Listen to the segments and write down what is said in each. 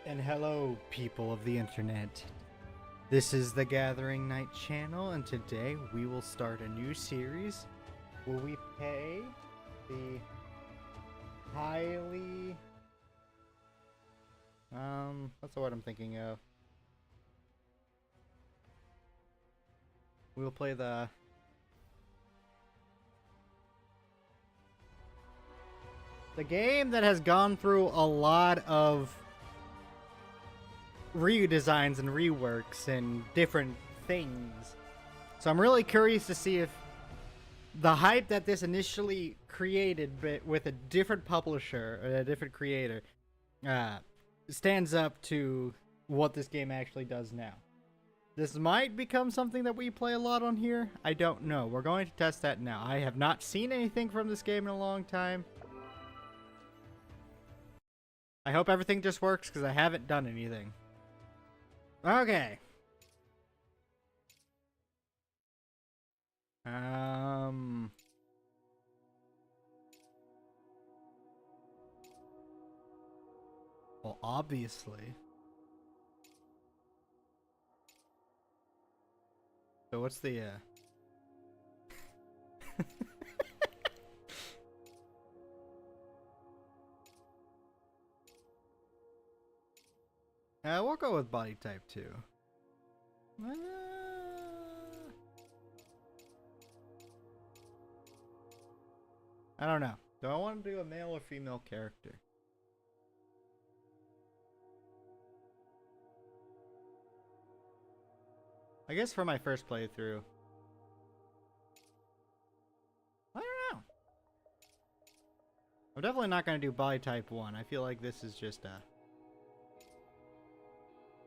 And hello, people of the internet. This is the Gathering Night channel, and today we will start a new series where we pay the highly... what's the word I'm thinking of? We'll play the... game that has gone through a lot of redesigns and reworks and different things. So I'm really curious to see if the hype that this initially created, but with a different publisher or a different creator, stands up to what this game actually does now. This might become something that we play a lot on here. I don't know. We're going to test that now. I have not seen anything from this game in a long time. I hope everything just works because I haven't done anything. Okay. Well, obviously. So what's the, we'll go with body type 2. I don't know. Do I want to do a male or female character? I guess for my first playthrough. I don't know. I'm definitely not going to do body type 1. I feel like this is just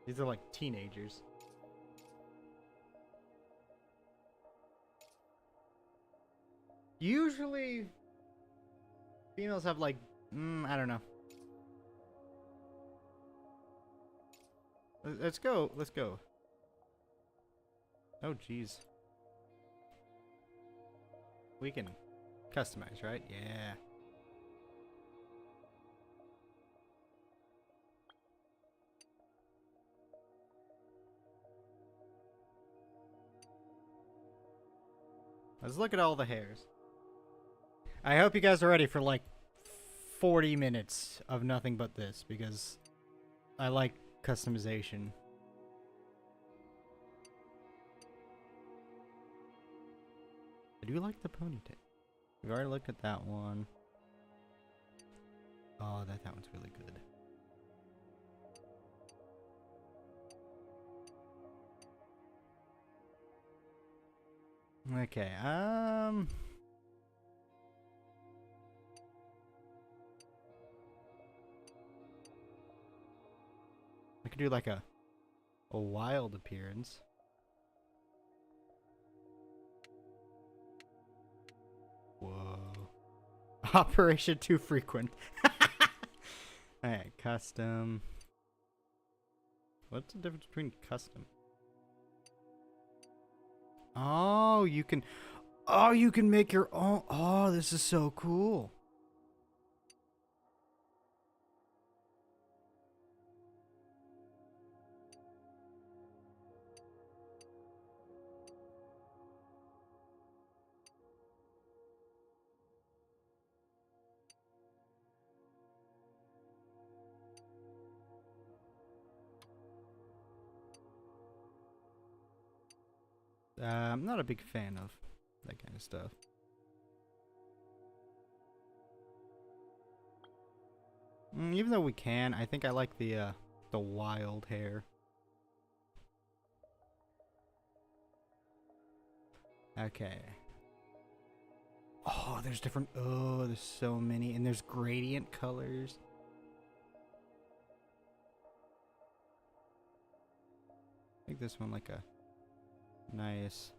these are like teenagers. Usually, females have like, I don't know. Let's go. Let's go. Oh, jeez. We can customize, right? Yeah. Let's look at all the hairs. I hope you guys are ready for like 40 minutes of nothing but this, because I like customization. I do like the ponytail. We've already looked at that one. Oh, that one's really good. Okay, I could do like a wild appearance. Whoa. Operation too frequent. Alright, custom. What's the difference between custom? Oh, you can make your own. Oh, this is so cool. I'm not a big fan of that kind of stuff. Even though we can, I think I like the wild hair. Okay. Oh, there's different. Oh, there's so many, and there's gradient colors. Make this one like a nice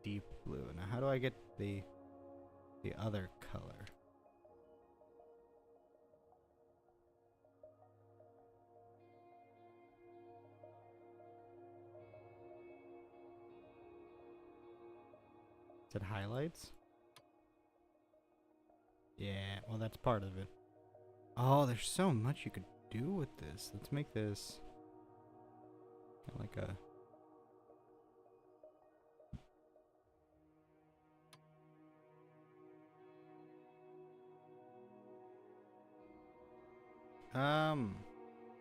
deep blue. Now, how do I get the other color? Is it highlights? Yeah, well, that's part of it. Oh, there's so much you could do with this? Let's make this like a...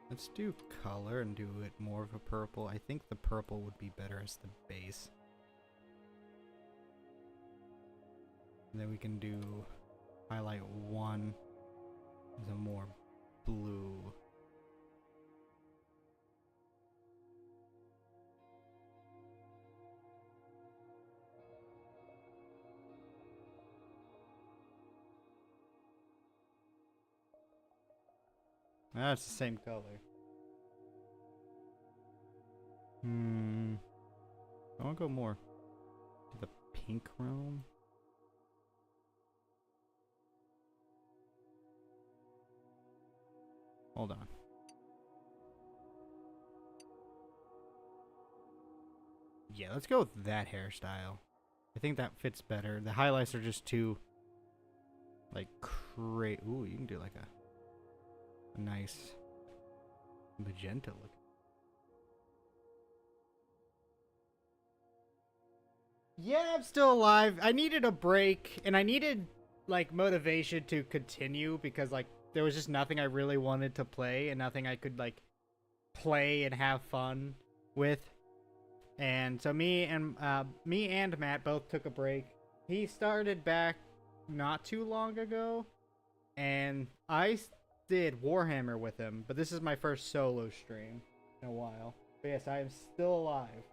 Let's do color and do it more of a purple. I think the purple would be better as the base. And then we can do highlight 1 as a more blue. That's the same color. I want to go more to the pink realm. Hold on. Yeah, let's go with that hairstyle. I think that fits better. The highlights are just too, like, crazy. Ooh, you can do like a nice magenta look. Yeah, I'm still alive. I needed a break, and I needed, like, motivation to continue because, like, there was just nothing I really wanted to play and nothing I could, like, play and have fun with. And so me and Matt both took a break. He started back not too long ago, and I did Warhammer with him, but this is my first solo stream in a while. But yes, I am still alive.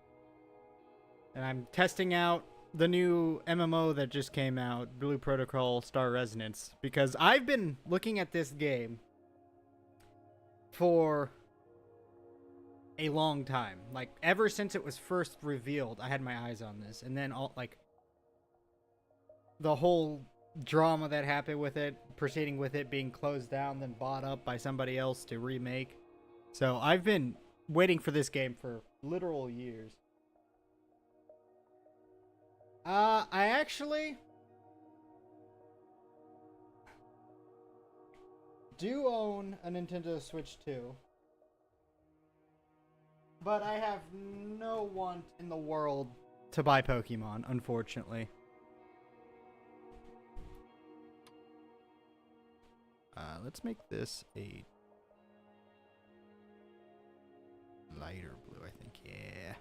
And I'm testing out the new MMO that just came out, Blue Protocol Star Resonance, because I've been looking at this game for a long time. Like, ever since it was first revealed, I had my eyes on this. And then, the whole drama that happened with it, proceeding with it being closed down, then bought up by somebody else to remake. So, I've been waiting for this game for literal years. I actually do own a Nintendo Switch 2. But I have no want in the world to buy Pokemon, unfortunately. Let's make this a lighter blue, I think. Yeah.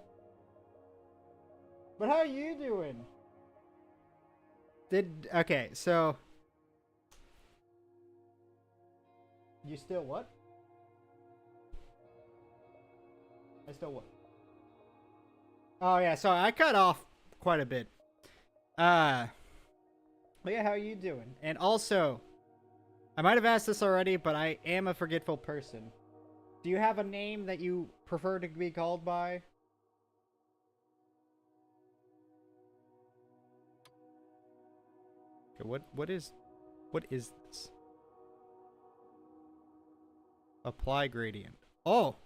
But how are you doing? Okay, so you still what? I still what? Oh yeah, so I cut off quite a bit. But yeah, how are you doing? And also, I might have asked this already, but I am a forgetful person. Do you have a name that you prefer to be called by? Okay, what is this? Apply gradient. Oh.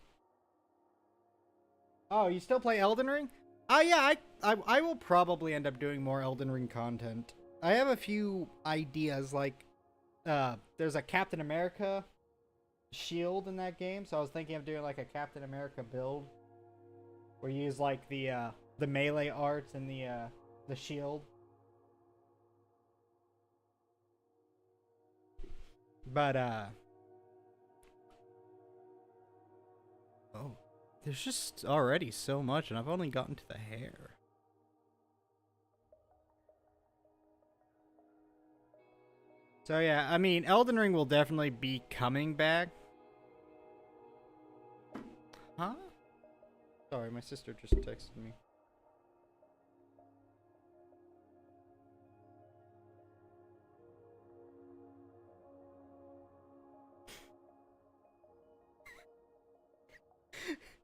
Oh, you still play Elden Ring? Oh yeah, I will probably end up doing more Elden Ring content. I have a few ideas, like there's a Captain America shield in that game, so I was thinking of doing like a Captain America build where you use like the melee arts and the shield. But oh, there's just already so much, and I've only gotten to the hair. So yeah, I mean, Elden Ring will definitely be coming back. Huh? Sorry, my sister just texted me.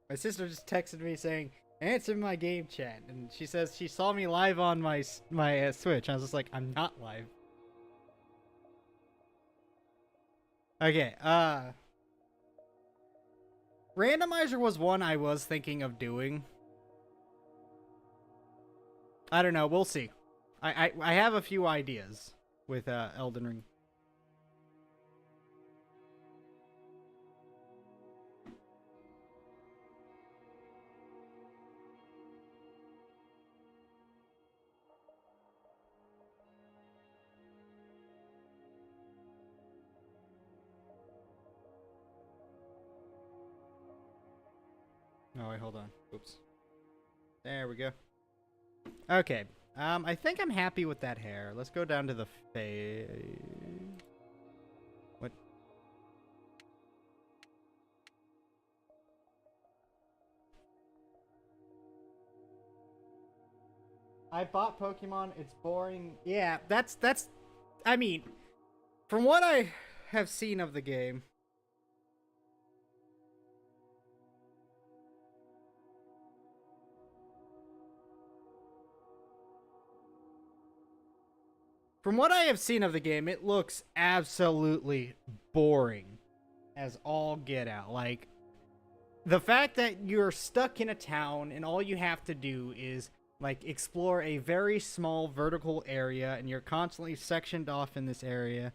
My sister just texted me saying, "Answer my game chat," and she says she saw me live on my Switch. I was just like, "I'm not live." Okay, randomizer was one I was thinking of doing. I don't know, we'll see. I have a few ideas with Elden Ring. wait, hold on. Oops. There we go. Okay. I think I'm happy with that hair. Let's go down to the face. What? I bought Pokemon. It's boring. Yeah, that's. I mean, from what I have seen of the game, it looks absolutely boring as all get out. Like, the fact that you're stuck in a town and all you have to do is, like, explore a very small vertical area and you're constantly sectioned off in this area.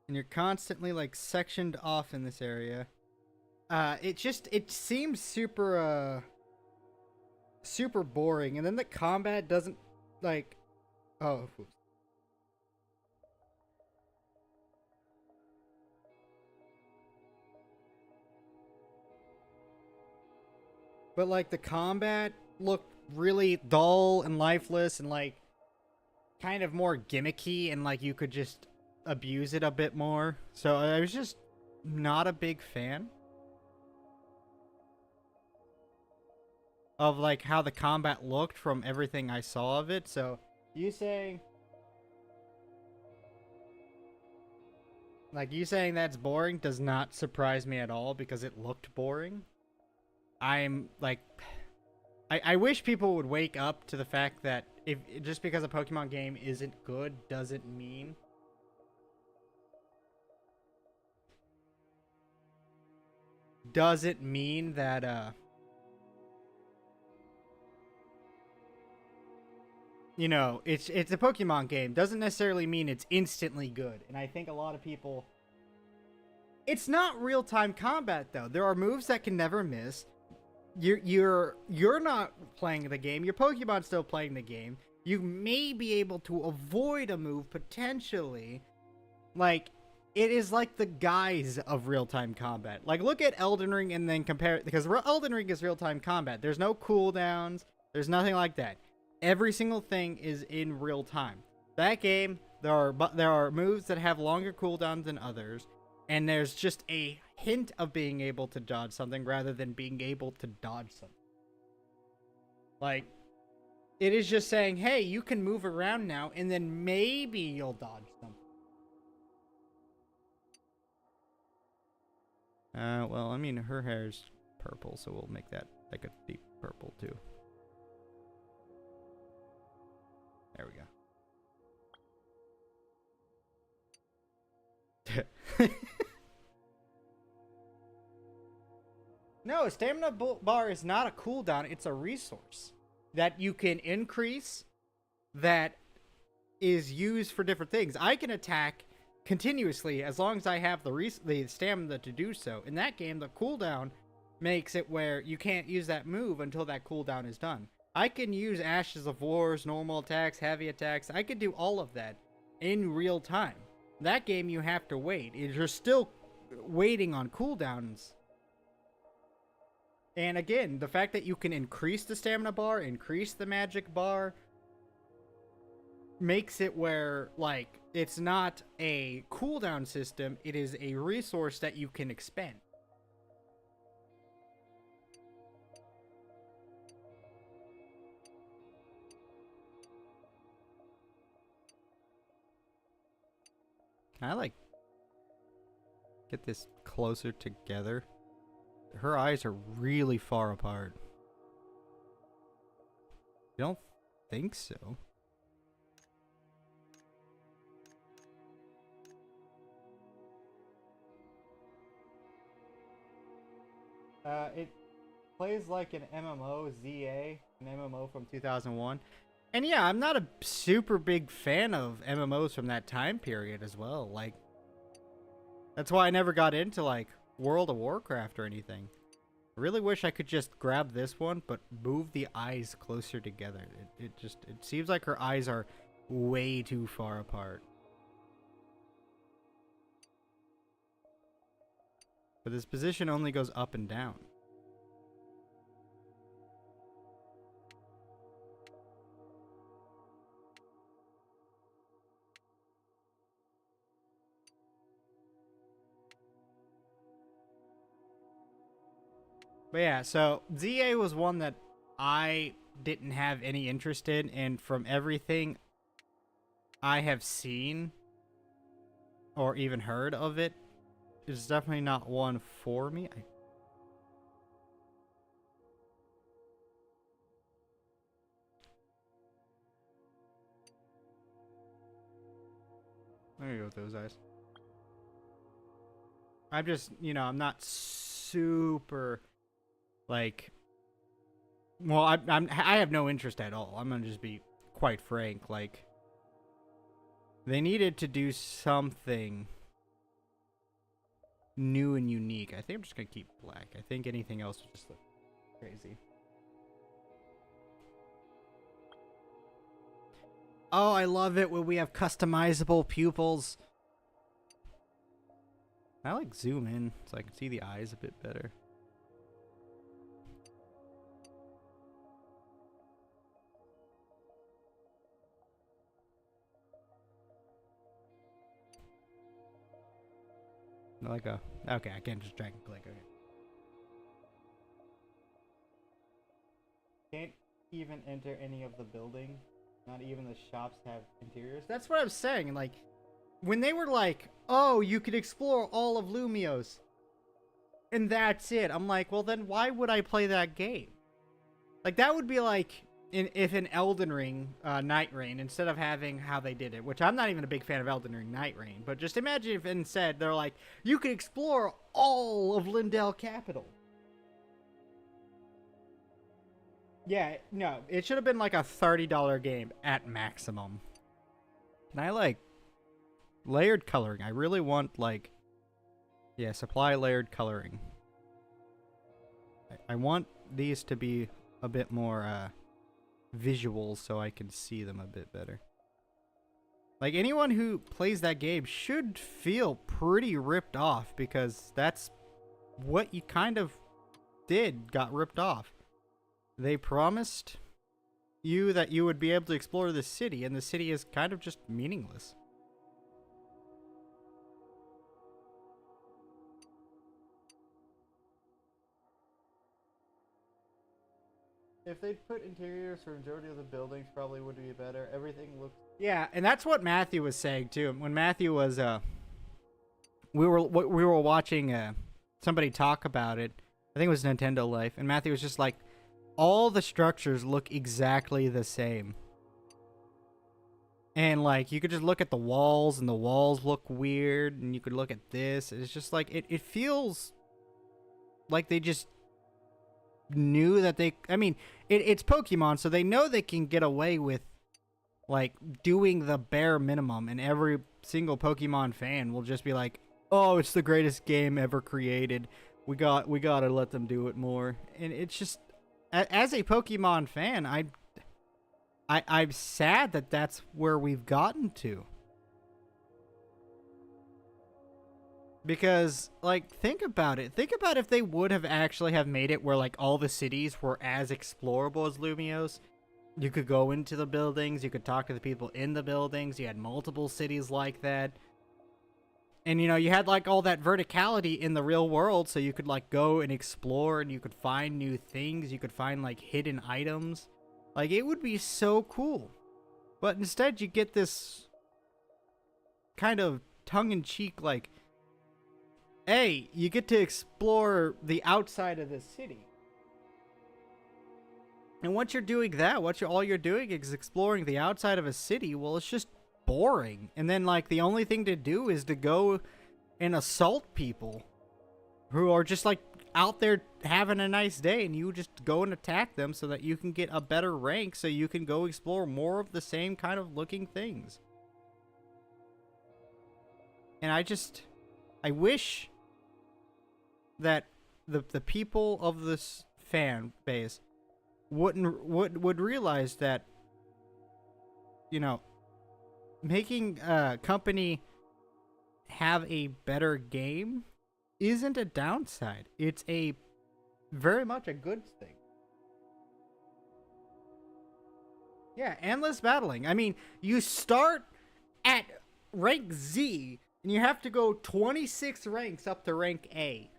And you're constantly, like, sectioned off in this area. It seems super boring, and then the combat doesn't, like, oh, oops. But, like, the combat looked really dull and lifeless and, like, kind of more gimmicky, and, like, you could just abuse it a bit more. So I was just not a big fan of, like, how the combat looked from everything I saw of it. So you saying that's boring does not surprise me at all, because it looked boring. I'm like, I wish people would wake up to the fact that if just because a Pokemon game isn't good doesn't mean that you know, it's a Pokemon game. Doesn't necessarily mean it's instantly good. And I think a lot of people, it's not real-time combat though. There are moves that can never miss. You're not playing the game. Your Pokemon's still playing the game. You may be able to avoid a move potentially. Like, it is like the guise of real-time combat. Like, look at Elden Ring and then compare it, because Elden Ring is real-time combat. There's no cooldowns. There's nothing like that. Every single thing is in real time. That game, there are moves that have longer cooldowns than others, and there's just a hint of being able to dodge something rather than being able to dodge something. Like, it is just saying, hey, you can move around now, and then maybe you'll dodge something. Well, I mean, her hair's purple, so we'll make that like a deep purple too. There we go. No, stamina bar is not a cooldown. It's a resource that you can increase that is used for different things. I can attack continuously as long as I have the stamina to do so. In that game, the cooldown makes it where you can't use that move until that cooldown is done. I can use Ashes of Wars, normal attacks, heavy attacks. I can do all of that in real time. That game, you have to wait. You're still waiting on cooldowns. And again, the fact that you can increase the stamina bar, increase the magic bar, makes it where, like, it's not a cooldown system, it is a resource that you can expend. Can I, like, get this closer together? Her eyes are really far apart. You don't think so? It plays like an MMO, ZA, an MMO from 2001. And yeah, I'm not a super big fan of MMOs from that time period as well. Like, that's why I never got into, like, World of Warcraft or anything. I really wish I could just grab this one, but move the eyes closer together. It seems like her eyes are way too far apart. But this position only goes up and down. But yeah, so ZA was one that I didn't have any interest in, and from everything I have seen or even heard of it, it's definitely not one for me. There you go with those eyes. I'm just, I'm not super, like, well, I have no interest at all. I'm gonna just be quite frank. Like, they needed to do something new and unique. I think I'm just gonna keep black. I think anything else would just look crazy. Oh, I love it when we have customizable pupils. I like zoom in so I can see the eyes a bit better. Like a, okay, I can't just drag and click. Okay. Can't even enter any of the building. Not even the shops have interiors. That's what I'm saying. Like, when they were like, oh, you could explore all of Lumios, and that's it. I'm like, well, then why would I play that game? Like, that would be like if in Elden Ring, Night Rain, instead of having how they did it, which I'm not even a big fan of Elden Ring Night Rain, but just imagine if instead they're like, you could explore all of Lindell Capital. Yeah, no, it should have been like a $30 game at maximum. And I like layered coloring. I really want, like, yeah, supply layered coloring. I want these to be a bit more visual so I can see them a bit better. Like, anyone who plays that game should feel pretty ripped off, because that's what you kind of got ripped off. They promised you that you would be able to explore the city, and the city is kind of just meaningless. If they'd put interiors for majority of the buildings, probably would be better. Everything looks... Yeah, and that's what Matthew was saying too. When Matthew was we were watching somebody talk about it. I think it was Nintendo Life, and Matthew was just like, all the structures look exactly the same. And, like, you could just look at the walls, and the walls look weird, and you could look at this. It's just like, it feels like they just knew that they... I mean, it's Pokemon, so they know they can get away with, like, doing the bare minimum, and every single Pokemon fan will just be like, oh, it's the greatest game ever created. We gotta let them do it more. And it's just... As a Pokemon fan, I'm sad that that's where we've gotten to. Because, like, think about it. Think about if they would have actually have made it where, like, all the cities were as explorable as Lumios. You could go into the buildings, you could talk to the people in the buildings, you had multiple cities like that. And, you know, you had, like, all that verticality in the real world, so you could, like, go and explore, and you could find new things, you could find, like, hidden items. Like, it would be so cool. But instead, you get this kind of tongue-in-cheek, like, hey, you get to explore the outside of the city. And once you're doing that, all you're doing is exploring the outside of a city, well, it's just boring. And then, like, the only thing to do is to go and assault people who are just, like, out there having a nice day, and you just go and attack them so that you can get a better rank, so you can go explore more of the same kind of looking things. And I wish that the people of this fan base would realize that, you know, making a company have a better game isn't a downside. It's a very much a good thing. Yeah, endless battling. I mean, you start at rank Z and you have to go 26 ranks up to rank A.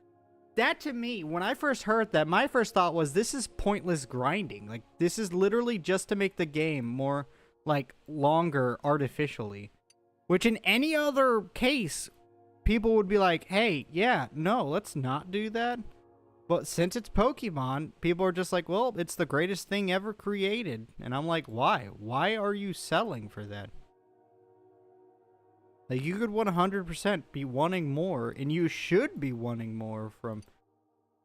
That to me, when I first heard that, my first thought was this is pointless grinding. Like, this is literally just to make the game more, like, longer artificially. Which in any other case, people would be like, hey, yeah, no, let's not do that. But since it's Pokemon, people are just like, well, it's the greatest thing ever created. And I'm like, why? Why are you selling for that? Like, you could 100% be wanting more, and you should be wanting more from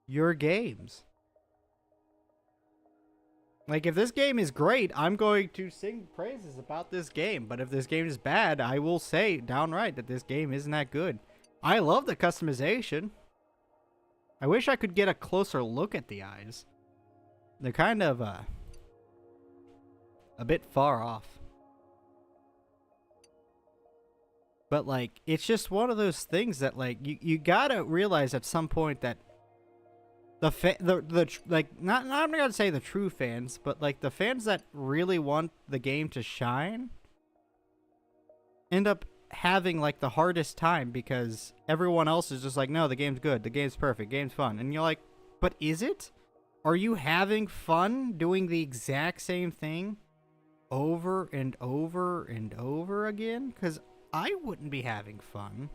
your games. Like, if this game is great, I'm going to sing praises about this game. But if this game is bad, I will say downright that this game isn't that good. I love the customization. I wish I could get a closer look at the eyes. They're kind of, a bit far off. But, like, it's just one of those things that, like, you gotta realize at some point that like, not I'm not gonna say the true fans, but, like, the fans that really want the game to shine end up having, like, the hardest time because everyone else is just like, no, the game's good, the game's perfect, game's fun. And you're like, but is it? Are you having fun doing the exact same thing over and over and over again? Because I wouldn't be having fun.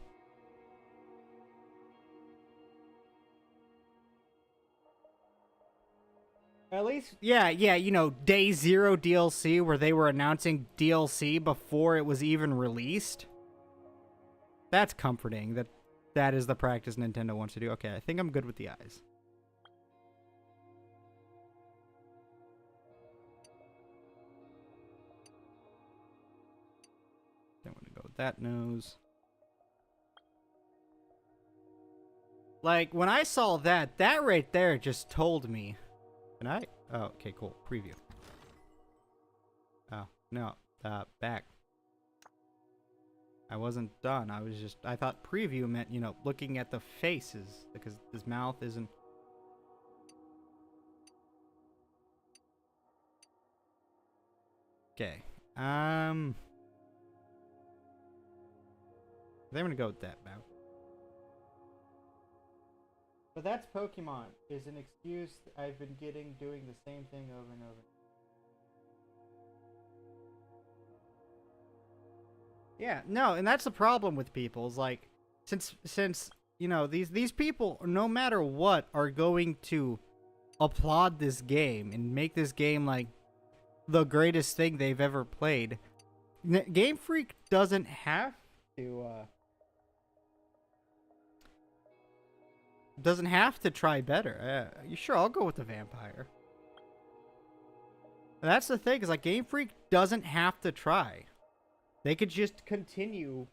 At least, yeah, you know, Day Zero DLC where they were announcing DLC before it was even released. That's comforting. That is the practice Nintendo wants to do. Okay, I think I'm good with the eyes. Don't want to go with that nose. Like, when I saw that right there just told me. Can I? Oh, okay, cool. Preview. Oh, no. Back. I wasn't done. I thought preview meant, you know, looking at the faces. Because his mouth isn't. Okay. I'm gonna go with that mouth. But that's Pokemon, is an excuse I've been getting doing the same thing over and over. Yeah, no, and that's the problem with people, is like, since you know, these people, no matter what, are going to applaud this game and make this game, like, the greatest thing they've ever played. Game Freak doesn't have to try better. You sure? I'll go with the vampire. And that's the thing, is like Game Freak doesn't have to try. They could just continue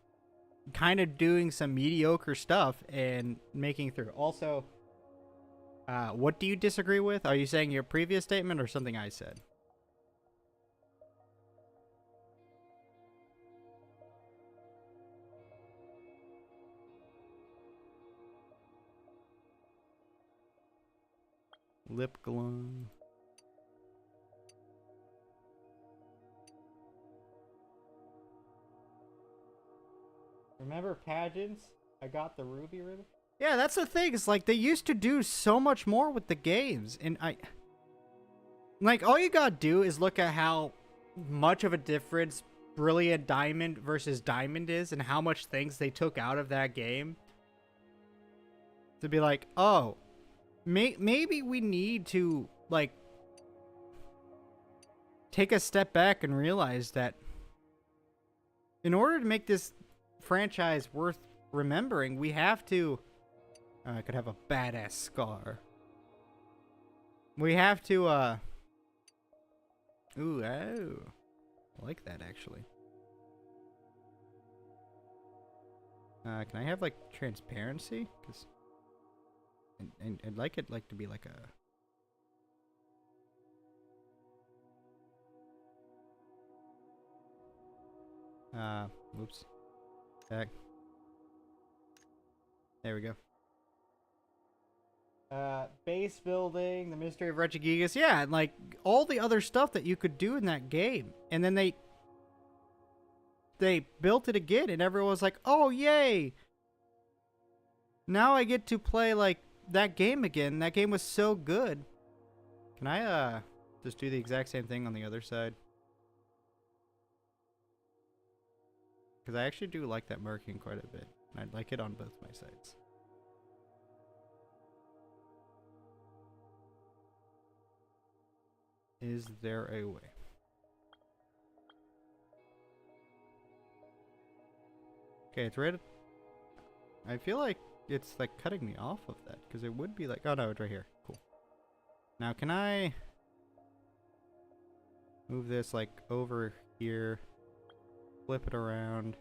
kind of doing some mediocre stuff and making through. Also, what do you disagree with? Are you saying your previous statement or something I said? Lip glue. Remember pageants? I got the ruby ribbon. Yeah, that's the thing. It's like they used to do so much more with the games, and like, all you gotta do is look at how much of a difference Brilliant Diamond versus Diamond is, and how much things they took out of that game. To be like, oh, maybe we need to, like, take a step back and realize that in order to make this franchise worth remembering, we have to. I could have a badass scar. We have to, Ooh, oh. I like that, actually. Can I have, like, transparency? Because and I'd like it, like, to be like a... Whoops. Back. There we go. Base building, the Mystery of Regigigas, yeah, and like all the other stuff that you could do in that game. And then they built it again, and everyone was like, "Oh, yay! Now I get to play like that game again. That game was so good." Can I just do the exact same thing on the other side? Because I actually do like that marking quite a bit. And I'd like it on both my sides. Is there a way? Okay, it's right. I feel like it's like cutting me off of that because it would be like, oh no, it's right here. Cool. Now can I move this like over here, flip it around?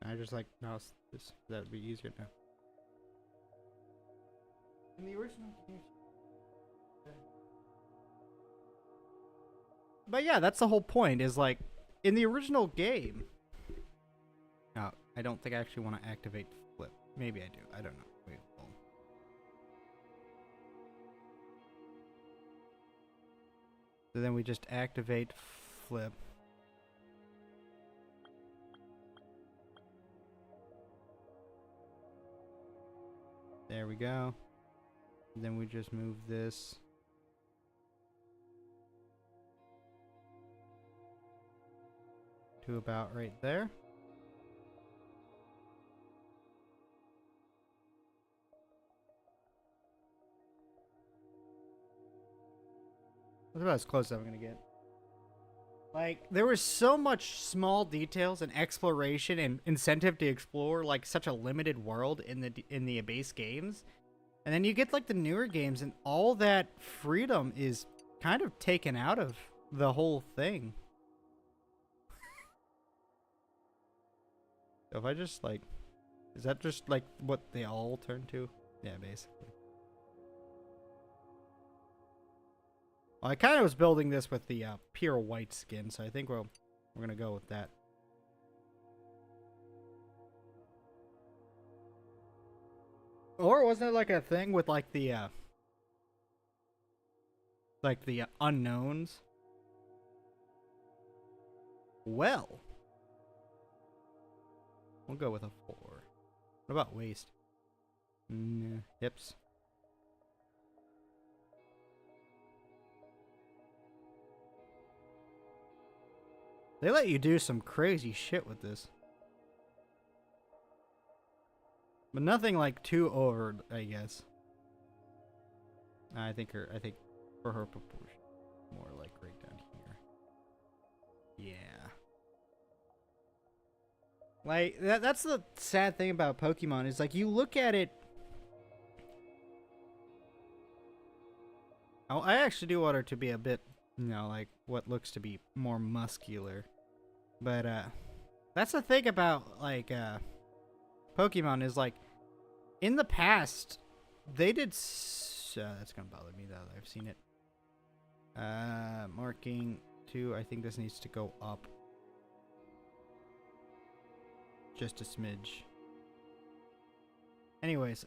I just like mouse this. That would be easier now. In the original game. But yeah, that's the whole point. Is like in the original game. No, I don't think I actually want to activate flip. Maybe I do. I don't know. Wait, hold on. So then we just activate flip. There we go. And then we just move this. To about right there. That's about as close as I'm gonna get. Like, there was so much small details and exploration and incentive to explore like such a limited world in the base games. And then you get like the newer games and all that freedom is kind of taken out of the whole thing. So if I just like, is that just like what they all turn to? Yeah, basically. Well, I kind of was building this with the pure white skin, so I think we're gonna go with that. Or wasn't it like a thing with like the unknowns? Well, we'll go with a 4. What about waist? Hips. They let you do some crazy shit with this. But nothing like too over, I guess. I think for her proportion, more like right down here. Yeah. Like that's the sad thing about Pokemon is like you look at it. Oh, I actually do want her to be a bit, like what looks to be more muscular. But that's the thing about like Pokemon is like in the past they did that's gonna bother me that I've seen it. Marking 2, I think this needs to go up just a smidge. Anyways,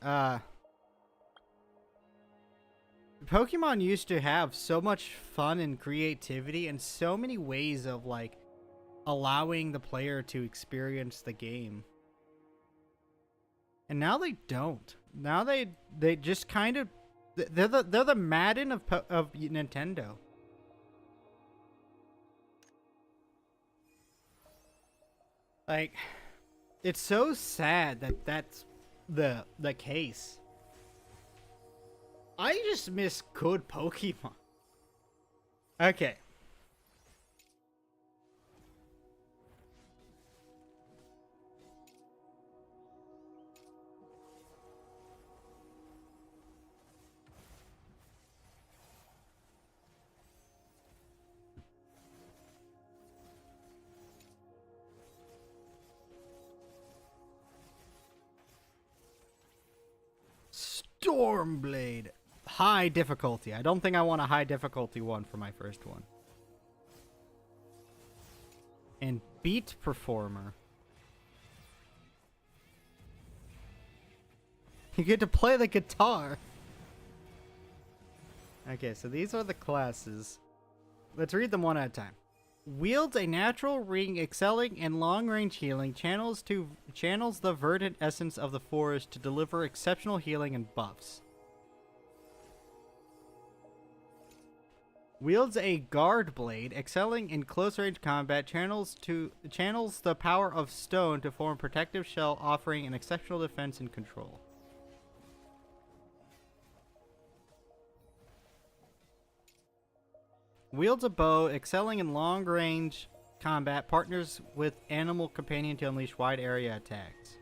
Pokemon used to have so much fun and creativity and so many ways of like allowing the player to experience the game. And now they don't. Now they just kind of they're the Madden of Nintendo. Like it's so sad that that's the case. I just miss good Pokemon. Okay. Stormblade. high difficulty. I don't think I want a high difficulty one for my first one. And Beat Performer. You get to play the guitar. Okay, so these are the classes. Let's read them one at a time. Wields a natural ring excelling in long-range healing, channels the verdant essence of the forest to deliver exceptional healing and buffs. Wields a guard blade, excelling in close-range combat, channels the power of stone to form protective shell, offering an exceptional defense and control. Wields a bow, excelling in long-range combat, partners with animal companion to unleash wide area attacks.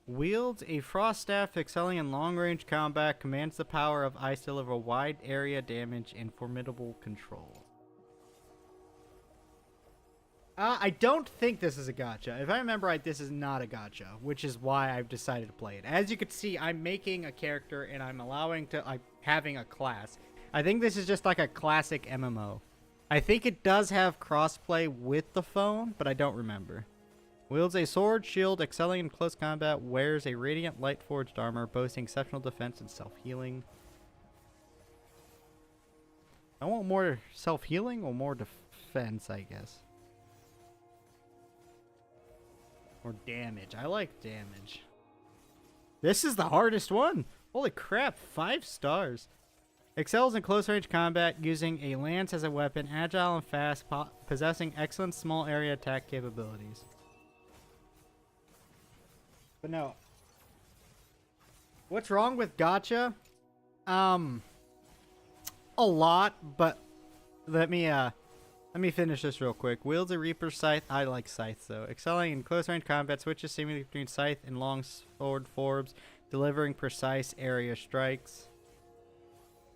Wields a frost staff, excelling in long-range combat, commands the power of ice to deliver wide area damage and formidable control. I don't think this is a gacha. If I remember right, this is not a gacha, which is why I've decided to play it. As you can see, I'm making a character and I'm having a class. I think this is just like a classic MMO. I think it does have crossplay with the phone, but I don't remember. Wields a sword, shield, excelling in close combat, wears a radiant light forged armor, boasting exceptional defense and self-healing. I want more self-healing or more defense, I guess. Or damage. I like damage. This is the hardest one. Holy crap, 5 stars. Excels in close-range combat, using a lance as a weapon, agile and fast, possessing excellent small area attack capabilities. But no. What's wrong with gacha? A lot, but let me finish this real quick. Wields a Reaper Scythe. I like scythes though. Excelling in close range combat, switches seemingly between scythe and long sword forms, delivering precise area strikes.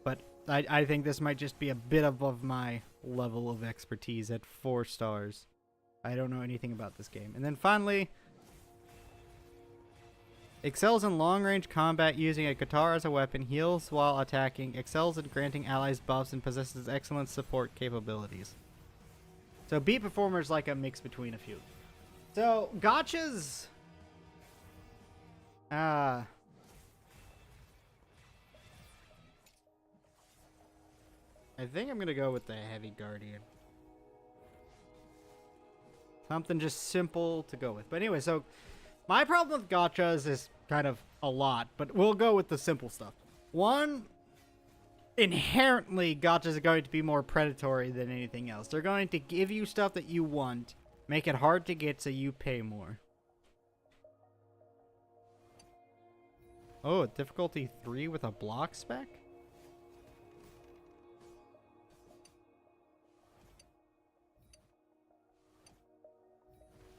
But I think this might just be a bit above my level of expertise at 4 stars. I don't know anything about this game. And then finally, excels in long-range combat using a guitar as a weapon, heals while attacking, excels in granting allies buffs, and possesses excellent support capabilities. So Beat Performer is like a mix between a few. So gachas, I think I'm gonna go with the Heavy Guardian. Something just simple to go with. But anyway, so my problem with gachas is kind of a lot, but we'll go with the simple stuff. One, inherently, gachas are going to be more predatory than anything else. They're going to give you stuff that you want, make it hard to get so you pay more. Oh, difficulty 3 with a block spec?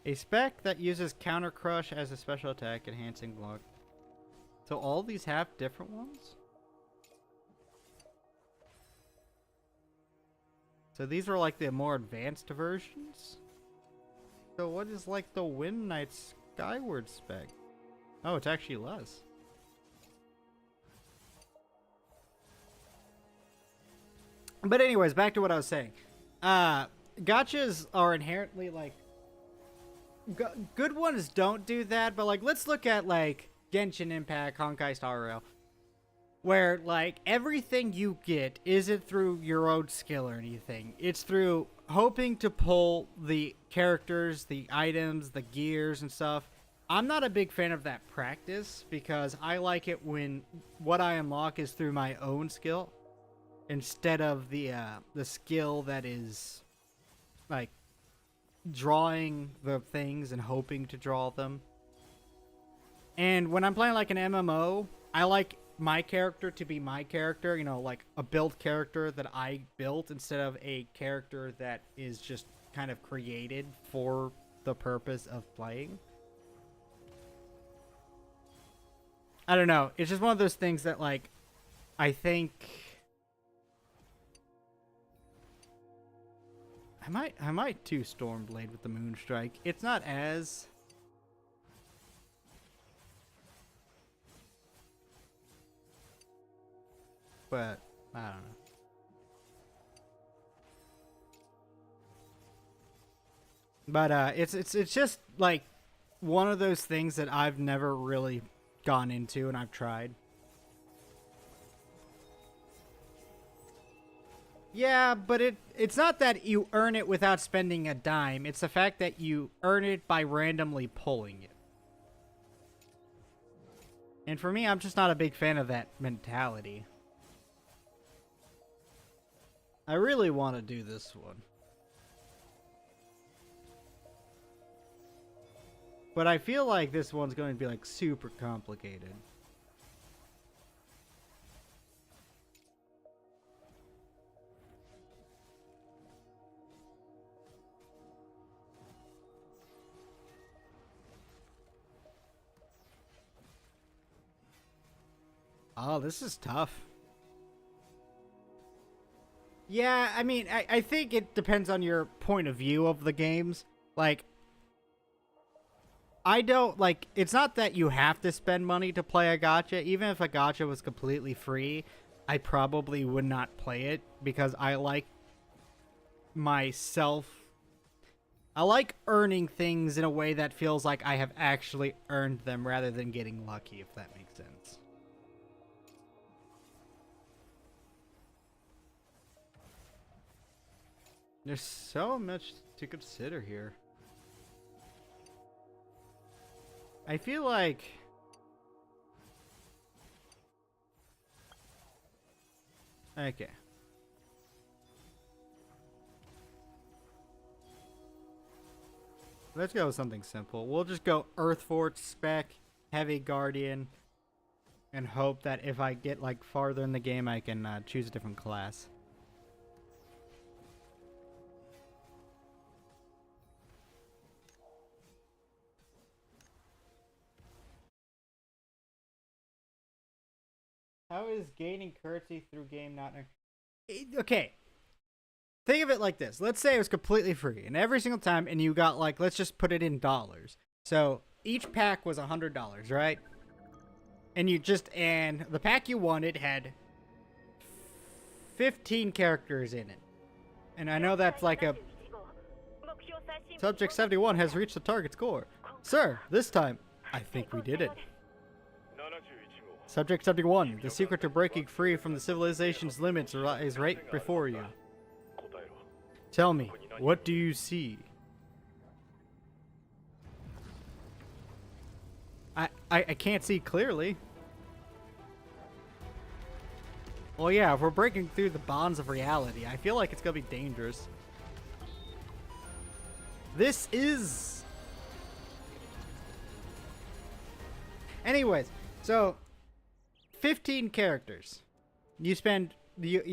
A spec that uses Counter Crush as a special attack, enhancing block. So all these have different ones? So these are like the more advanced versions? So what is like the Wind Knight Skyward spec? Oh, it's actually less. But anyways, back to what I was saying. Gachas are inherently like... good ones don't do that, but like let's look at like Genshin Impact, Honkai Star Rail, where like everything you get isn't through your own skill or anything. It's through hoping to pull the characters, the items, the gears and stuff. I'm not a big fan of that practice because I like it when what I unlock is through my own skill instead of the skill that is like drawing the things and hoping to draw them. And when I'm playing like an MMO, I like my character to be my character, you know, like a build character that I built instead of a character that is just kind of created for the purpose of playing. I don't know. It's just one of those things that like I think I might do Stormblade with the Moonstrike. It's not as... but I don't know. But it's just like one of those things that I've never really gone into, and I've tried. Yeah, but it's not that you earn it without spending a dime. It's the fact that you earn it by randomly pulling it. And for me, I'm just not a big fan of that mentality. I really want to do this one. But I feel like this one's going to be like super complicated. Oh, this is tough. Yeah, I mean, I think it depends on your point of view of the games. Like, I don't, like, it's not that you have to spend money to play a gacha. Even if a gacha was completely free, I probably would not play it because I like myself. I like earning things in a way that feels like I have actually earned them rather than getting lucky, if that makes sense. There's so much to consider here. I feel like... Okay. Let's go with something simple. We'll just go Earth Fort, Spec, Heavy Guardian, and hope that if I get like farther in the game, I can choose a different class. How is gaining currency through game not... Okay. Think of it like this. Let's say it was completely free, and every single time, and you got like, let's just put it in dollars. So each pack was $100, right? And and the pack you wanted had 15 characters in it. And I know that's like a... Subject 71 has reached the target score. Sir, this time, I think we did it. Subject 71, the secret to breaking free from the civilization's limits is right before you. Tell me, what do you see? I can't see clearly. Well, yeah, if we're breaking through the bonds of reality, I feel like it's gonna be dangerous. This is... Anyways, so... 15 characters. You spend...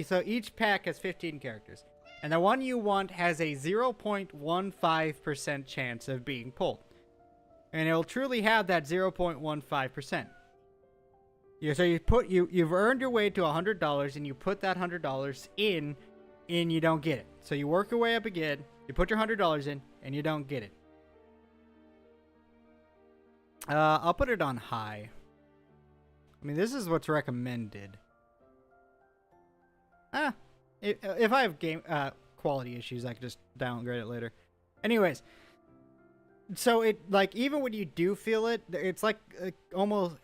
So each pack has 15 characters. And the one you want has a 0.15% chance of being pulled. And it'll truly have that 0.15%. Yeah, so you've earned your way to $100 and you put that $100 in and you don't get it. So you work your way up again, you put your $100 in and you don't get it. I'll put it on high. I mean, this is what's recommended. If I have game quality issues, I can just downgrade it later. Anyways, so it like even when you do feel it, it's like almost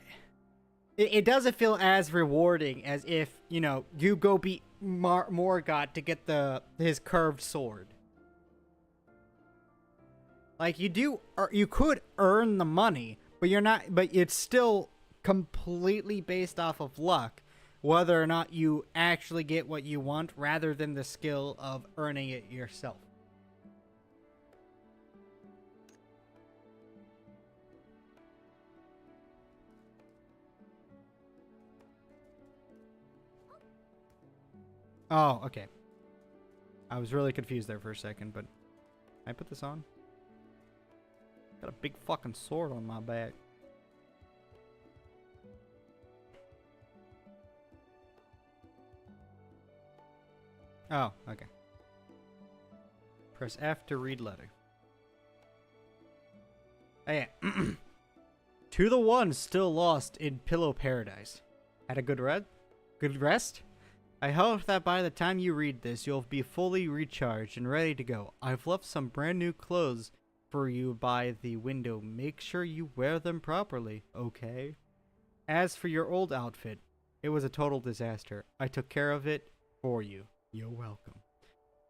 it doesn't feel as rewarding as if you know you go beat Morgott to get his curved sword. Like you could earn the money, but you're not. But it's still completely based off of luck. Whether or not you actually get what you want rather than the skill of earning it yourself. Oh, okay. I was really confused there for a second, but... Can I put this on? Got a big fucking sword on my back. Oh, okay. Press F to read letter. Oh, yeah. To the one still lost in Pillow Paradise. Had a good rest? I hope that by the time you read this, you'll be fully recharged and ready to go. I've left some brand new clothes for you by the window. Make sure you wear them properly, okay? As for your old outfit, it was a total disaster. I took care of it for you. You're welcome.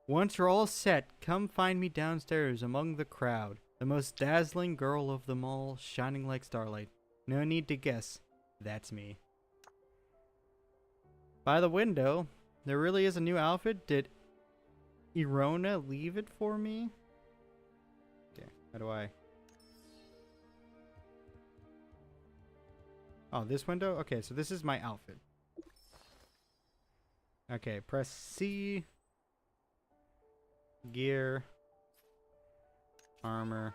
Once you're all set, come find me downstairs among the crowd. The most dazzling girl of them all, shining like starlight. No need to guess. That's me. By the window, there really is a new outfit. Did Erona leave it for me? Okay, how do I... Oh, this window? Okay, so this is my outfit. Okay, press C. Gear. Armor.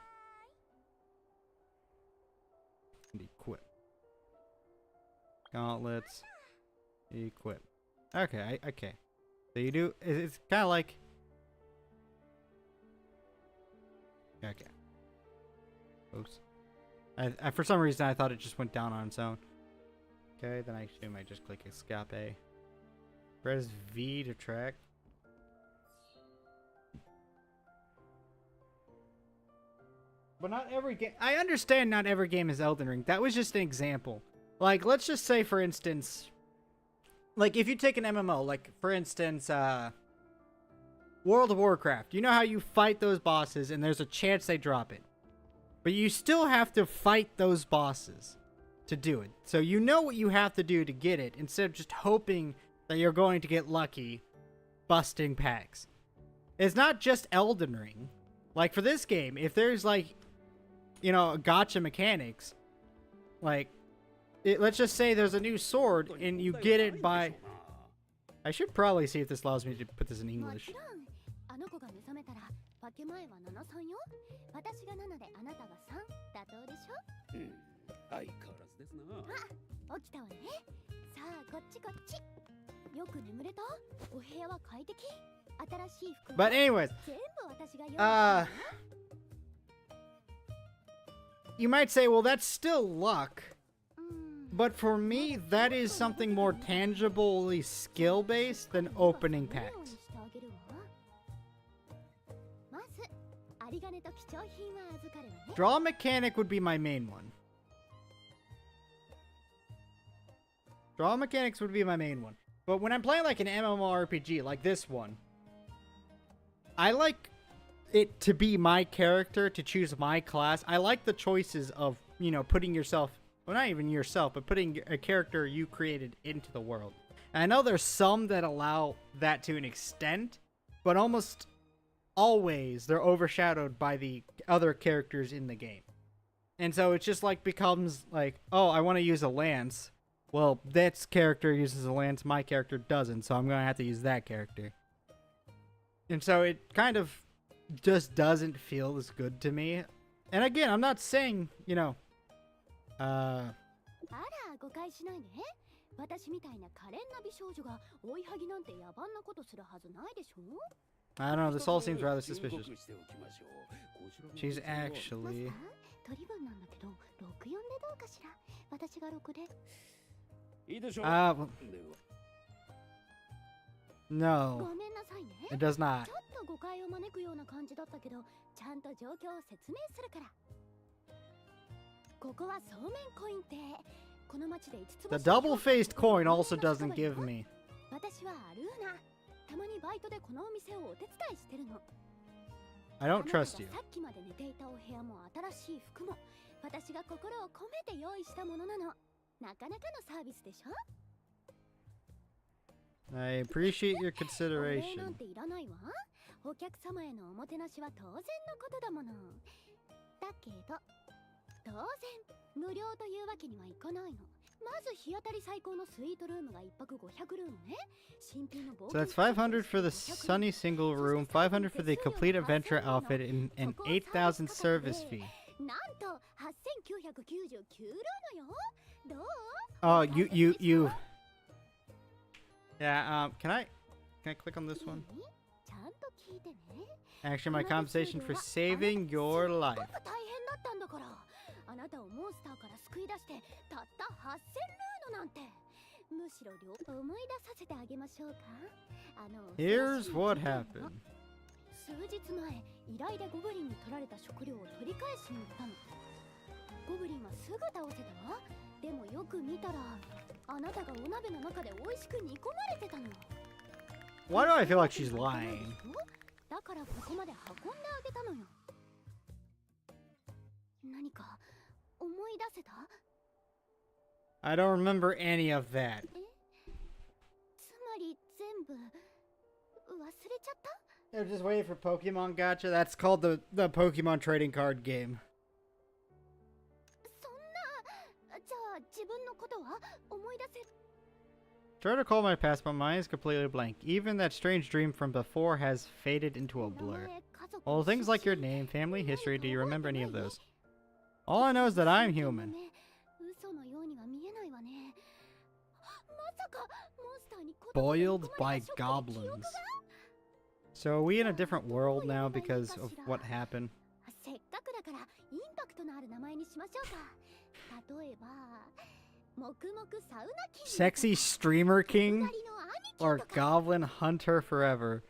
And equip. Gauntlets. Equip. Okay, okay. So you do... It's kind of like... Okay. Oops. I for some reason I thought it just went down on its own. Okay, then I assume I just click escape. Press V to track. But not every game... I understand not every game is Elden Ring. That was just an example. Like, let's just say, for instance... Like, if you take an MMO, like, for instance, World of Warcraft. You know how you fight those bosses and there's a chance they drop it. But you still have to fight those bosses to do it. So you know what you have to do to get it, instead of just hoping that you're going to get lucky busting packs. It's not just Elden Ring. Like, for this game, if there's, like, you know, gacha mechanics, like, let's just say there's a new sword and you get it by... I should probably see if this allows me to put this in English. But anyways, you might say, well, that's still luck. But for me, that is something more tangibly skill-based than opening packs. Draw mechanic would be my main one. Draw mechanics would be my main one. But when I'm playing like an MMORPG like this one, I like it to be my character, to choose my class. I like the choices of, you know, putting yourself... Well, not even yourself, but putting a character you created into the world. And I know there's some that allow that to an extent, but almost always they're overshadowed by the other characters in the game. And so it just like becomes like, oh, I want to use a lance. Well, that character uses a lance, my character doesn't, so I'm going to have to use that character. And so it kind of just doesn't feel as good to me. And again, I'm not saying, you know, I don't know, this all seems rather suspicious. She's actually... well, no, it does not. The double-faced coin also doesn't give me. I don't trust you. I appreciate your consideration. So that's 500 for the sunny single room, 500 for the complete adventure outfit, and 8,000 service fee. Oh, you. Yeah, can I click on this one? Actually, my compensation for saving your life. Here's what happened. 数日前、依頼でゴブリンに取られた食料を取り返しに行ったの。ゴブリンはすぐ倒せたわ。でもよく見たら、あなたがお鍋の中で美味しく煮込まれてたの。Why do I feel like she's lying? だからここまで運んであげたのよ。何か思い出せた？ I don't remember any of that. つまり全部忘れちゃった？ They're just waiting for Pokemon Gacha. That's called the Pokemon trading card game. そんな、じゃあ自分のことは思い出せ？ Try to recall my past, but mine is completely blank. Even that strange dream from before has faded into a blur. Well, things like your name, family history, do you remember any of those? All I know is that I'm human. Boiled by goblins. So are we in a different world now because of what happened? Sexy Streamer King? Or Goblin Hunter Forever?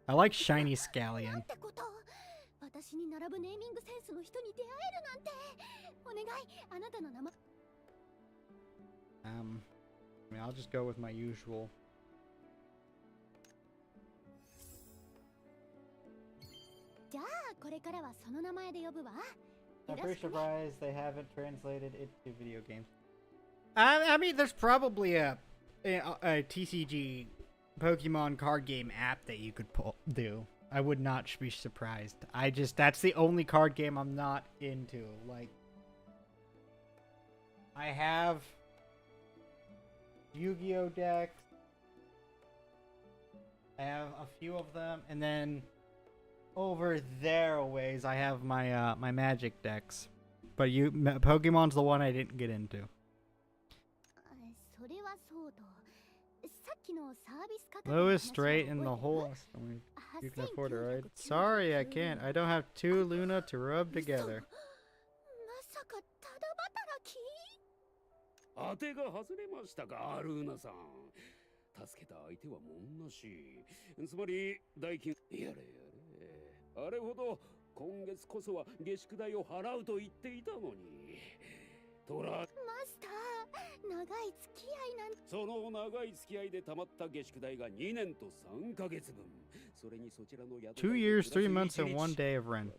I like Shiny Scallion. I mean, I'll just go with my usual. I'm pretty surprised they haven't translated it to video games. I mean, there's probably a TCG Pokemon card game app that you could do. I would not be surprised. That's the only card game I'm not into. Like, I have Yu-Gi-Oh decks. I have a few of them, and then over there a ways I have my my Magic decks. But Pokemon's the one I didn't get into. Lowest straight in the whole. I mean, you can afford it, right? Sorry, I can't. I don't have 2 Luna to rub together. 当てが外れましたか、ルーナさん。助けた相手はもんなし。つまり代金やれやれ。あれほど今月こそは下宿代を払うと言っていたのに。トラマスター、長い付き合いなんて。その長い付き合いで貯まった下宿代が2年と3ヶ月分。それにそちらの宿2 years, 3 months, and 1 day of rent.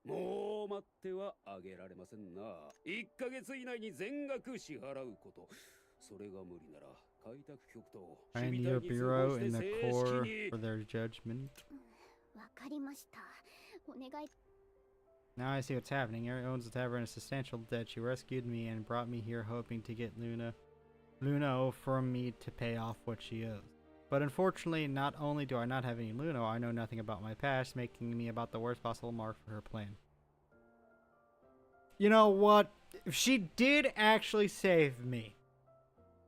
もう待ってはあげられませんな。1ヶ月以内に全額支払うこと。それが無理なら開拓局と I need a bureau in the core for their judgment. わかりました。お願い。 Now I see what's happening. Ari owns the tavern a substantial debt. She rescued me and brought me here hoping to get Luna from me to pay off what she owes. But unfortunately, not only do I not have any Luna, I know nothing about my past, making me about the worst possible mark for her plan. You know what? She did actually save me.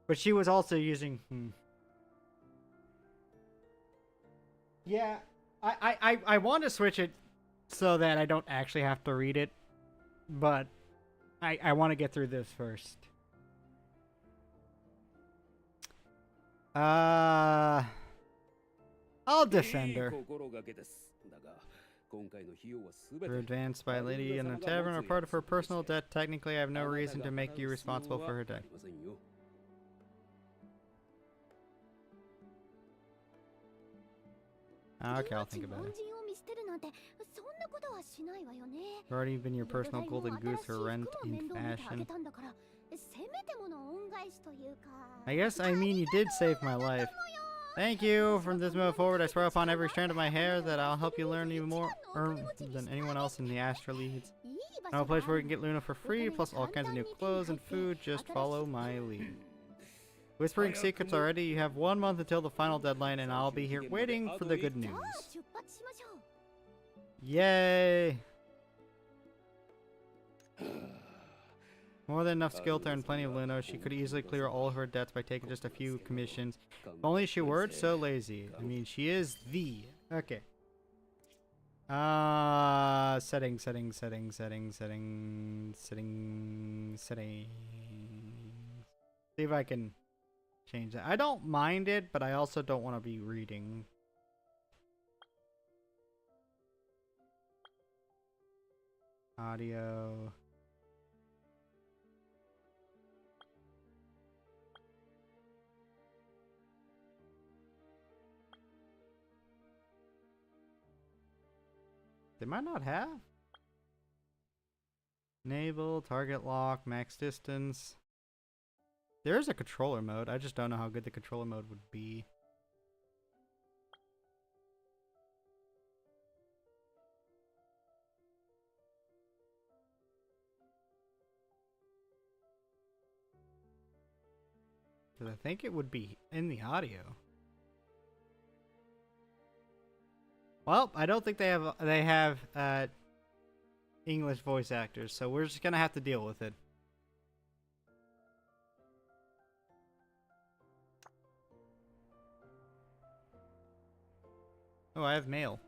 But she was also using... Yeah, I want to switch it so that I don't actually have to read it. But I want to get through this first. I'll defend her. Her advance by a lady in the tavern are part of her personal debt. Technically, I have no reason to make you responsible for her debt. Okay, I'll think about it. I've already been your personal golden goose for rent in fashion. I guess I mean you did save my life. Thank you. From this moment forward, I swear upon every strand of my hair that I'll help you learn even more than anyone else in the Astraleads. I know a place where you can get Luna for free, plus all kinds of new clothes and food. Just follow my lead. Whispering secrets already. You have 1 month until the final deadline, and I'll be here waiting for the good news. Yay! More than enough skill to earn plenty of Luna. She could easily clear all of her debts by taking just a few commissions. If only she weren't so lazy. I mean, she is the... Okay. Settings. See if I can change that. I don't mind it, but I also don't want to be reading. Audio. They might not have. Enable, target lock, max distance. There is a controller mode. I just don't know how good the controller mode would be. Because I think it would be in the audio. Well, I don't think they have English voice actors, so we're just gonna have to deal with it. Oh, I have mail.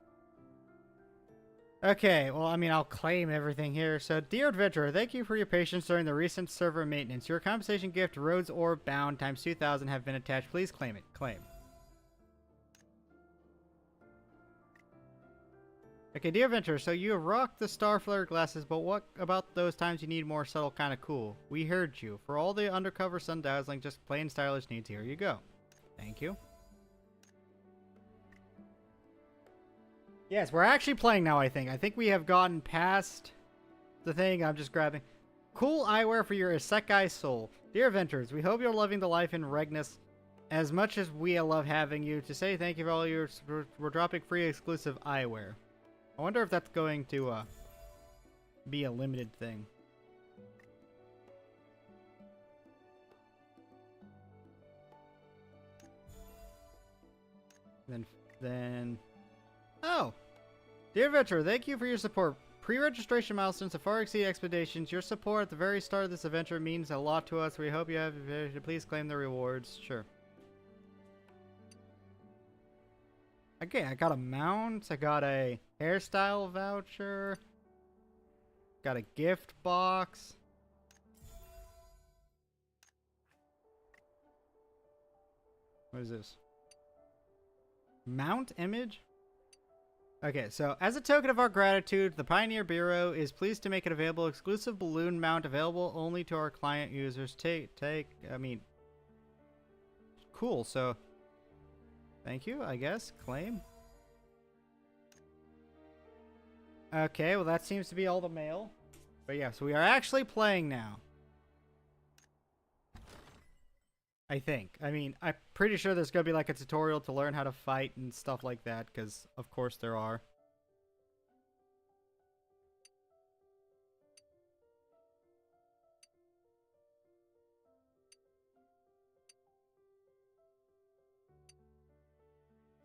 Okay, well, I mean, I'll claim everything here. So, dear adventurer, thank you for your patience during the recent server maintenance. Your compensation gift, Rhodes Orb Bound times 2,000, have been attached. Please claim it. Claim. Okay, dear adventurer, so you have rocked the Starflare glasses, but what about those times you need more subtle kind of cool? We heard you. For all the undercover sun dazzling, just plain stylish needs, here you go. Thank you. Yes, we're actually playing now, I think. I think we have gotten past the thing. I'm just grabbing. Cool eyewear for your Isekai soul. Dear adventurers, we hope you're loving the life in Regnus as much as we love having you. To say thank you for all your... We're dropping free exclusive eyewear. I wonder if that's going to be a limited thing. Then... Oh! Dear adventurer, thank you for your support. Pre-registration milestones have far exceed expectations. Your support at the very start of this adventure means a lot to us. We hope you have... Please claim the rewards. Sure. Okay, I got a mount. I got a hairstyle voucher. Got a gift box. What is this? Mount image? Okay, so as a token of our gratitude, the Pioneer Bureau is pleased to make it available. Exclusive balloon mount available only to our client users. I mean, cool. So, thank you, I guess. Claim. Okay, well that seems to be all the mail. But yeah, so we are actually playing now. I think. I mean, I'm pretty sure there's going to be like a tutorial to learn how to fight and stuff like that, because of course there are.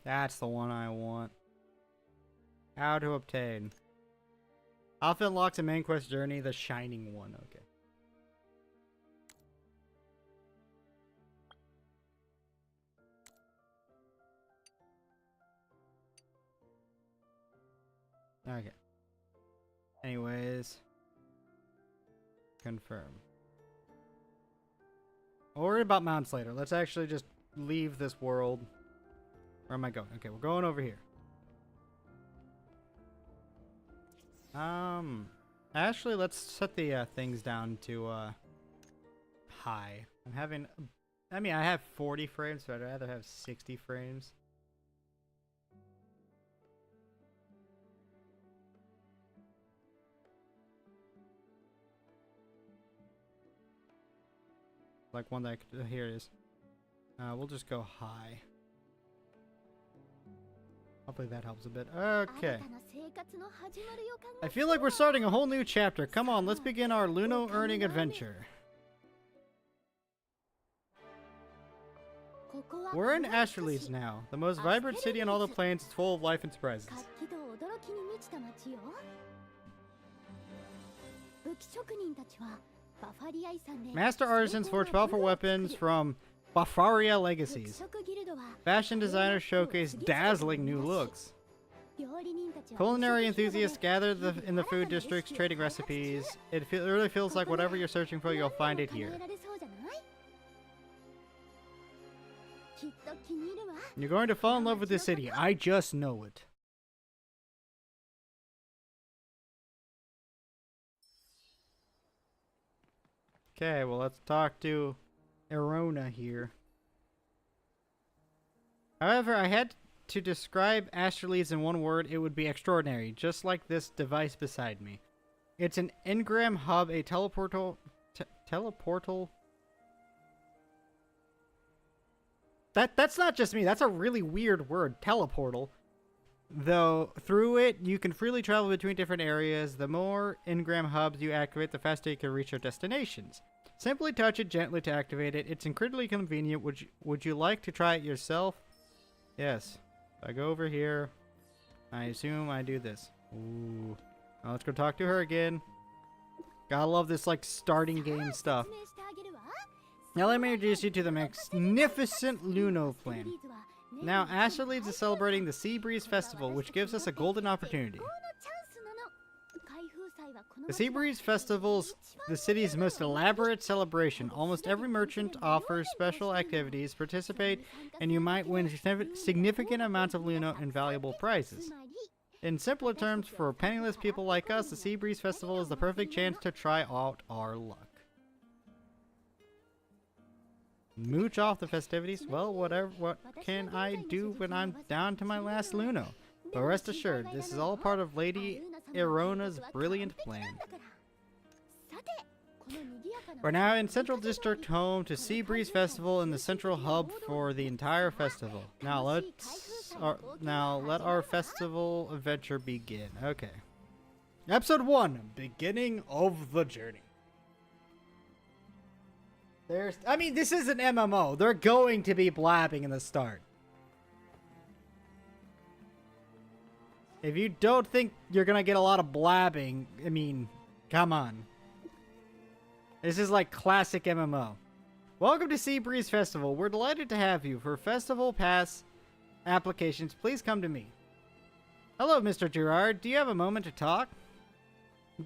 That's the one I want. How to obtain. Outfit unlocks a main quest journey, the shining one. Okay. Okay. Anyways. Confirm. We'll worry about mounts later. Let's actually just leave this world. Where am I going? Okay, we're going over here. Actually, let's set the things down to high. I mean, I have 40 frames, but I'd rather have 60 frames. Like one that here it is. We'll just go high. Hopefully that helps a bit. Okay. I feel like we're starting a whole new chapter. Come on, let's begin our Luno earning adventure. We're in Astraleeds now, the most vibrant city on all the plains. It's full of life and surprises. Master artisans forge powerful weapons from Bafaria Legacies. Fashion designers showcase dazzling new looks. Culinary enthusiasts gather in the food districts, trading recipes. It really feels like whatever you're searching for, you'll find it here. You're going to fall in love with this city. I just know it. Okay, well, let's talk to Erona here. However, I had to describe Astraleads in one word, it would be extraordinary, just like this device beside me. It's an engram hub, a teleportal... teleportal... That's not just me, that's a really weird word, teleportal. Though, through it, you can freely travel between different areas. The more engram hubs you activate, the faster you can reach your destinations. Simply touch it gently to activate it. It's incredibly convenient. Would you like to try it yourself? Yes. I go over here. I assume I do this. Ooh. Now let's go talk to her again. Gotta love this, like, starting game stuff. Now let me introduce you to the magnificent Luno plan. Now, Astraleads is celebrating the Sea Breeze Festival, which gives us a golden opportunity. The Sea Breeze Festival is the city's most elaborate celebration. Almost every merchant offers special activities, participate, and you might win significant amounts of Luno and valuable prizes. In simpler terms, for penniless people like us, the Sea Breeze Festival is the perfect chance to try out our luck. Mooch off the festivities? Well, what can I do when I'm down to my last Luno? But rest assured, this is all part of Lady Erona's brilliant plan. We're now in Central District, home to Sea Breeze Festival and the central hub for the entire festival. Now let our festival adventure begin. Okay. Episode 1, beginning of the journey. I mean, this is an MMO. They're going to be blabbing in the start. If you don't think you're gonna get a lot of blabbing, I mean, come on. This is like classic MMO. Welcome to Sea Breeze Festival. We're delighted to have you. For festival pass applications, please come to me. Hello, Mr. Gerard. Do you have a moment to talk?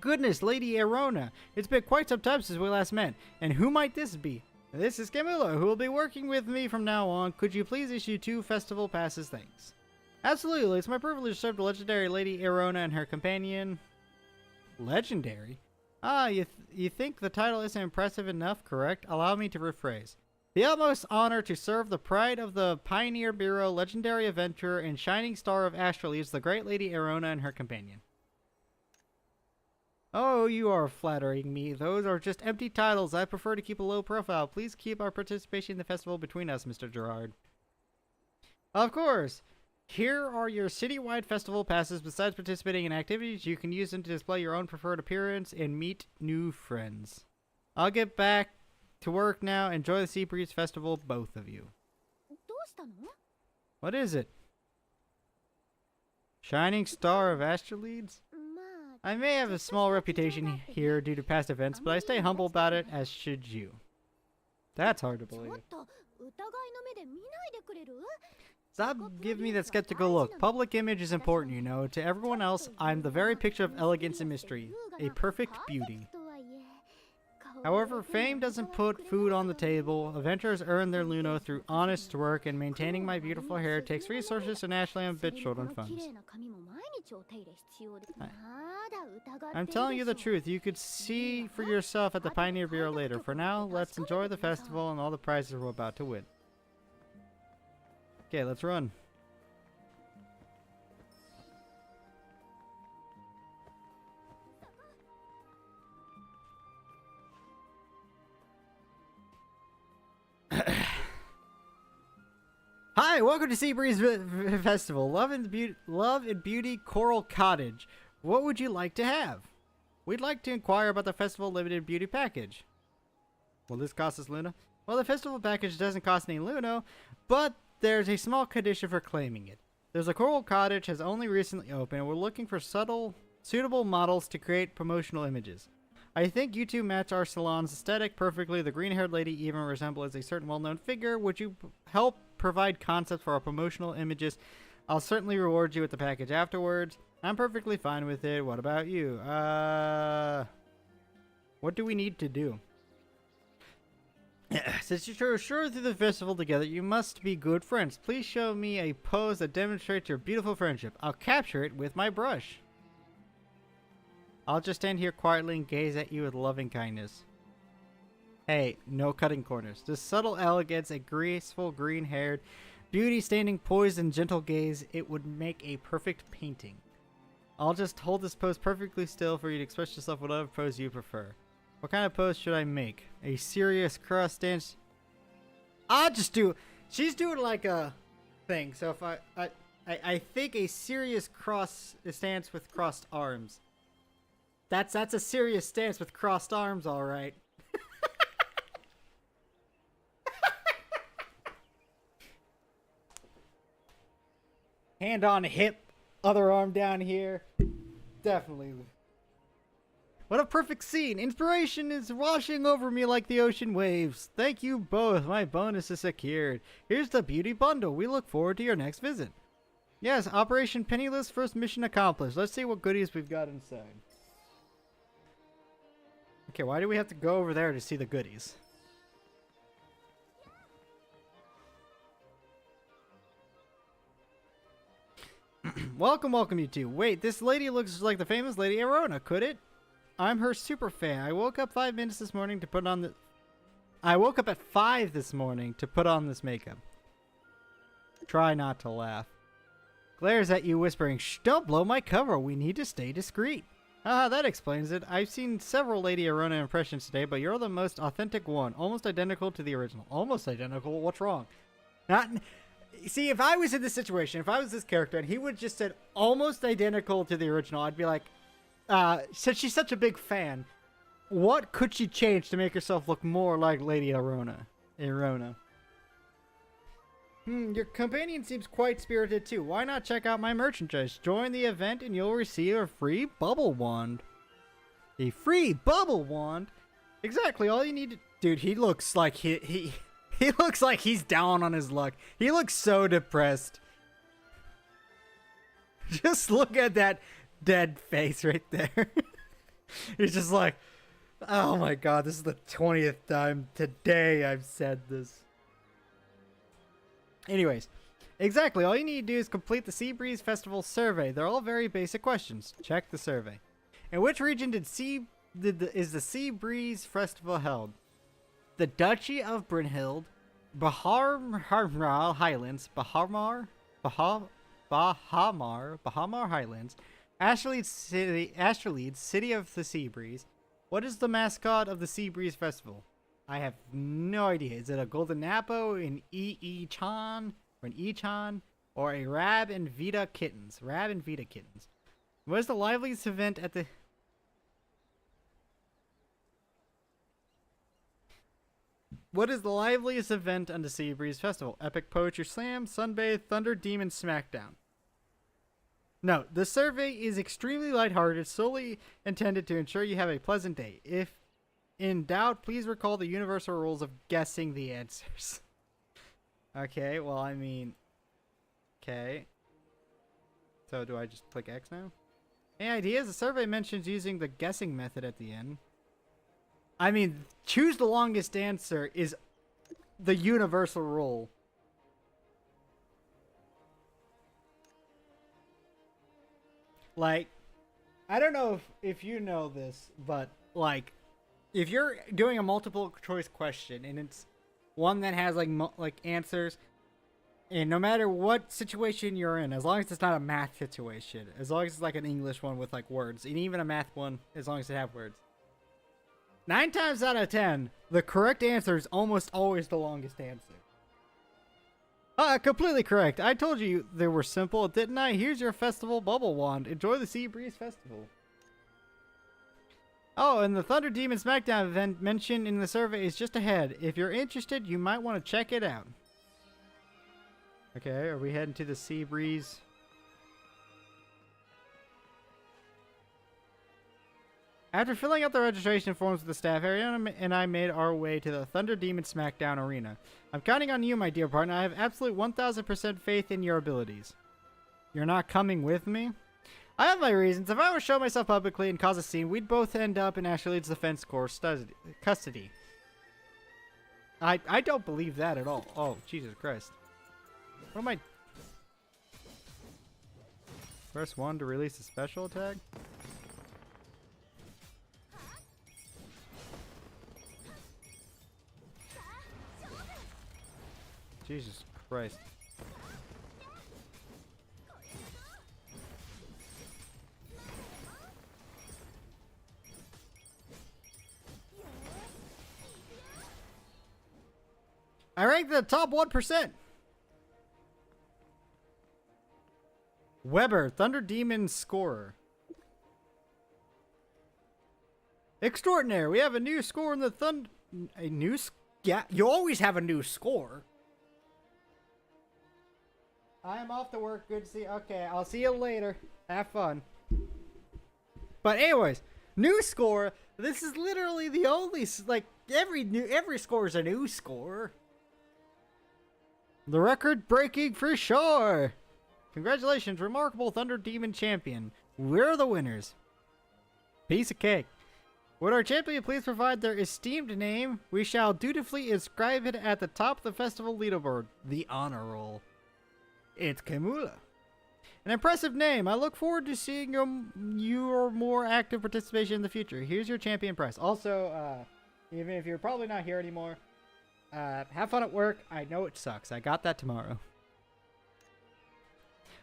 Goodness, Lady Erona. It's been quite some time since we last met. And who might this be? This is Camilla, who will be working with me from now on. Could you please issue 2 festival passes? Thanks. Absolutely. It's my privilege to serve the legendary Lady Erona and her companion. Legendary? Ah, you think the title isn't impressive enough, correct? Allow me to rephrase. The utmost honor to serve the pride of the Pioneer Bureau, legendary adventurer, and shining star of Astraleads, the great Lady Erona and her companion. Oh, you are flattering me. Those are just empty titles. I prefer to keep a low profile. Please keep our participation in the festival between us, Mr. Gerard. Of course. Here are your citywide festival passes. Besides participating in activities, you can use them to display your own preferred appearance and meet new friends. I'll get back to work now. Enjoy the Sea Breeze Festival, both of you. What is it? Shining Star of Astraleads? I may have a small reputation here due to past events, but I stay humble about it, as should you. That's hard to believe. Stop giving me that skeptical look. Public image is important, you know. To everyone else, I'm the very picture of elegance and mystery. A perfect beauty. However, fame doesn't put food on the table. Adventurers earn their Luno through honest work, and maintaining my beautiful hair takes resources, and naturally I'm a bit short on funds. I'm telling you the truth. You could see for yourself at the Pioneer Bureau later. For now, let's enjoy the festival and all the prizes we're about to win. Okay, let's run. Hi, welcome to Sea Breeze Festival. Love and Beauty Coral Cottage. What would you like to have? We'd like to inquire about the festival limited beauty package. Will this cost us Luno? Well, the festival package doesn't cost any Luno, but there's a small condition for claiming it. There's a Coral Cottage has only recently opened, and we're looking for suitable models to create promotional images. I think you two match our salon's aesthetic perfectly. The green-haired lady even resembles a certain well-known figure. Would you help provide concepts for our promotional images? I'll certainly reward you with the package afterwards. I'm perfectly fine with it. What about you? What do we need to do? Since you're sure through the festival together, you must be good friends. Please show me a pose that demonstrates your beautiful friendship. I'll capture it with my brush. I'll just stand here quietly and gaze at you with loving kindness. Hey, no cutting corners. This subtle elegance, a graceful green-haired beauty standing poised in gentle gaze, it would make a perfect painting. I'll just hold this pose perfectly still for you to express yourself whatever pose you prefer. What kind of pose should I make? A serious cross stance? I'll just do... She's doing like a thing. So if I think a serious cross stance with crossed arms. That's a serious stance with crossed arms, all right. Hand on hip, other arm down here. Definitely. What a perfect scene. Inspiration is washing over me like the ocean waves. Thank you both. My bonus is secured. Here's the beauty bundle. We look forward to your next visit. Yes, Operation Penniless, first mission accomplished. Let's see what goodies we've got inside. Okay, why do we have to go over there to see the goodies? Welcome you two. Wait, this lady looks like the famous Lady Arona, could it? I'm her super fan. I woke up 5 minutes this morning to put on the... I woke up at 5 this morning to put on this makeup. Try not to laugh. Glares at you whispering, shh, don't blow my cover. We need to stay discreet. Ah, that explains it. I've seen several Lady Arona impressions today, but you're the most authentic one. Almost identical to the original. Almost identical? What's wrong? Not... See, if I was in this situation, if I was this character, and he would just said almost identical to the original, I'd be like, since she's such a big fan, what could she change to make herself look more like Lady Arona? Your companion seems quite spirited too. Why not check out my merchandise? Join the event and you'll receive a free bubble wand. A free bubble wand? Exactly, all you need to... Dude, he looks like he looks like he's down on his luck. He looks so depressed. Just look at that dead face right there. He's just like, oh my god, this is the 20th time today I've said this. Anyways, exactly, all you need to do is complete the Sea Breeze Festival survey. They're all very basic questions. Check the survey. In which region is the Sea Breeze Festival held? The Duchy of Brynhild, Bahamar Highlands, Bahamar Highlands, Astraleed, City of the Sea Breeze. What is the mascot of the Sea Breeze Festival? I have no idea. Is it a golden Napo, an Ichan, or an Ichan, or a Rab and Vita kittens? Rab and Vita kittens. What is the liveliest event at the... What is the liveliest event on the Sea Breeze Festival? Epic Poetry Slam, Sunbathe, Thunder Demon Smackdown. No, the survey is extremely lighthearted, solely intended to ensure you have a pleasant day. If in doubt, please recall the universal rules of guessing the answers. Okay, well, I mean... Okay. So do I just click X now? Any ideas? The survey mentions using the guessing method at the end. I mean, choose the longest answer is the universal rule. Like, I don't know if you know this, but, like, if you're doing a multiple choice question and it's one that has, like answers, and no matter what situation you're in, as long as it's not a math situation, as long as it's, like, an English one with, like, words, and even a math one, as long as it have words, 9 times out of 10, the correct answer is almost always the longest answer. Completely correct. I told you they were simple, didn't I? Here's your festival bubble wand. Enjoy the Sea Breeze Festival. Oh, and the Thunder Demon Smackdown event mentioned in the survey is just ahead. If you're interested, you might want to check it out. Okay, are we heading to the Sea Breeze? After filling out the registration forms with the staff, Ariana and I made our way to the Thunder Demon Smackdown arena. I'm counting on you, my dear partner. I have absolute 1000% faith in your abilities. You're not coming with me? I have my reasons. If I were to show myself publicly and cause a scene, we'd both end up in Ashley Leeds Defense Corps custody. I don't believe that at all. Oh, Jesus Christ. What am I... Press 1 to release a special attack? Jesus Christ. I ranked the top 1%. Weber, Thunder Demon scorer. Extraordinary. We have a new score in the Thunder... A new... Yeah, you always have a new score. I am off to work. Good to see you. Okay, I'll see you later. Have fun. But anyways, new score. This is literally the only... Like, every score is a new score. The record breaking for sure. Congratulations, remarkable Thunder Demon champion. We're the winners. Piece of cake. Would our champion please provide their esteemed name? We shall dutifully inscribe it at the top of the festival leaderboard. The honor roll. It's Kimula. An impressive name. I look forward to seeing your more active participation in the future. Here's your champion prize. Also, even if you're probably not here anymore, have fun at work. I know it sucks. I got that tomorrow.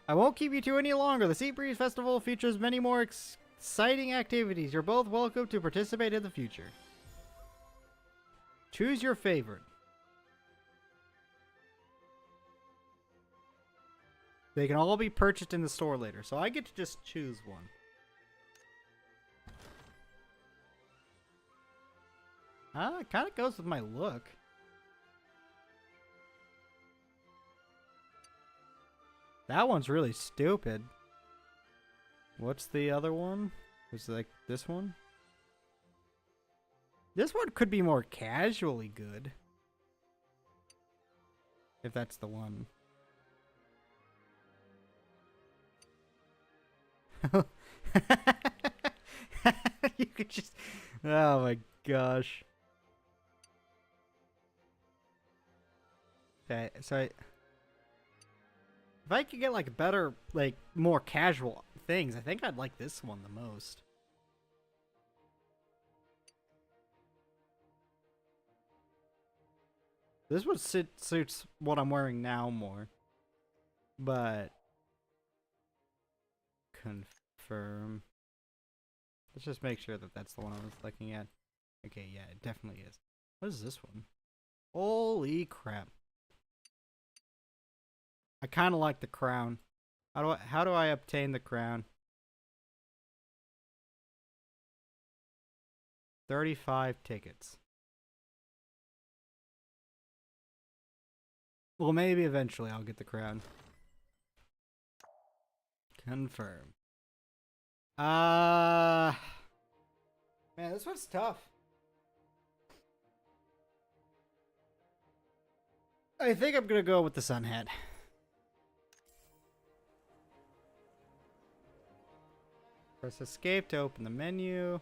I won't keep you two any longer. The Sea Breeze Festival features many more exciting activities. You're both welcome to participate in the future. Choose your favorite. They can all be purchased in the store later, so I get to just choose one. It kind of goes with my look. That one's really stupid. What's the other one? It's like this one? This one could be more casually good. If that's the one. You could just... Oh my gosh. Okay, so if I could get like better, like more casual things, I think I'd like this one the most. This one suits what I'm wearing now more. But confirm. Let's just make sure that that's the one I was looking at. Okay, yeah, it definitely is. What is this one? Holy crap. I kind of like the crown. How do I obtain the crown? 35 tickets. Well, maybe eventually I'll get the crown. Confirm. Man, this one's tough. I think I'm gonna go with the sun hat. Press escape to open the menu.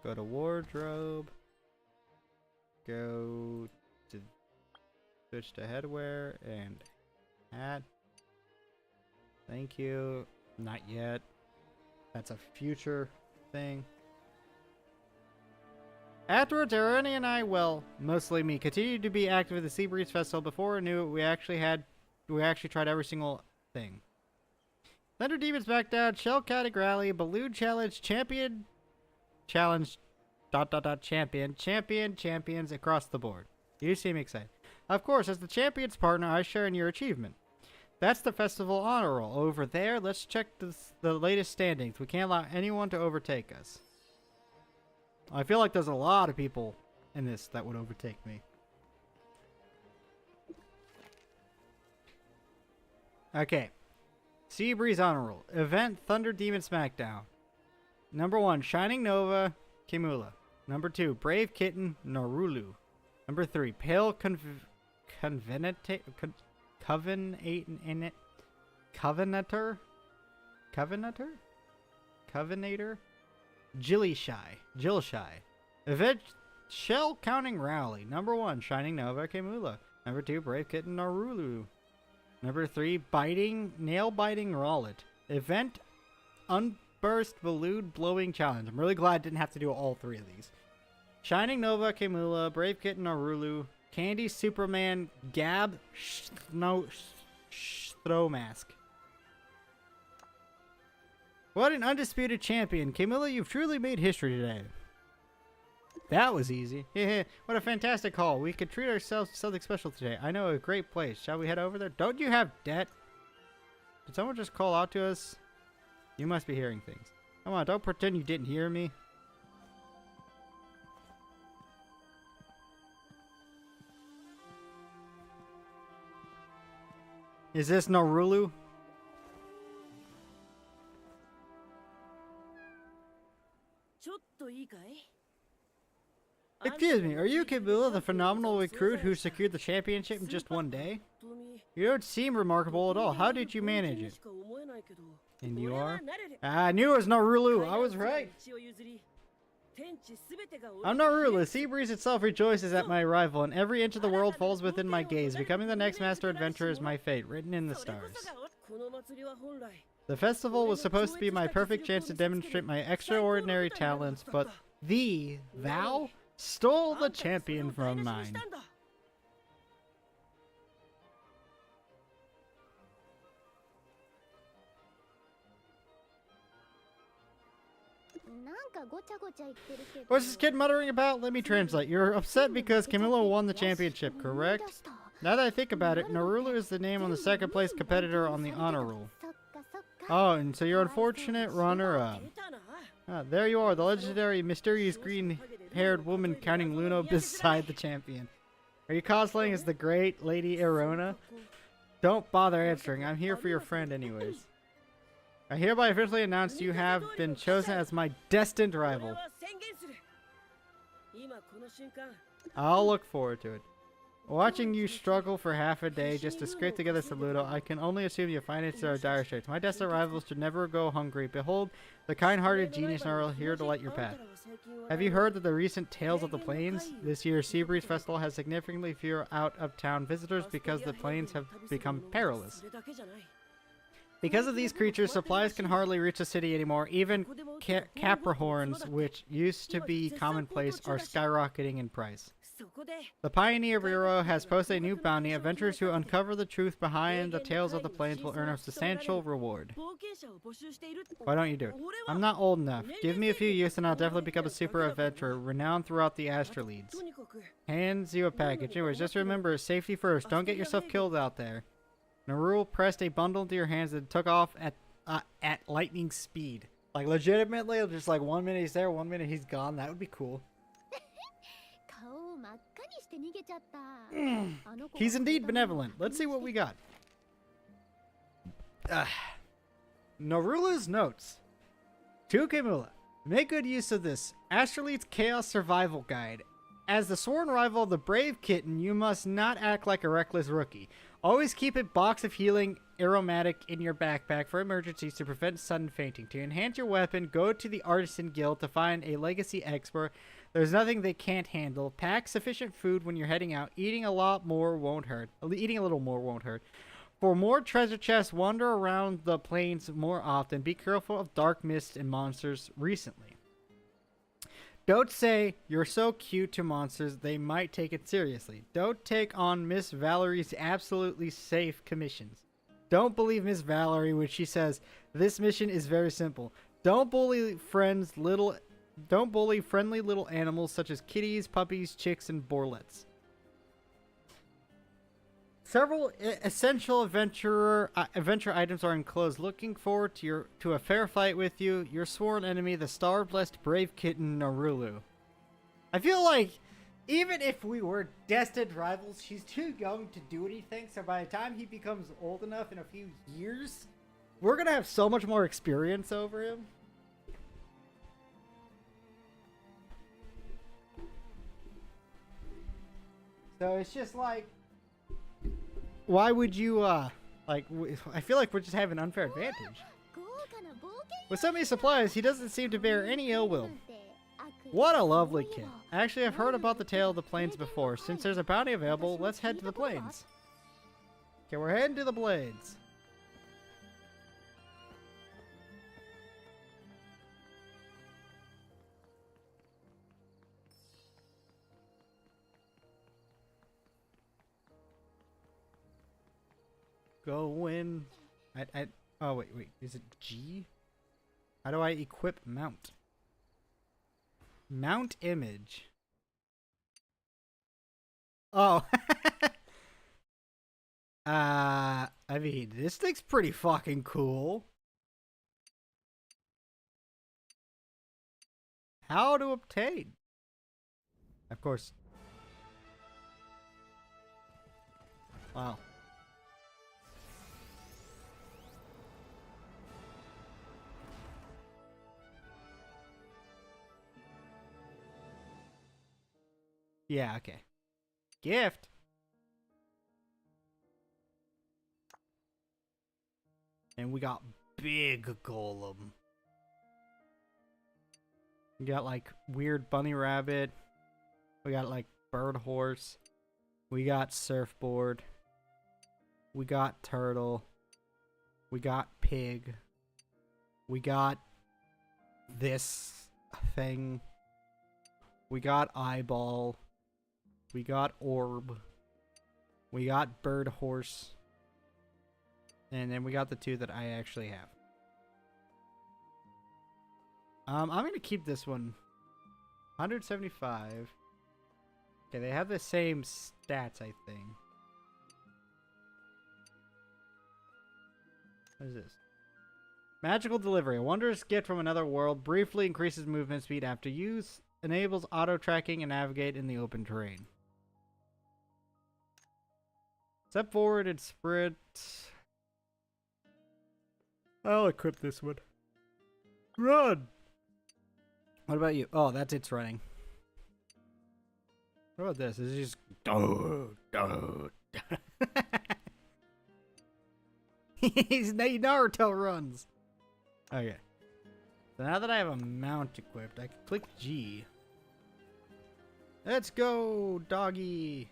Go to wardrobe. Go to switch to headwear and hat. Thank you. Not yet. That's a future thing. Afterwards, Arani and I, well, mostly me, continued to be active at the Sea Breeze Festival. Before I knew it, we actually tried every single thing. Thunder Demons Smackdown, Shell Catic Rally, Balloon Challenge, Champion Challenge, champions across the board. You seem excited. Of course, as the champion's partner, I share in your achievement. That's the festival honor roll. Over there, let's check the latest standings. We can't allow anyone to overtake us. I feel like there's a lot of people in this that would overtake me. Okay. Sea Breeze Honor Roll. Event Thunder Demon Smackdown. Number 1, Shining Nova, Kimula. Number 2, Brave Kitten, Norulu. Number 3, Pale Covenanter. Covenator? Jillshy. Event Shell Counting Rally. Number 1, Shining Nova Kimula. Number 2, Brave Kitten Narulu. Number 3, Nail Biting Rowlet. Event Unburst Balloon Blowing Challenge. I'm really glad I didn't have to do all 3 of these. Shining Nova Kimula, Brave Kitten Narulu, Candy Superman, Gab Throw Mask. What an undisputed champion. Camilla, you've truly made history today. That was easy. What a fantastic haul. We could treat ourselves to something special today. I know a great place. Shall we head over there? Don't you have debt? Did someone just call out to us? You must be hearing things. Come on, don't pretend you didn't hear me. Is this Narulu? Excuse me, are you Kabula, the phenomenal recruit who secured the championship in just one day? You don't seem remarkable at all. How did you manage it? And you are? I knew it was Narulu. I was right. I'm Narulu. Seabreeze itself rejoices at my arrival, and every inch of the world falls within my gaze. Becoming the next master adventurer is my fate, written in the stars. The festival was supposed to be my perfect chance to demonstrate my extraordinary talents, but thou stole the champion from mine. What's this kid muttering about? Let me translate. You're upset because Camilla won the championship, correct? Now that I think about it, Narulu is the name on the second place competitor on the honor roll. Oh, and so you're unfortunate runner-up. There you are, the legendary, mysterious green-haired woman counting Luno beside the champion. Are you cosplaying as the great Lady Erona? Don't bother answering. I'm here for your friend anyways. I hereby officially announce you have been chosen as my destined rival. I'll look forward to it. Watching you struggle for half a day just to scrape together some loot, I can only assume your finances are dire straits. My destined rivals should never go hungry. Behold, the kind-hearted genius are here to light your path. Have you heard of the recent Tales of the Plains? This year's Seabreeze Festival has significantly fewer out-of-town visitors because the plains have become perilous. Because of these creatures, supplies can hardly reach the city anymore. Even caprihorns, which used to be commonplace, are skyrocketing in price. The Pioneer Bureau has posted a new bounty. Adventurers who uncover the truth behind the Tales of the Plains will earn a substantial reward. Why don't you do it? I'm not old enough. Give me a few years and I'll definitely become a super adventurer, renowned throughout the Astraleads. Hands you a package. Anyways, just remember, safety first. Don't get yourself killed out there. Narul pressed a bundle into your hands and took off at lightning speed. Like, legitimately, just like 1 minute he's there, 1 minute he's gone. That would be cool. He's indeed benevolent. Let's see what we got. Narula's notes. To Camilla. Make good use of this Astraleads Chaos Survival Guide. As the sworn rival of the Brave Kitten, you must not act like a reckless rookie. Always keep a box of healing aromatic in your backpack for emergencies to prevent sudden fainting. To enhance your weapon, go to the Artisan Guild to find a legacy expert. There's nothing they can't handle. Pack sufficient food when you're heading out. Eating a little more won't hurt. For more treasure chests, wander around the plains more often. Be careful of dark mists and monsters recently. Don't say, you're so cute to monsters, they might take it seriously. Don't take on Miss Valerie's absolutely safe commissions. Don't believe Miss Valerie when she says, this mission is very simple. Don't bully friendly little animals such as kitties, puppies, chicks, and borlets. Several essential adventure items are enclosed. Looking forward to a fair fight with you, your sworn enemy, the star-blessed Brave Kitten Narulu. I feel like even if we were destined rivals, she's too young to do anything. So by the time he becomes old enough in a few years, we're gonna have so much more experience over him. So it's just like, why would you, I feel like we're just having an unfair advantage. With so many supplies, he doesn't seem to bear any ill will. What a lovely kid. Actually, I've heard about the tale of the plains before. Since there's a bounty available, let's head to the plains. Okay, we're heading to the plains. Go in. Oh, wait. Is it G? How do I equip mount? Mount image. Oh. I mean, this thing's pretty fucking cool. How to obtain? Of course. Wow. Yeah, okay. Gift. And we got big golem. We got like weird bunny rabbit. We got like bird horse. We got surfboard. We got turtle. We got pig. We got this thing. We got eyeball. We got orb. We got bird horse. And then we got the two that I actually have. I'm gonna keep this one. 175. Okay, they have the same stats, I think. What is this? Magical delivery. A wondrous gift from another world. Briefly increases movement speed after use. Enables auto tracking and navigate in the open terrain. Step forward and sprint. I'll equip this one. Run! What about you? Oh, that's it's running. What about this? Is it just... He's Naruto runs. Okay. So now that I have a mount equipped, I can click G. Let's go, doggy.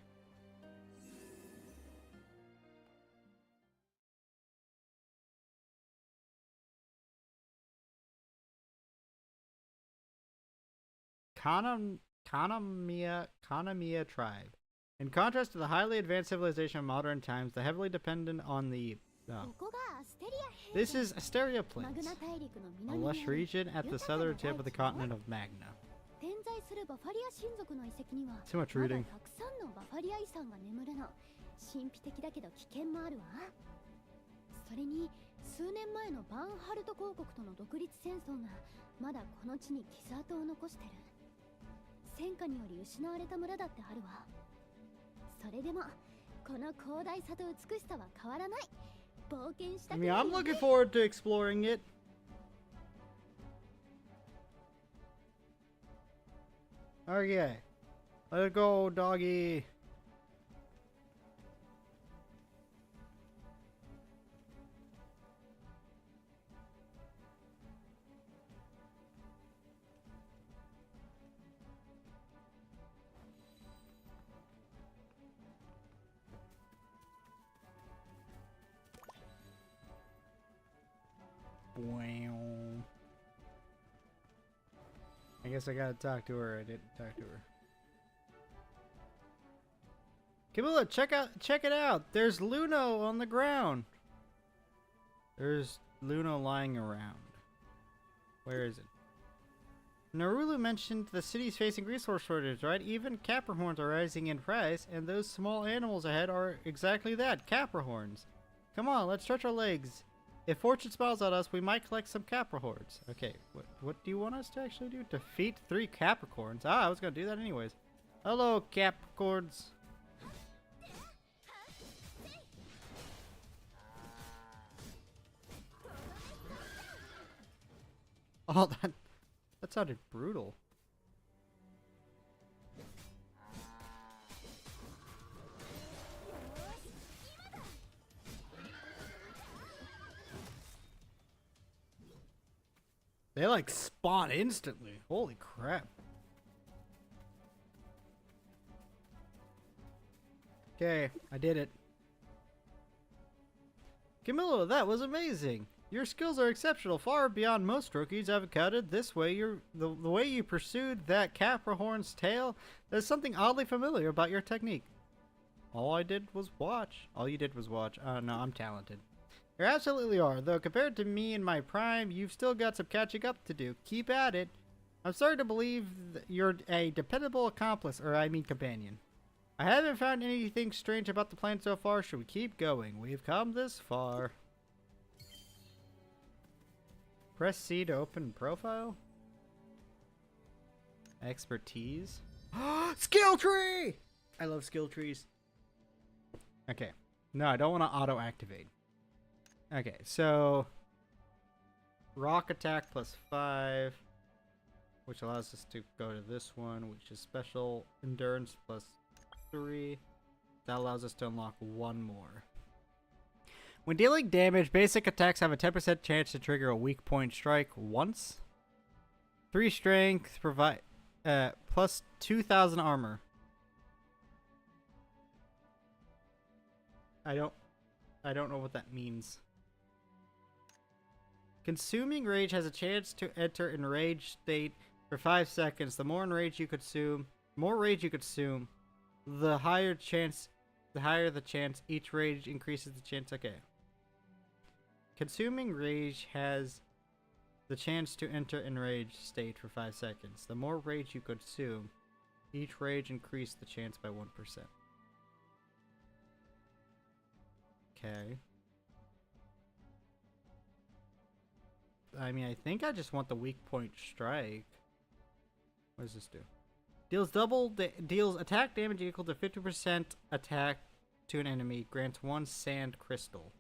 Kanamiya tribe. In contrast to the highly advanced civilization of modern times, the heavily dependent on the... This is Asteria Plains, a lush region at the southern tip of the continent of Magna. Too much reading. それに数年前のバンハルト公国との独立戦争がまだこの地に傷跡を残してる。戦火により失われた村だってあるわ。それでもこの広大さと美しさは変わらない。冒険したくない。I mean, I'm looking forward to exploring it. Okay, let's go, doggy. I guess I gotta talk to her. I didn't talk to her. Camilla, check it out. There's Luno on the ground. There's Luno lying around. Where is it? Narulu mentioned the city's facing resource shortage, right? Even Caprahorns are rising in price, and those small animals ahead are exactly that, Caprahorns. Come on, let's stretch our legs. If fortune smiles at us, we might collect some Caprahorns. Okay, what do you want us to actually do? Defeat 3 Capricorns? Ah, I was gonna do that anyways. Hello, Capricorns. Oh, that sounded brutal. They like spawn instantly. Holy crap. Okay, I did it. Camilla, that was amazing. Your skills are exceptional, far beyond most rookies I've encountered. This way, the way you pursued that Capricorn's tail, there's something oddly familiar about your technique. All you did was watch. No, I'm talented. You absolutely are, though compared to me in my prime, you've still got some catching up to do. Keep at it. I'm starting to believe that you're a dependable accomplice, companion. I haven't found anything strange about the plan so far. Should we keep going? We've come this far. Press C to open profile. Expertise. Skill tree! I love skill trees. Okay. No, I don't want to auto-activate. Okay, so... Rock attack plus 5. Which allows us to go to this one, which is special endurance plus 3. That allows us to unlock one more. When dealing damage, basic attacks have a 10% chance to trigger a weak point strike once. 3 strength, provide plus 2,000 armor. I don't know what that means. Consuming rage has a chance to enter enraged state for 5 seconds. The more rage you consume, the higher the chance. Each rage increases the chance. Okay. Consuming rage has the chance to enter enraged state for 5 seconds. The more rage you consume, each rage increases the chance by 1%. Okay. I think I just want the weak point strike. What does this do? Deals attack damage equal to 50% attack to an enemy. Grants 1 sand crystal.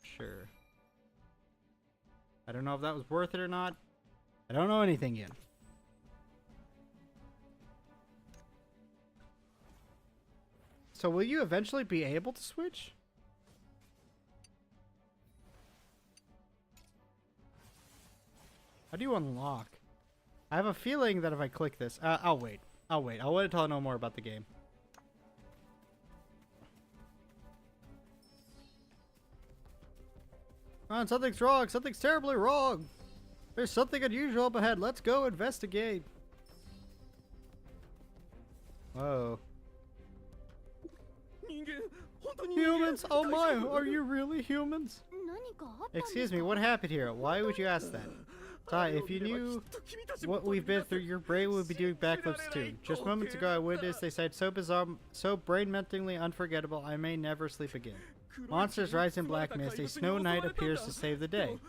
Sure. I don't know if that was worth it or not. I don't know anything yet. So will you eventually be able to switch? How do you unlock? I have a feeling that if I click this... I'll wait. I'll wait until I know more about the game. Come on, something's wrong. Something's terribly wrong. There's something unusual up ahead. Let's go investigate. Whoa. Humans? Oh my, are you really humans? Excuse me, what happened here? Why would you ask that? Tai, if you knew what we've been through, your brain would be doing backflips too. Just moments ago I witnessed a sight so bizarre, so brain-meltingly unforgettable, I may never sleep again. Monsters rise in black mist. A snow knight appears to save the day.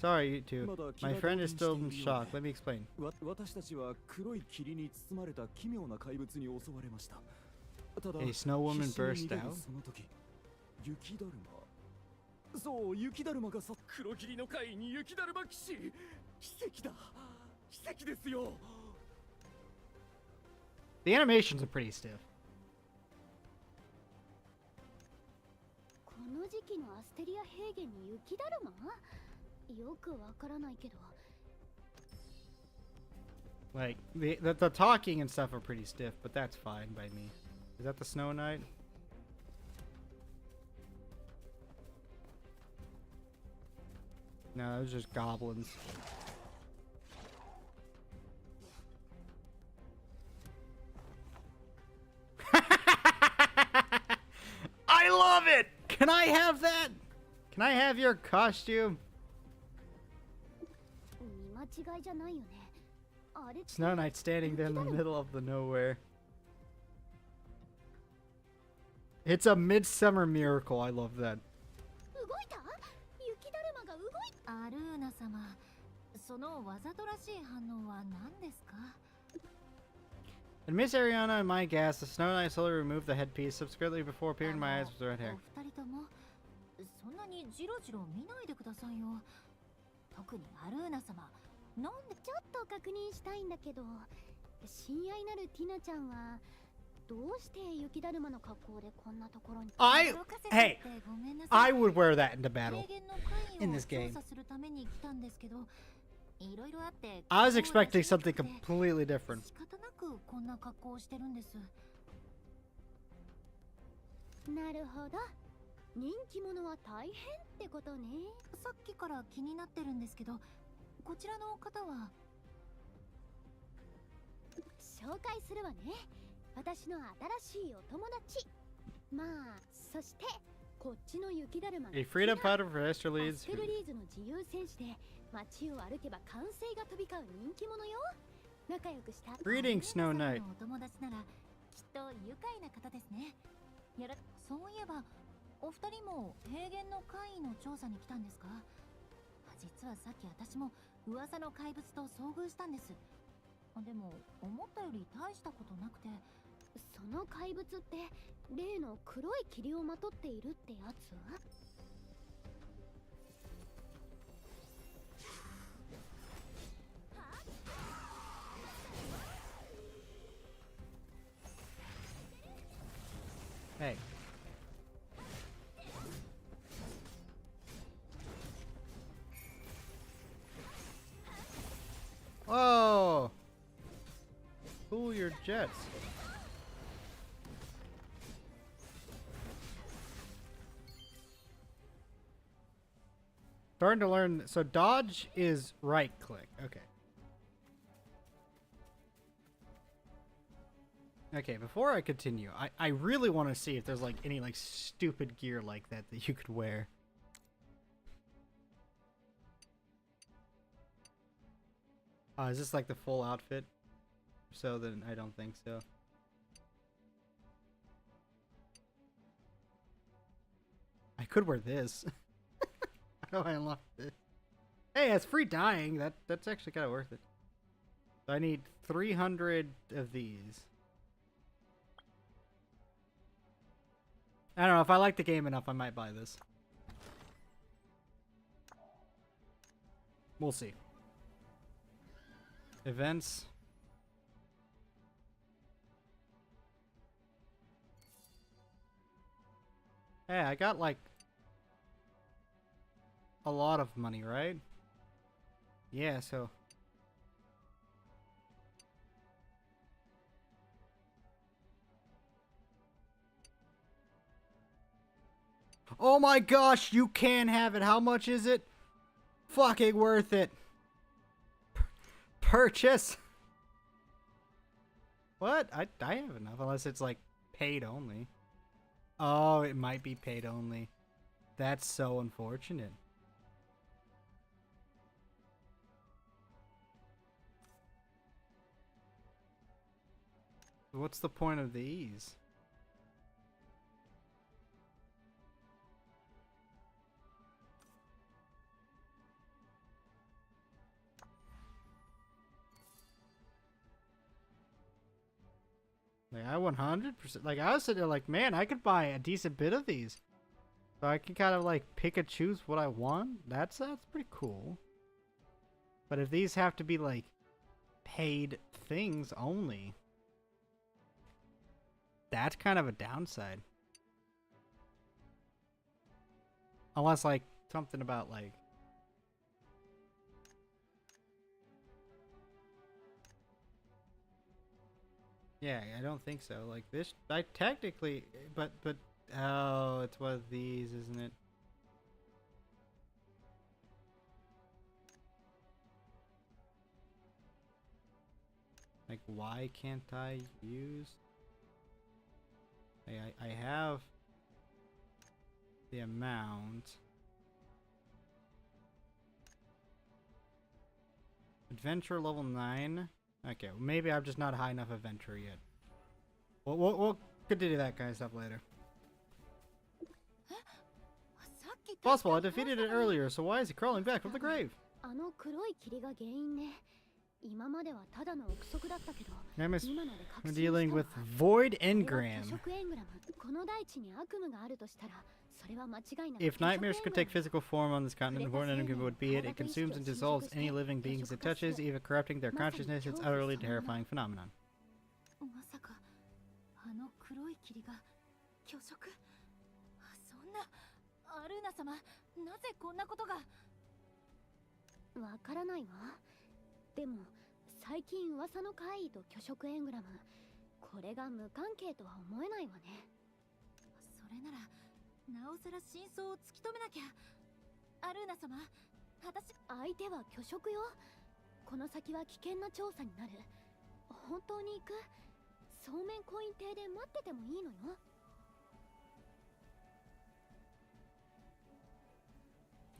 Sorry, you two. My friend is still in shock. Let me explain. A snow woman burst out. そう、雪だるまがさ、黒霧の会に雪だるま騎士。奇跡だ。奇跡ですよ。The animations are pretty stiff. この時期のアステリア平原に雪だるま？よくわからないけど。Like the talking and stuff are pretty stiff, but that's fine by me. Is that the Snow Knight? No, those are just goblins. I love it! Can I have that? Can I have your costume? Snow Knight standing there in the middle of the nowhere. It's a midsummer miracle. I love that. アルーナ様、そのわざとらしい反応は何ですか? And Miss Ariana and my guess, the Snow Knight slowly removed the headpiece, subsequently before appearing in my eyes with the red hair. お二人ともそんなにジロジロ見ないでくださいよ。特にアルーナ様、なんでちょっと確認したいんだけど、親愛なるティナちゃんはどうして雪だるまの格好でこんなところに Hey, I would wear that into battle. in this game. I was expecting something completely different. 仕方なくこんな格好をしてるんです。なるほど。人気者は大変ってことね。さっきから気になってるんですけど、こちらの方は紹介するわね。私の新しいお友達。まあ、そしてこっちの雪だるまが A freedom powder for Esther ア Leeds. ステルリーズの自由戦士で街を歩けば歓声が飛び交う人気者よ。仲良くした。 Greetings, Snow Knight. お友達ならきっと愉快な方ですね。そういえばお二人も平原の怪異の調査に来たんですか？実はさっき私も噂の怪物と遭遇したんです。でも思ったより大したことなくて。その怪物って例の黒い霧をまとっているってやつ？Hey. Whoa! Cool your jets. Starting to learn. So dodge is right click. Okay. Okay, before I continue, I really want to see if there's like any like stupid gear like that you could wear. Is this like the full outfit? So then I don't think so. I could wear this. How do I unlock this? Hey, it's free dying. That's actually kind of worth it. So I need 300 of these. I don't know, if I like the game enough, I might buy this. We'll see. Events. Hey, I got like a lot of money, right? Yeah, so oh my gosh, you can have it. How much is it? Fucking worth it. Purchase. What? I have enough, unless it's like paid only. Oh, it might be paid only. That's so unfortunate. What's the point of these? Like, I 100%, like, I was sitting there like, man, I could buy a decent bit of these. So I can kind of, like, pick and choose what I want. That's pretty cool. But if these have to be, like, paid things only, that's kind of a downside. Unless, like, something about, like, yeah, I don't think so. Like this, I technically, but oh, it's one of these, isn't it? Like, why can't I use? I have the amount. Adventure level 9. Okay, well, maybe I'm just not high enough adventure yet. We'll continue that kind of stuff later. Possible, I defeated it earlier, so why is he crawling back from the grave? I'm dealing with Void Engram. If nightmares could take physical form on this continent, Void Engram would be it. It consumes and dissolves any living beings it touches, even corrupting their consciousness. It's utterly terrifying phenomenon. 黒い霧が巨食。そんな、アルーナ様、なぜこんなことが。わからないわ。でも最近噂の怪異と巨食エングラム、これが無関係とは思えないわね。それならなおさら真相を突き止めなきゃ。アルーナ様、私、相手は巨食よ。この先は危険な調査になる。本当に行く？そうめんコイン艇で待っててもいいのよ。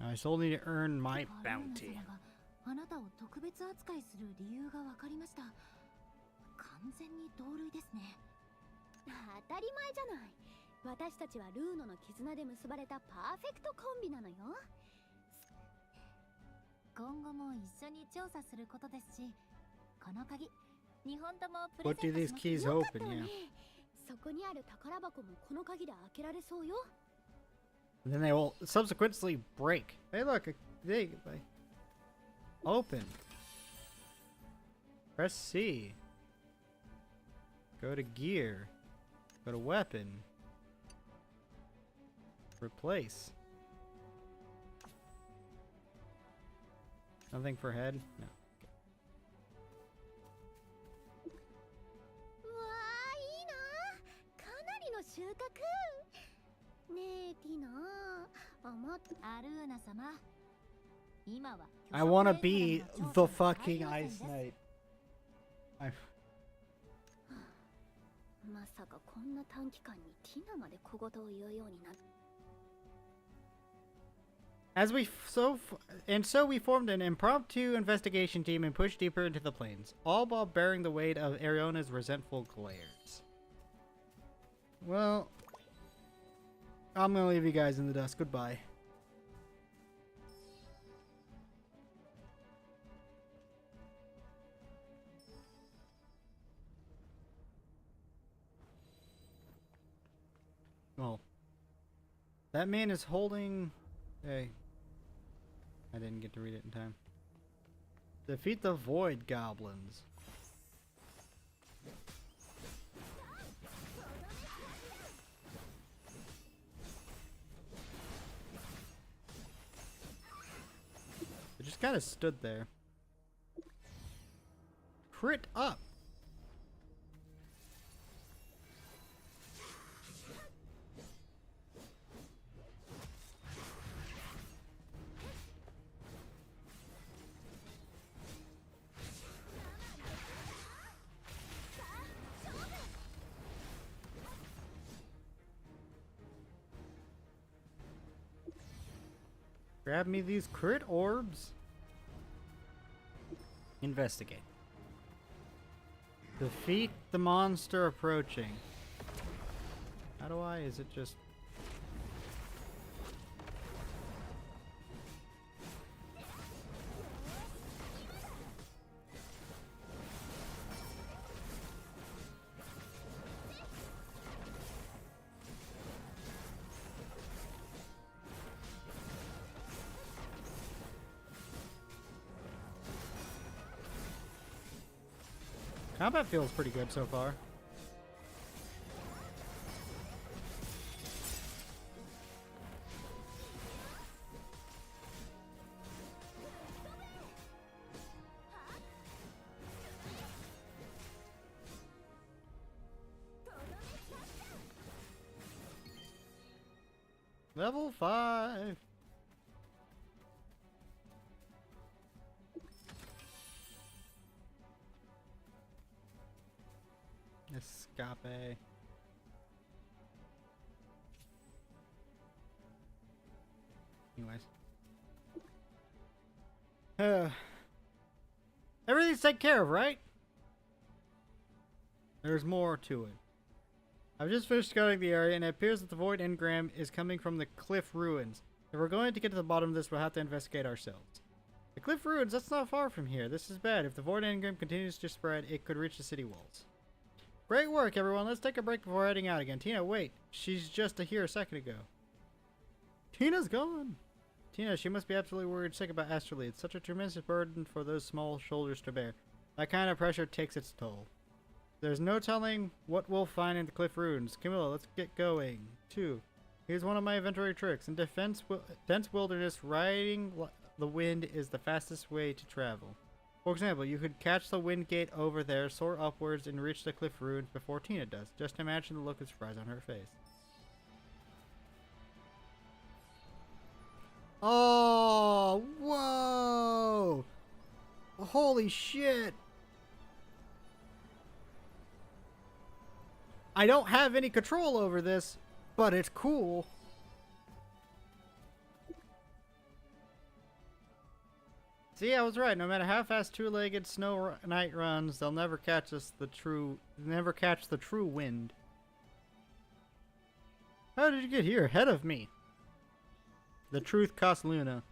I still need to earn my bounty. あなたを特別扱いする理由が分かりました。完全に同類ですね。当たり前じゃない。私たちはルーノの絆で結ばれたパーフェクトコンビなのよ。今後も一緒に調査することですし、この鍵、2本ともプレ What ゼ do ント these します。 keys よかった open? わね。 Yeah. そこにある宝箱もこの鍵で開けられそうよ。 And then they will subsequently break. Hey, look, they open. Press C. Go to gear. Go to weapon. Replace. Nothing for head? No. うわあ、いいな。かなりの収穫。ねえティナ、アルーナ様、今は I wanna be the fucking Ice Knight. まさかこんな短期間にティナまで小言を言うようになる。 As we so we formed an impromptu investigation team and pushed deeper into the plains, all while bearing the weight of Ariona's resentful glares. Well, I'm gonna leave you guys in the dust. Goodbye. Well, that man is holding. Hey, I didn't get to read it in time. Defeat the Void Goblins. It just kind of stood there. Crit up. Grab me these crit orbs. Investigate. Defeat the monster approaching. How do I? Is it just... Combat feels pretty good so far. Level 5. Escape. Anyways. Everything's taken care of, right? There's more to it. I've just finished scouting the area, and it appears that the Void Engram is coming from the Cliff Ruins. If we're going to get to the bottom of this, we'll have to investigate ourselves. The Cliff Ruins, that's not far from here. This is bad. If the Void Engram continues to spread, it could reach the city walls. Great work, everyone. Let's take a break before heading out again. Tina, wait. She's just here a second ago. Tina's gone. Tina, she must be absolutely worried sick about Asterly. It's such a tremendous burden for those small shoulders to bear. That kind of pressure takes its toll. There's no telling what we'll find in the cliff ruins. Camilla, let's get going. 2. Here's one of my inventory tricks. In dense wilderness, riding the wind is the fastest way to travel. For example, you could catch the wind gate over there, soar upwards, and reach the cliff ruins before Tina does. Just imagine the look of surprise on her face. Oh, whoa! Holy shit! I don't have any control over this, but it's cool. See, I was right. No matter how fast two-legged Snow Knight runs, they'll never catch the true wind. How did you get here ahead of me? The truth cost Luna.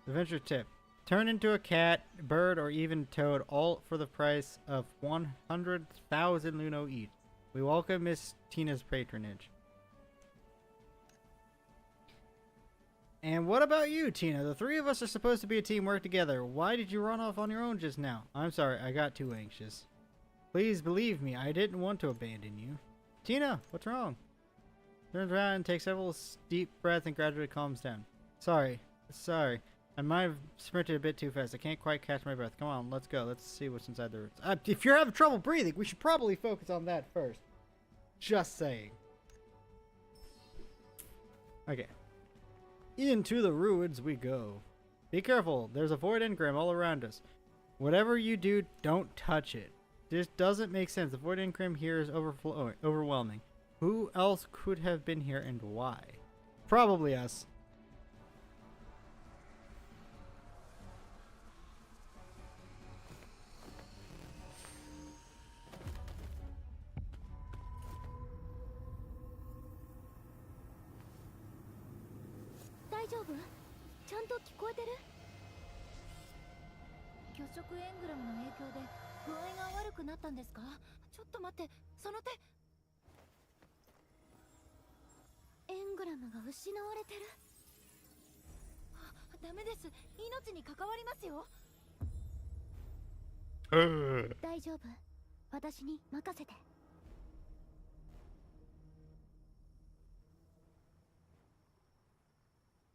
Adventure tip. Turn into a cat, bird, or even toad, all for the price of 100,000 Luno each. We welcome Miss Tina's patronage. And what about you, Tina? The three of us are supposed to be a team, work together. Why did you run off on your own just now? I'm sorry, I got too anxious. Please believe me, I didn't want to abandon you. Tina, what's wrong? Turns around and takes several deep breaths and gradually calms down. Sorry. I might have sprinted a bit too fast. I can't quite catch my breath. Come on, let's go. Let's see what's inside the roots. If you're having trouble breathing, we should probably focus on that first. Just saying. Okay. Into the ruins we go. Be careful. There's a void engram all around us. Whatever you do, don't touch it. This doesn't make sense. The void engram here is overwhelming. Who else could have been here and why? Probably us.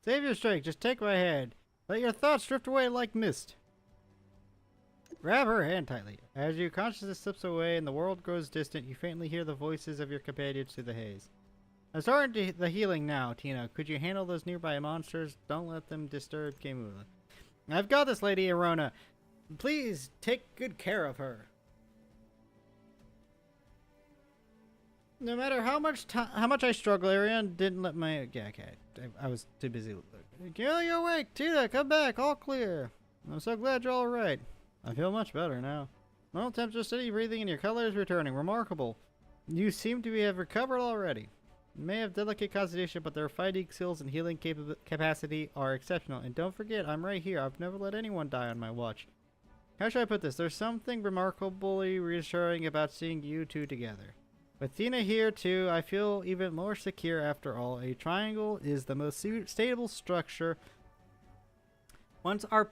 Save your strength. Just take my hand. Let your thoughts drift away like mist. Grab her hand tightly. As your consciousness slips away and the world grows distant, you faintly hear the voices of your companions through the haze. I'm starting to the healing now, Tina. Could you handle those nearby monsters? Don't let them disturb Kamula. I've got this, Lady Arona. Please take good care of her. No matter how much I struggle, Ariane didn't let my... Yeah, okay. I was too busy. Gil, you're awake. Tina, come back. All clear. I'm so glad you're all right. I feel much better now. Normal temperature, steady breathing, and your color is returning. Remarkable. You seem to have recovered already. You may have delicate constitution, but their fighting skills and healing capacity are exceptional. And don't forget, I'm right here. I've never let anyone die on my watch. How should I put this? There's something remarkably reassuring about seeing you two together. With Tina here too, I feel even more secure after all. A triangle is the most stable structure. Once our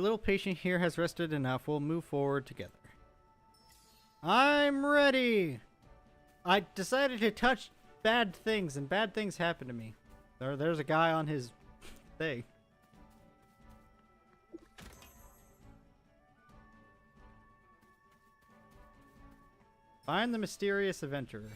little patient here has rested enough, we'll move forward together. I'm ready! I decided to touch bad things, and bad things happen to me. There's a guy on his thing. Find the mysterious adventurer.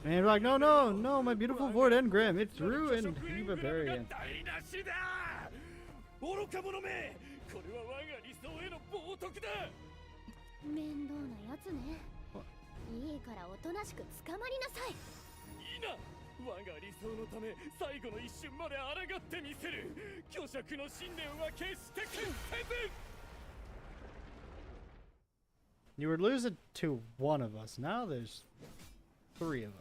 And you're like, no, my beautiful void engram, it's ruined. You barbarian. You were losing to one of us. Now there's 3 of us.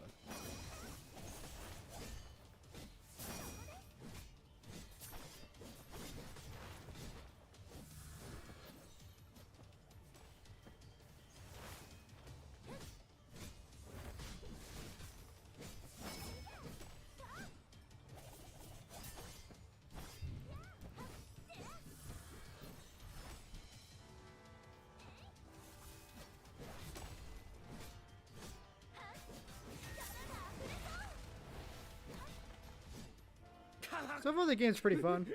So far the game's pretty fun.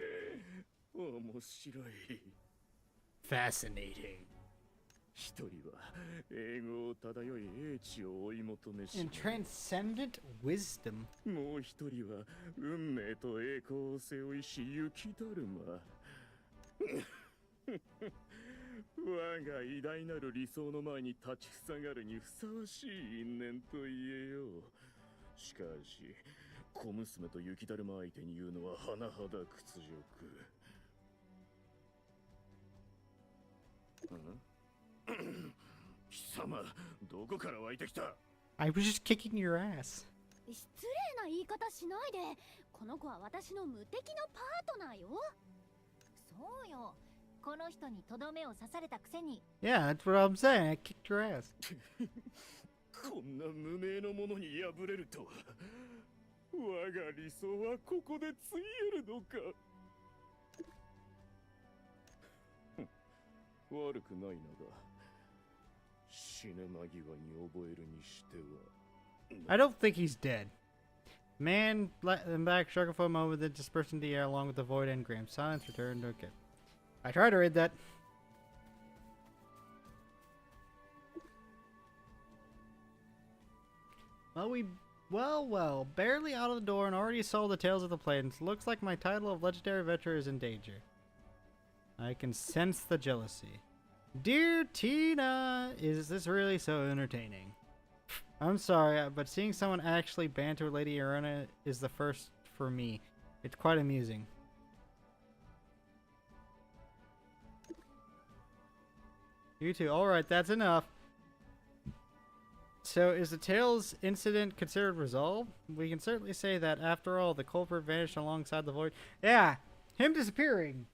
面白い。 Fascinating. 一人は英語を漂い英知を追い求めし And transcendent wisdom. もう一人は運命と栄光を背負いし雪だるま我が偉大なる理想の前に立ちふさがるにふさわしい因縁と言えよう。しかし小娘と雪だるま相手に言うのは甚だ屈辱。貴様、どこから湧いてきた？ I was just kicking your ass. 失礼な言い方しないで。この子は私の無敵のパートナーよ。そうよ。この人にとどめを刺されたくせに。 Yeah, that's what I'm saying. I kicked your ass. こんな無名の者に敗れるとは。我が理想はここでついえるのか。悪くないのだ。死ぬ間際に覚えるにしては。 I don't think he's dead. Man, let them back, struggle for a moment, then dispersed into the air along with the void engram. Silence returned. Okay. I tried to read that. Well, barely out of the door and already saw the Tales of the Plains. Looks like my title of legendary adventurer is in danger. I can sense the jealousy. Dear Tina, is this really so entertaining? I'm sorry, but seeing someone actually banter Lady Arona is the first for me. It's quite amusing. You too. Alright, that's enough. So, is the Tails incident considered resolved? We can certainly say that, after all, the culprit vanished alongside the void. Yeah, him disappearing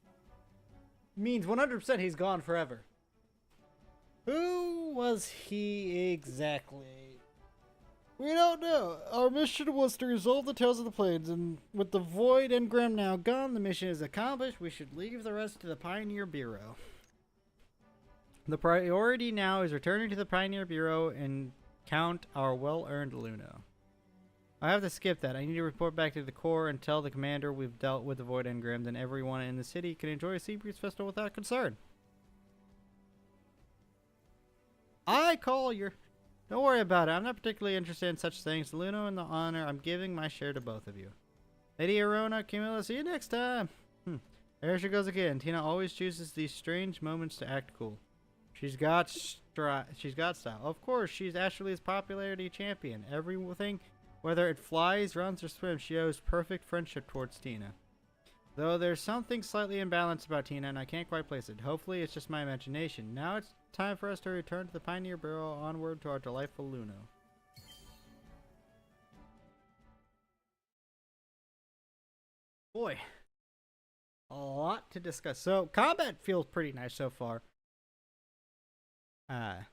means 100% he's gone forever. Who was he exactly? We don't know. Our mission was to resolve the Tales of the Plains, and with the Void Engram now gone, the mission is accomplished. We should leave the rest to the Pioneer Bureau. The priority now is returning to the Pioneer Bureau and count our well-earned Luna. I have to skip that. I need to report back to the Corps and tell the commander we've dealt with the Void Engram, then everyone in the city can enjoy a Seabreeze Festival without concern. I call your... Don't worry about it. I'm not particularly interested in such things. Luna and the honor, I'm giving my share to both of you. Lady Arona, Camilla, see you next time. There she goes again. Tina always chooses these strange moments to act cool. She's got style. Of course, she's Ashley's popularity champion. Everything, whether it flies, runs, or swims, she shows perfect friendship towards Tina. Though there's something slightly imbalanced about Tina, and I can't quite place it. Hopefully, it's just my imagination. Now it's time for us to return to the Pioneer Bureau, onward to our delightful Luna. Boy, a lot to discuss. So, combat feels pretty nice so far. I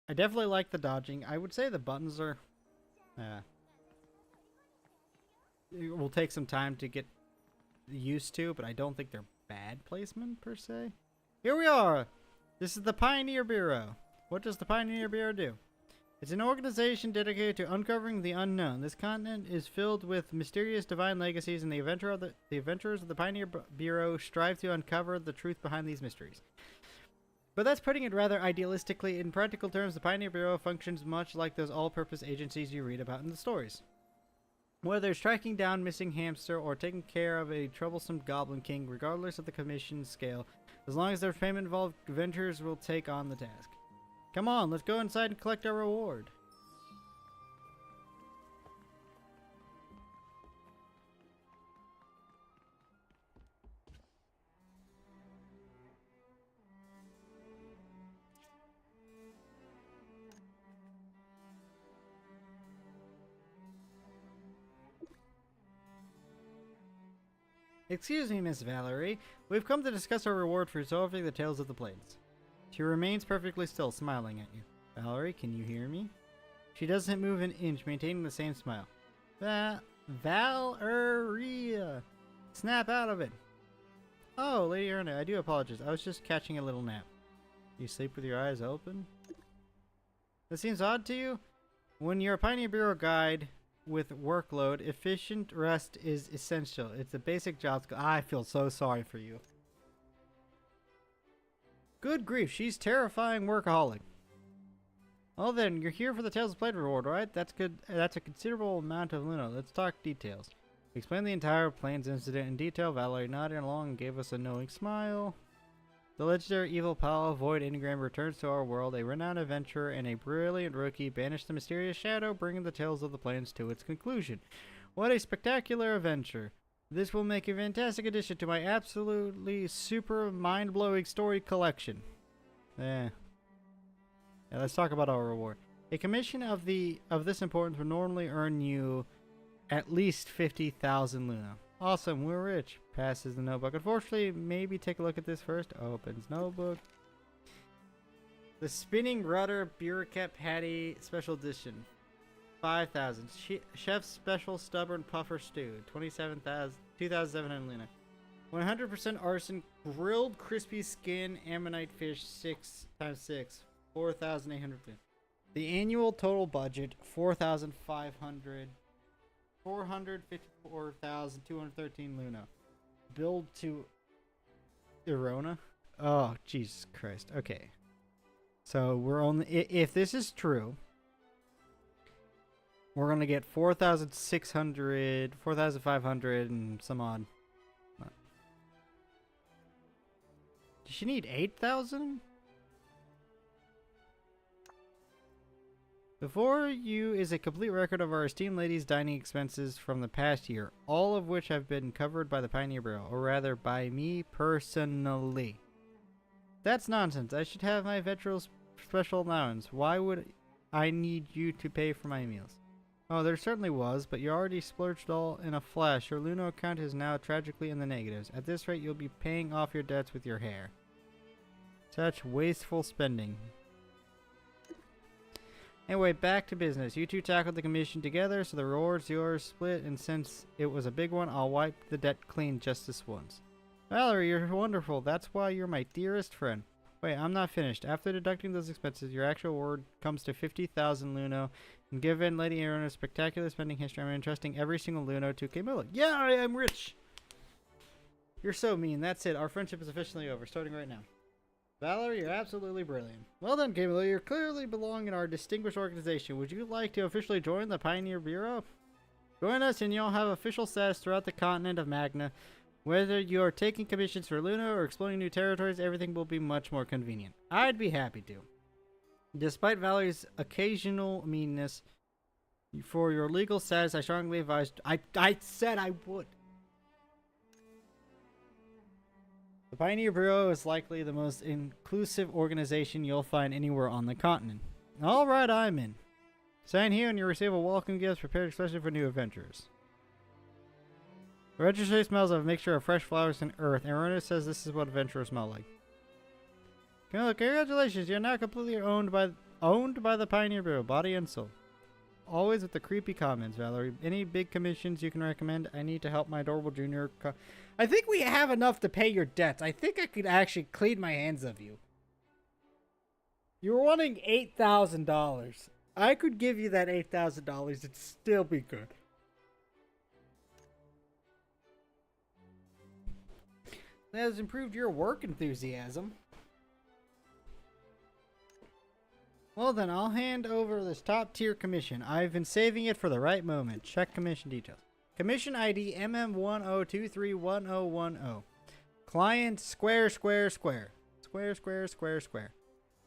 definitely like the dodging. I would say the buttons are... it will take some time to get used to, but I don't think they're bad placement, per se. Here we are! This is the Pioneer Bureau. What does the Pioneer Bureau do? It's an organization dedicated to uncovering the unknown. This continent is filled with mysterious divine legacies, and the adventurers of the Pioneer Bureau strive to uncover the truth behind these mysteries. But that's putting it rather idealistically. In practical terms, the Pioneer Bureau functions much like those all-purpose agencies you read about in the stories. Whether it's tracking down missing hamster or taking care of a troublesome Goblin King, regardless of the commission scale, as long as there's payment involved, adventurers will take on the task. Come on, let's go inside and collect our reward. Excuse me, Miss Valerie. We've come to discuss our reward for resolving the Tales of the Plains. She remains perfectly still, smiling at you. Valerie, can you hear me? She doesn't move an inch, maintaining the same smile. Valeria! Snap out of it! Oh, Lady Erna, I do apologize. I was just catching a little nap. You sleep with your eyes open? This seems odd to you? When you're a Pioneer Bureau guide, with workload, efficient rest is essential. It's a basic job skill. I feel so sorry for you. Good grief, she's terrifying workaholic. Well then, you're here for the Tales of Blade reward, right? That's good. That's a considerable amount of Luna. Let's talk details. Explain the entire Plains incident in detail. Valerie nodded along and gave us a knowing smile. The legendary evil Paolo Void Enneagram returns to our world. A renowned adventurer and a brilliant rookie banish the mysterious shadow, bringing the Tales of the Plains to its conclusion. What a spectacular adventure. This will make a fantastic addition to my absolutely super mind-blowing story collection. Yeah, let's talk about our reward. A commission of this importance would normally earn you at least 50,000 Luna. Awesome, we're rich. Passes the notebook. Unfortunately, maybe take a look at this first. Opens notebook. The Spinning Rudder Bureaucrat Patty Special Edition. 5,000. Chef's Special Stubborn Puffer Stew. 2,700 Luna. 100% arson grilled crispy skin ammonite fish 6 times 6. 4,800 Luna. The annual total budget 454,213 Luna. Build to Irona? Oh, Jesus Christ. Okay. So we're only, if this is true, we're going to get 4,600, 4,500 and some odd. Does she need 8,000? Before you is a complete record of our esteemed lady's dining expenses from the past year, all of which have been covered by the Pioneer Bureau, or rather by me personally. That's nonsense. I should have my veteran's special allowance. Why would I need you to pay for my meals? Oh, there certainly was, but you already splurged all in a flash. Your Luna account is now tragically in the negatives. At this rate, you'll be paying off your debts with your hair. Such wasteful spending. Anyway, back to business. You two tackled the commission together, so the reward's yours split, and since it was a big one, I'll wipe the debt clean just this once. Valerie, you're wonderful. That's why you're my dearest friend. Wait, I'm not finished. After deducting those expenses, your actual reward comes to 50,000 Luno, and given Lady Arona's spectacular spending history, I'm entrusting every single Luno to Camilla. Yeah, I am rich! You're so mean. That's it. Our friendship is officially over, starting right now. Valerie, you're absolutely brilliant. Well done, Camilla. You clearly belong in our distinguished organization. Would you like to officially join the Pioneer Bureau? Join us and you'll have official status throughout the continent of Magna. Whether you're taking commissions for Luna or exploring new territories, everything will be much more convenient. I'd be happy to. Despite Valerie's occasional meanness, for your legal status, I strongly advise... I said I would. The Pioneer Bureau is likely the most inclusive organization you'll find anywhere on the continent. Alright, I'm in. Sign here and you'll receive a welcome gift prepared especially for new adventurers. The registry smells of a mixture of fresh flowers and earth. Arona says this is what adventurers smell like. Congratulations, you're now completely owned by the Pioneer Bureau, body and soul. Always with the creepy comments, Valerie. Any big commissions you can recommend? I need to help my adorable junior. I think we have enough to pay your debts. I think I could actually clean my hands of you. You were wanting $8,000. I could give you that $8,000. It'd still be good. That has improved your work enthusiasm. Well then, I'll hand over this top tier commission. I've been saving it for the right moment. Check commission details. Commission ID MM10231010. Client square.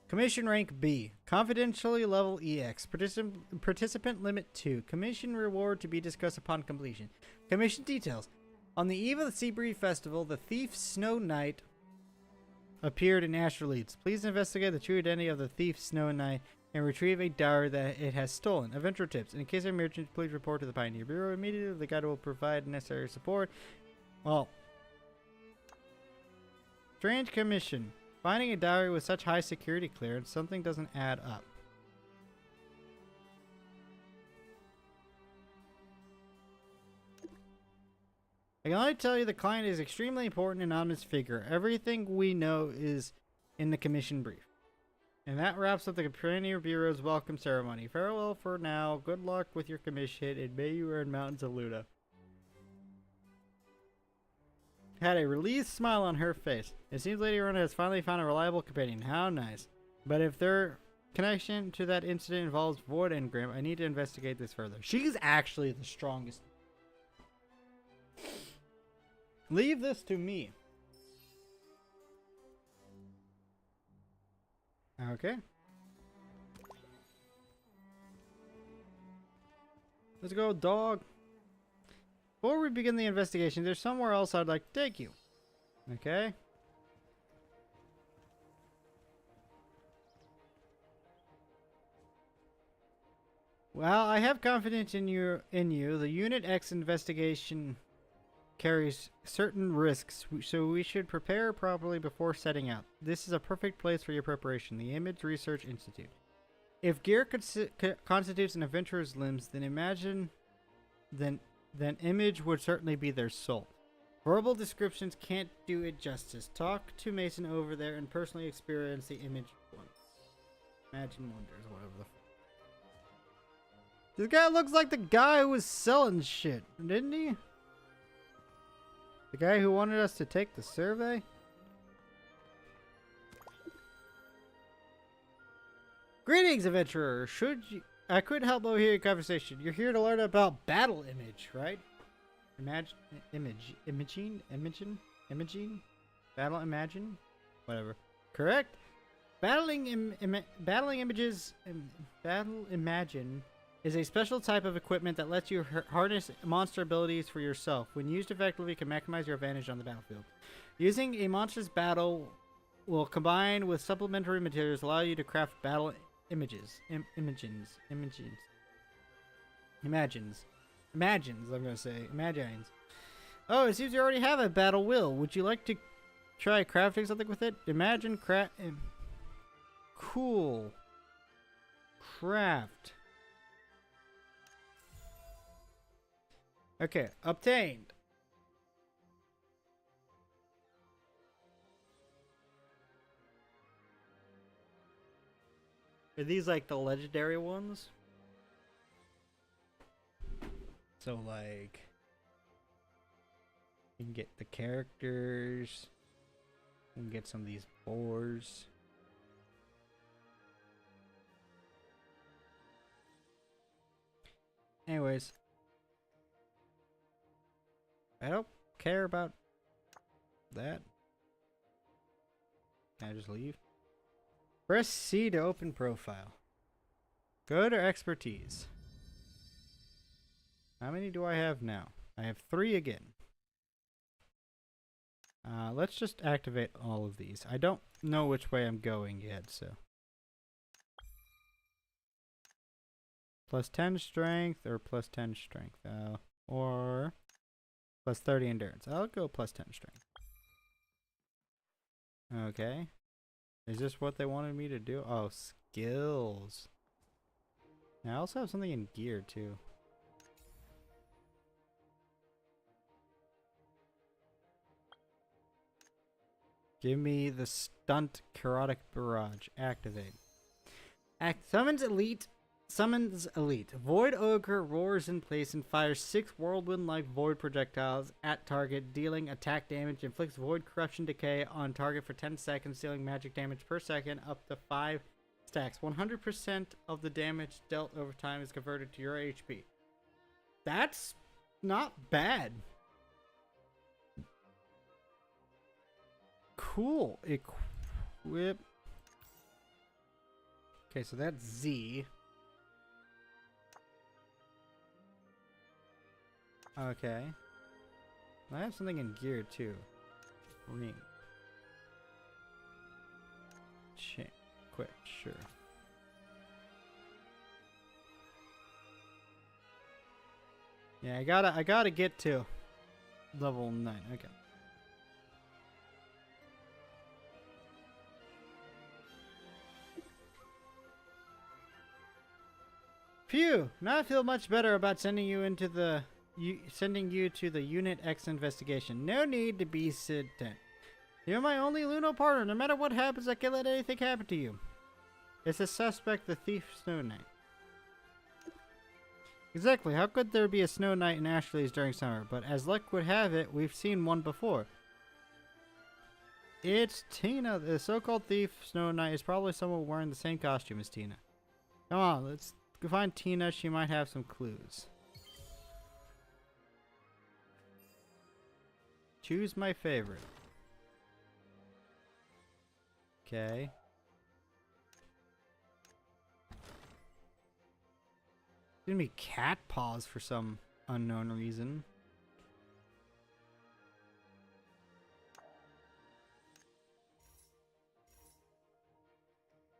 Commission rank B. Confidentially level EX. Participant limit 2. Commission reward to be discussed upon completion. Commission details. On the eve of the Seabreeze Festival, the thief Snow Knight appeared in Astral Leads. Please investigate the true identity of the thief Snow Knight and retrieve a dowry that it has stolen. Adventure tips. In case of emergency, please report to the Pioneer Bureau immediately. The guide will provide necessary support. Well, strange commission. Finding a dowry with such high security clearance, something doesn't add up. I can only tell you the client is extremely important and anonymous figure. Everything we know is in the commission brief. And that wraps up the Pioneer Bureau's welcome ceremony. Farewell for now. Good luck with your commission, and may you earn Mountains of Luna. Had a relieved smile on her face. It seems Lady Rona has finally found a reliable companion. How nice. But if their connection to that incident involves Void and Grim, I need to investigate this further. She's actually the strongest. Leave this to me. Okay. Let's go, dog. Before we begin the investigation, there's somewhere else I'd like to take you. Okay. Well, I have confidence in you. The Unit X investigation carries certain risks, so we should prepare properly before setting out. This is a perfect place for your preparation, the Image Research Institute. If gear constitutes an adventurer's limbs, then Image would certainly be their soul. Verbal descriptions can't do it justice. Talk to Mason over there and personally experience the Image one. Imagine Wonders, whatever the This guy looks like the guy who was selling shit, didn't he? The guy who wanted us to take the survey? Greetings, adventurer. I could help overhear your conversation. You're here to learn about battle image, right? Imaging? Battle imagine? Whatever. Correct? Battling images. Battle imagine is a special type of equipment that lets you harness monster abilities for yourself. When used effectively, you can maximize your advantage on the battlefield. Using a monster's battle will combine with supplementary materials allow you to craft battle imagines, I'm gonna say. Imagines. Oh, it seems you already have a battle wheel. Would you like to try crafting something with it? Cool. Craft. Okay, obtained. Are these like the legendary ones? So like, you can get the characters, you can get some of these boars. Anyways, I don't care about that. Can I just leave? Press C to open profile. Go to expertise. How many do I have now? I have 3 again. Let's just activate all of these. I don't know which way I'm going yet, so. Plus 10 strength or plus 10 strength. Or plus 30 endurance. I'll go plus 10 strength. Okay. Is this what they wanted me to do? Oh, skills. Now, I also have something in gear, too. Give me the stunt Chaotic Barrage. Activate. Summons elite. Void Ogre roars in place and fires 6 whirlwind-like void projectiles at target, dealing attack damage. Inflicts void corruption decay on target for 10 seconds, dealing magic damage per second up to 5 stacks. 100% of the damage dealt over time is converted to your HP. That's not bad. Cool. Equip. Okay, so that's Z. Okay. I have something in gear too. Ring. Quit, sure. Yeah, I gotta get to level 9. Okay. Phew! Now I feel much better about sending you to the Unit X investigation. No need to be content. You're my only Luno partner. No matter what happens, I can't let anything happen to you. It's a suspect, the thief Snow Knight. Exactly, how could there be a Snow Knight in Ashley's during summer? But as luck would have it, we've seen one before. It's Tina. The so-called thief Snow Knight is probably someone wearing the same costume as Tina. Come on, let's go find Tina. She might have some clues. Choose my favorite. Okay. It's gonna be cat paws for some unknown reason.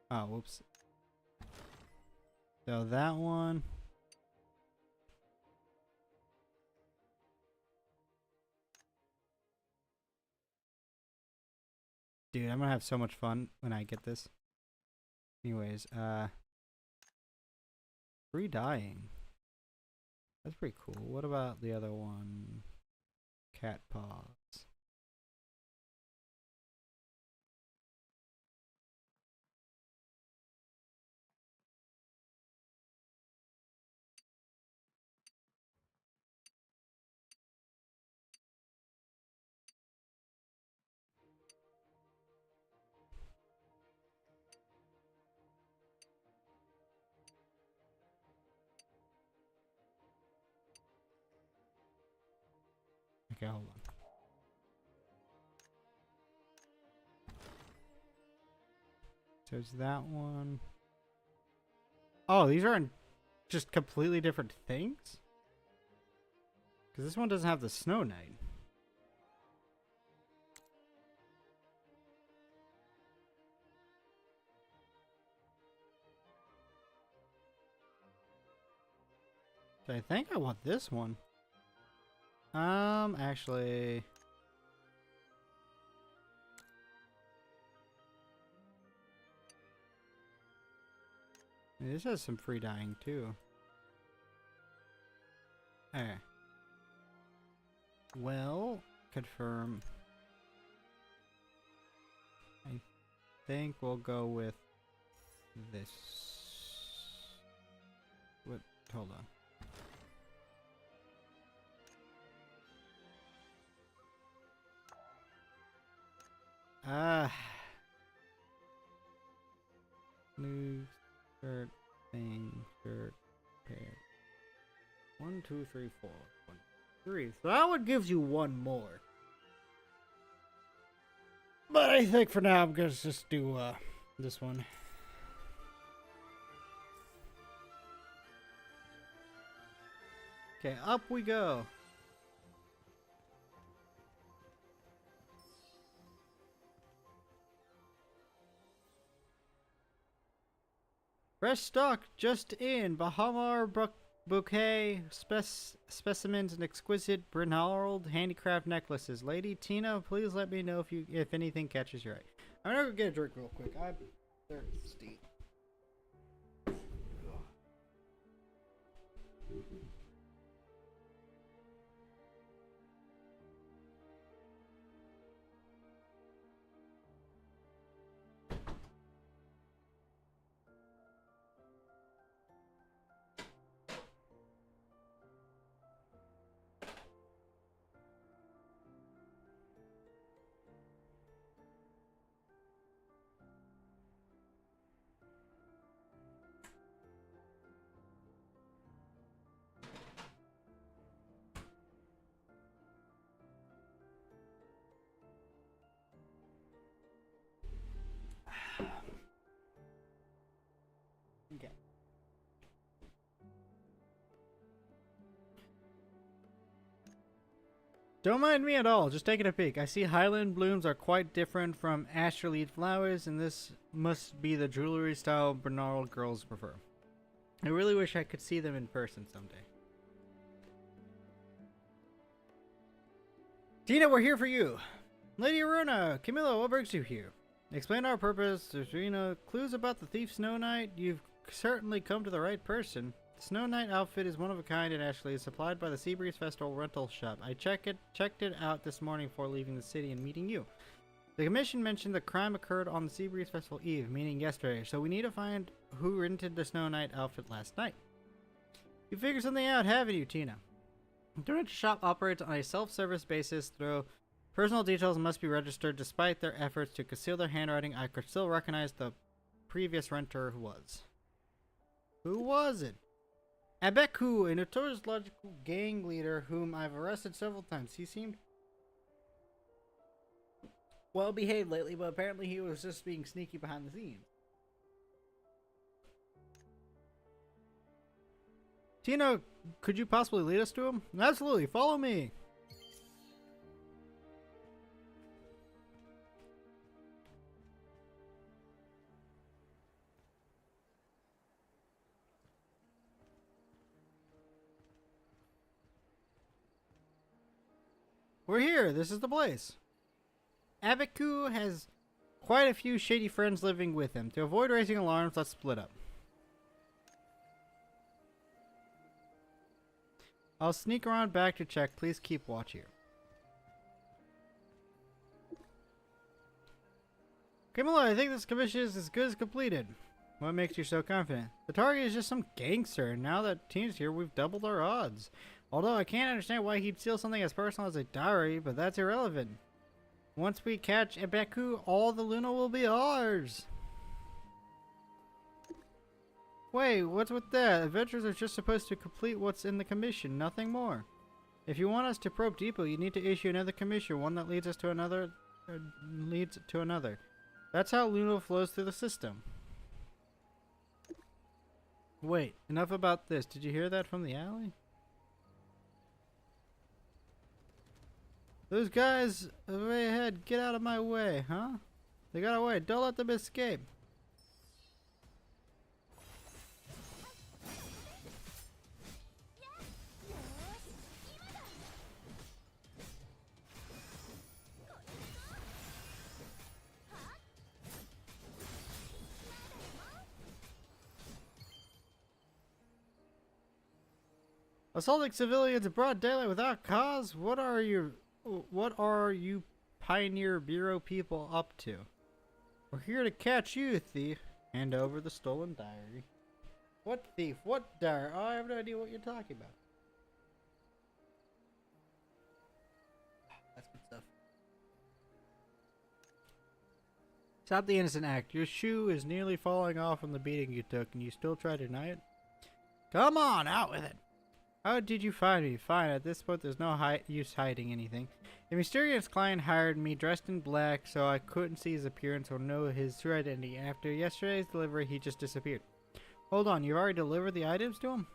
Oh, whoops. So that one. Dude, I'm gonna have so much fun when I get this. Anyways, free dying. That's pretty cool. What about the other one? Cat paws. Okay, hold on. So it's that one. Oh, these aren't just completely different things? Because this one doesn't have the Snow Knight. So I think I want this one. Actually... This has some free dying too. Okay. Well, confirm. I think we'll go with this. What? Hold on. New shirt, thing, shirt, pair. 1, 2, 3, 4. 1, 3. So that one gives you one more. But I think for now I'm gonna just do this one. Okay, up we go. Fresh stock just in. Bahamar bouquet specimens and exquisite Bernard handicraft necklaces. Lady Tina, please let me know if anything catches your eye. I'm gonna go get a drink real quick. I'm thirsty. Okay. Don't mind me at all, just taking a peek. I see Highland blooms are quite different from Astraleaf flowers, and this must be the jewelry style Bernard girls prefer. I really wish I could see them in person someday. Tina, we're here for you. Lady Aruna, Camilla, what brings you here? Explain our purpose. There's clues about the thief Snow Knight. You've certainly come to the right person. The Snow Knight outfit is one of a kind and actually is supplied by the Seabreeze Festival rental shop. I checked it out this morning before leaving the city and meeting you. The commission mentioned the crime occurred on the Seabreeze Festival Eve, meaning yesterday, so we need to find who rented the Snow Knight outfit last night. You figured something out, haven't you, Tina? The Donut Shop operates on a self-service basis, though personal details must be registered. Despite their efforts to conceal their handwriting, I could still recognize the previous renter who was. Who was it? Abeku, a notorious logical gang leader whom I've arrested several times. He seemed well behaved lately, but apparently he was just being sneaky behind the scenes. Tina, could you possibly lead us to him? Absolutely, follow me. We're here. This is the place. Abeku has quite a few shady friends living with him. To avoid raising alarms, let's split up. I'll sneak around back to check. Please keep watch here. Camilla, I think this commission is as good as completed. What makes you so confident? The target is just some gangster, and now that Tina's here, we've doubled our odds. Although I can't understand why he'd steal something as personal as a diary, but that's irrelevant. Once we catch Abeku, all the Luna will be ours. Wait, what's with that? Adventurers are just supposed to complete what's in the commission, nothing more. If you want us to probe deeper, you need to issue another commission, one that leads us to another, leads to another. That's how Luna flows through the system. Wait, enough about this. Did you hear that from the alley? Those guys way ahead, get out of my way, huh? They got away, don't let them escape. Assaulting civilians in broad daylight without cause? What are you Pioneer Bureau people up to? We're here to catch you, thief. Hand over the stolen diary. What thief? What diary? Oh, I have no idea what you're talking about. That's good stuff. Stop the innocent act. Your shoe is nearly falling off from the beating you took, and you still try to deny it? Come on, out with it! How did you find me? Fine, at this point there's no use hiding anything. A mysterious client hired me dressed in black so I couldn't see his appearance or know his true identity. After yesterday's delivery, he just disappeared. Hold on, you've already delivered the items to him?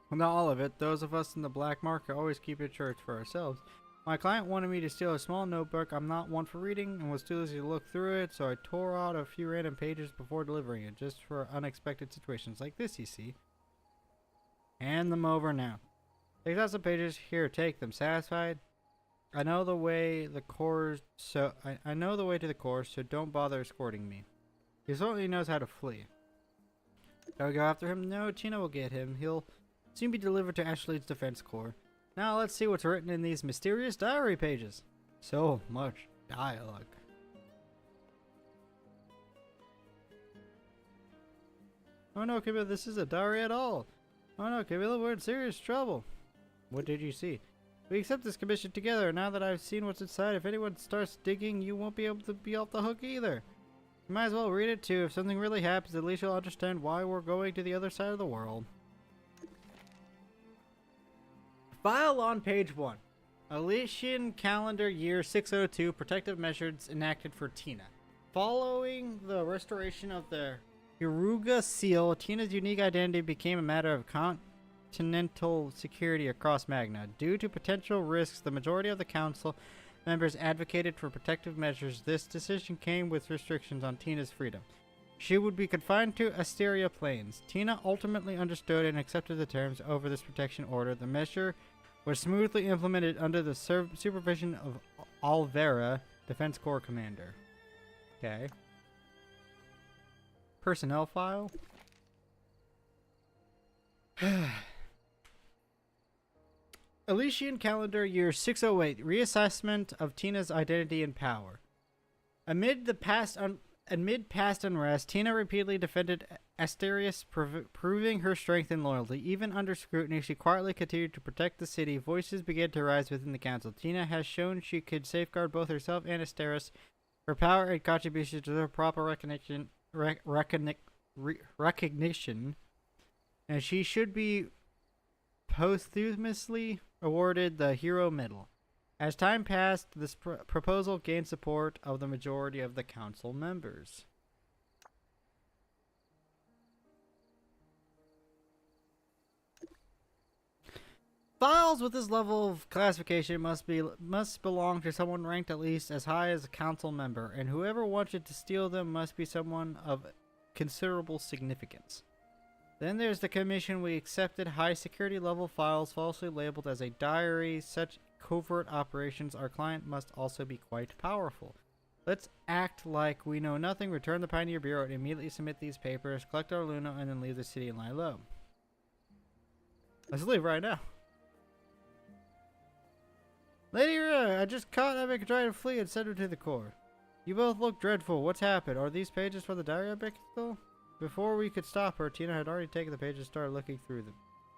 Well, not all of it. Those of us in the black market always keep it church for ourselves. My client wanted me to steal a small notebook. I'm not one for reading and was too lazy to look through it, so I tore out a few random pages before delivering it, just for unexpected situations like this, you see. Hand them over now. Take out some pages. Here, take them. Satisfied? I know the way the course, so I know the way to the course, so don't bother escorting me. He certainly knows how to flee. Shall we go after him? No, Tina will get him. He'll soon be delivered to Ashleig's Defense Corps. Now let's see what's written in these mysterious diary pages. So much dialogue. Oh no, Camilla, this is a diary at all. Oh no, Camilla, we're in serious trouble. What did you see? We accept this commission together. Now that I've seen what's inside, if anyone starts digging, you won't be able to be off the hook either. You might as well read it too. If something really happens, at least you'll understand why we're going to the other side of the world. File on page 1. Elysian calendar year 602 protective measures enacted for Tina. Following the restoration of the Hiruga seal, Tina's unique identity became a matter of continental security across Magna. Due to potential risks, the majority of the council members advocated for protective measures. This decision came with restrictions on Tina's freedom. She would be confined to Asteria Plains. Tina ultimately understood and accepted the terms over this protection order. The measure was smoothly implemented under the supervision of Alvera, Defense Corps commander. Okay. Personnel file. Elysian calendar year 608. Reassessment of Tina's identity and power. Amid past unrest, Tina repeatedly defended Asterius, proving her strength and loyalty. Even under scrutiny, she quietly continued to protect the city. Voices began to rise within the council. Tina has shown she could safeguard both herself and Asterius. Her power and contribution to their proper recognition, and she should be posthumously awarded the Hero Medal. As time passed, this proposal gained support of the majority of the council members. Files with this level of classification must belong to someone ranked at least as high as a council member, and whoever wanted to steal them must be someone of considerable significance. Then there's the commission. We accepted high security level files falsely labeled as a diary. Such covert operations, our client must also be quite powerful. Let's act like we know nothing, return the Pioneer Bureau, and immediately submit these papers, collect our Luna, and then leave the city and lie low. Let's leave right now. Lady Rhea, I just caught Epic trying to flee and sent her to the core. You both look dreadful. What's happened? Are these pages for the diary Epic still? Before we could stop her, Tina had already taken the pages and started looking through them.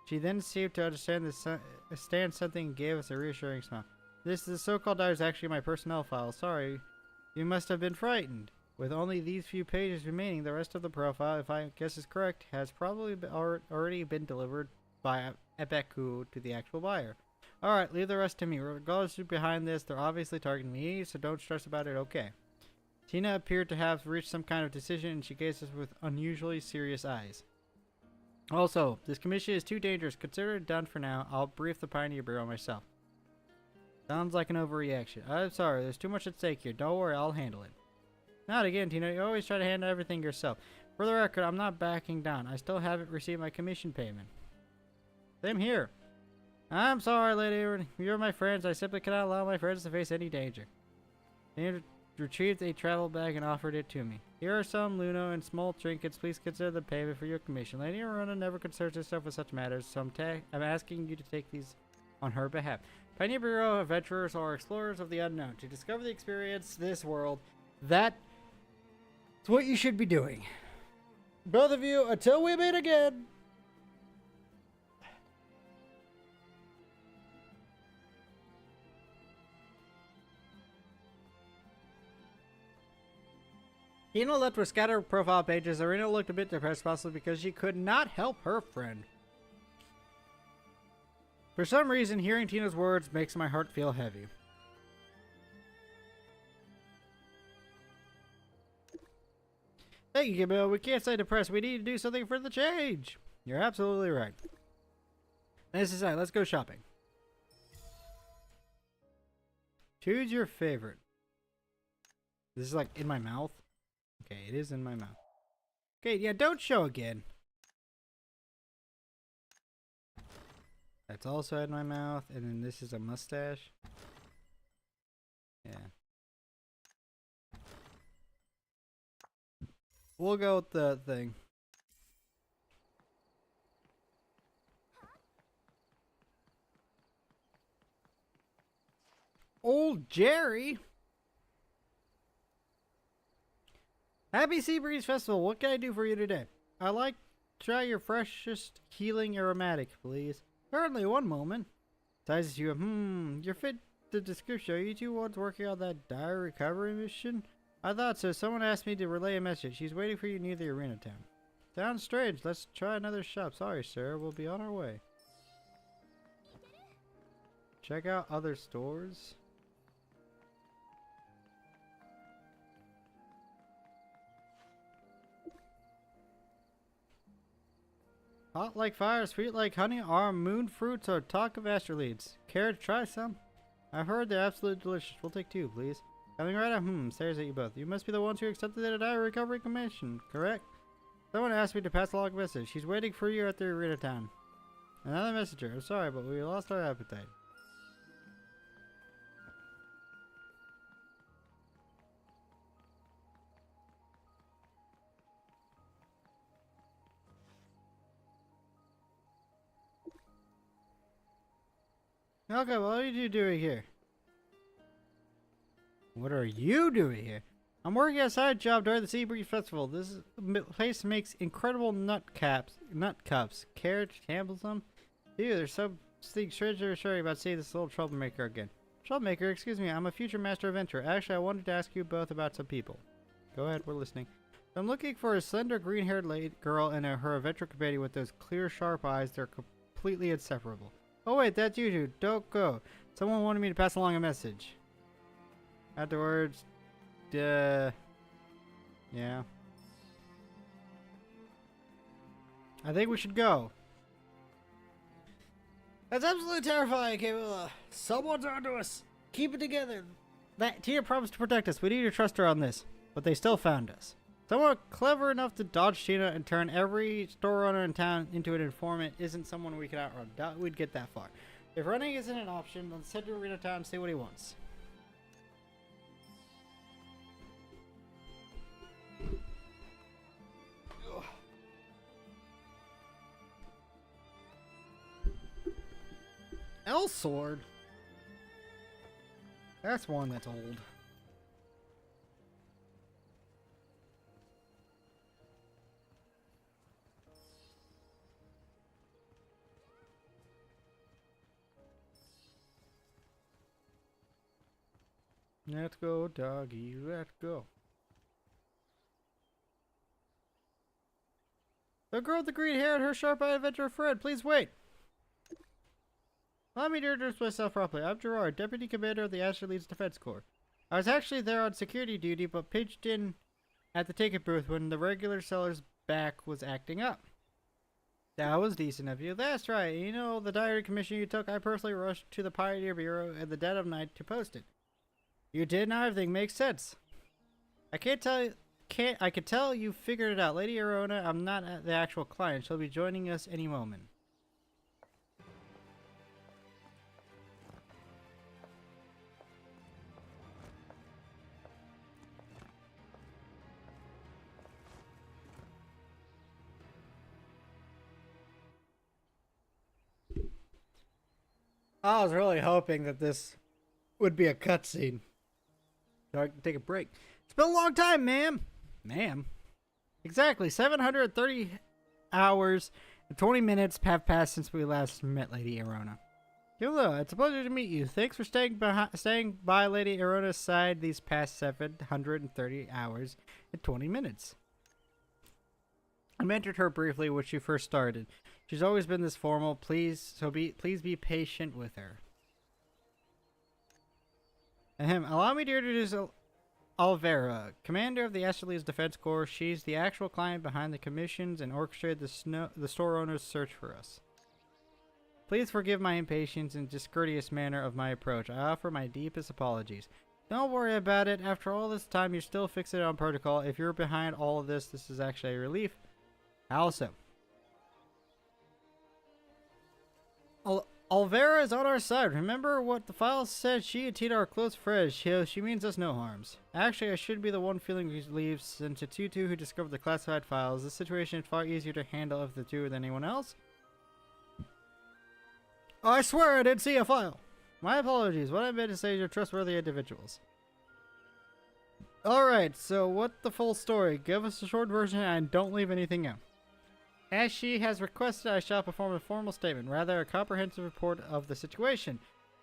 She then seemed to understand something and gave us a reassuring smile. This so-called diary is actually my personnel file. Sorry, you must have been frightened. With only these few pages remaining, the rest of the profile, if I guess is correct, has probably already been delivered by Epeku to the actual buyer. Alright, leave the rest to me. Regardless of who's behind this, they're obviously targeting me, so don't stress about it, okay? Tina appeared to have reached some kind of decision, and she gazed at us with unusually serious eyes. Also, this commission is too dangerous. Consider it done for now. I'll brief the Pioneer Bureau myself. Sounds like an overreaction. I'm sorry, there's too much at stake here. Don't worry, I'll handle it. Not again, Tina. You always try to handle everything yourself. For the record, I'm not backing down. I still haven't received my commission payment. Same here. I'm sorry, Lady. You're my friends. I simply cannot allow my friends to face any danger. Tina retrieved a travel bag and offered it to me. Here are some Luna and small trinkets. Please consider the payment for your commission. Lady Aruna never concerns herself with such matters, so I'm asking you to take these on her behalf. Pioneer Bureau adventurers are explorers of the unknown. To discover the experience this world, that's what you should be doing. Both of you, until we meet again. Tina left with scattered profile pages. Arena looked a bit depressed, possibly because she could not help her friend. For some reason, hearing Tina's words makes my heart feel heavy. Thank you, Gabriel. We can't stay depressed. We need to do something for the change. You're absolutely right. This is it. Let's go shopping. Choose your favorite. This is like in my mouth. Okay, it is in my mouth. Okay, yeah, don't show again. That's also in my mouth, and then this is a mustache. Yeah. We'll go with the thing. Old Jerry? Happy Seabreeze Festival. What can I do for you today? I'd like to try your freshest healing aromatic, please. Certainly, one moment. Sizes you. You're fit the description. Are you two ones working on that dire recovery mission? I thought so. Someone asked me to relay a message. She's waiting for you near the arena town. Sounds strange. Let's try another shop. Sorry, sir. We'll be on our way. Check out other stores. Hot like fire, sweet like honey, our moon fruits are talk of astrolates. Care to try some? I've heard they're absolutely delicious. We'll take two, please. Coming right up. Stares at you both. You must be the ones who accepted the dire recovery commission, correct? Someone asked me to pass along a message. She's waiting for you at the arena town. Another messenger. I'm sorry, but we lost our appetite. Okay, what are you doing here? What are you doing here? I'm working a side job during the Sea Breeze Festival. This place makes incredible nut cups. Care to sample some? Dude, there's something strange about seeing this little troublemaker again. Troublemaker, excuse me, I'm a future master adventurer. Actually, I wanted to ask you both about some people. Go ahead, we're listening. I'm looking for a slender green-haired girl and her adventure companion with those clear, sharp eyes. They're completely inseparable. Oh wait, that's you two. Don't go. Someone wanted me to pass along a message. Afterwards, yeah. I think we should go. That's absolutely terrifying, Camilla. Someone's onto us. Keep it together. That Tia promised to protect us. We need to trust her on this. But they still found us. Someone clever enough to dodge Tina and turn every store owner in town into an informant isn't someone we can outrun. Doubt we'd get that far. If running isn't an option, let's head to Arena Town and see what he wants. Elsword? That's one that's old. Let's go, doggy, let's go. The girl with the green hair and her sharp-eyed adventurer friend, please wait. Allow me to introduce myself properly. I'm Gerard, Deputy Commander of the Asher Leeds Defense Corps. I was actually there on security duty, but pitched in at the ticket booth when the regular seller's back was acting up. That was decent of you. That's right. You know, the diary commission you took, I personally rushed to the Pioneer Bureau at the dead of night to post it. You did, now everything makes sense. I can tell you figured it out. Lady Arona, I'm not the actual client. She'll be joining us any moment. I was really hoping that this would be a cutscene. So I can take a break. It's been a long time, ma'am. Ma'am? Exactly. 730 hours and 20 minutes have passed since we last met Lady Arona. Hello, it's a pleasure to meet you. Thanks for staying by Lady Arona's side these past 730 hours and 20 minutes. I mentored her briefly when she first started. She's always been this formal. Please be patient with her. Allow me to introduce Alvera, commander of the Ashley's Defense Corps. She's the actual client behind the commissions and orchestrated the store owner's search for us. Please forgive my impatience and discourteous manner of my approach. I offer my deepest apologies. Don't worry about it. After all this time, you're still fixated on protocol. If you're behind all of this, this is actually a relief. How so? Alvera is on our side. Remember what the file said? She and Tina are close friends. She means us no harms. Actually, I should be the one feeling relief since it's you two who discovered the classified files. This situation is far easier to handle if the two than anyone else. I swear I didn't see a file. My apologies. What I meant to say is you're trustworthy individuals. Alright, so what the full story? Give us a short version and don't leave anything out. As she has requested, I shall perform a formal statement, rather a comprehensive report of the situation.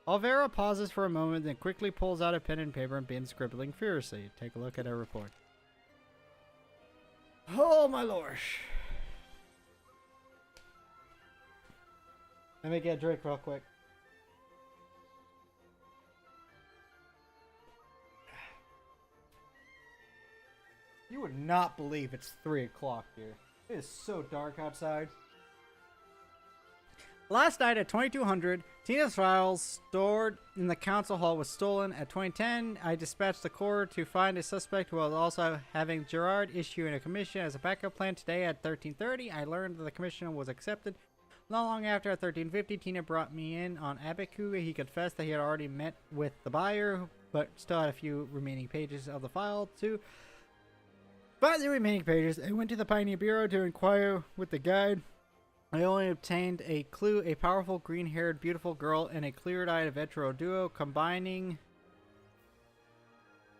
Alvera pauses for a moment, then quickly pulls out a pen and paper and begins scribbling furiously. Take a look at her report. Oh my lord. Let me get a drink real quick. You would not believe it's 3 o'clock here. It is so dark outside. Last night at 2200, Tina's files stored in the council hall was stolen. At 2010, I dispatched the Corps to find a suspect while also having Gerard issue a commission as a backup plan. Today at 1330, I learned that the commission was accepted. Not long after, at 1350, Tina brought me in on Abaku. He confessed that he had already met with the buyer, but still had a few remaining pages of the file to find the remaining pages. I went to the Pioneer Bureau to inquire with the guide. I only obtained a clue: a powerful green-haired beautiful girl and a clear-eyed adventurer duo combining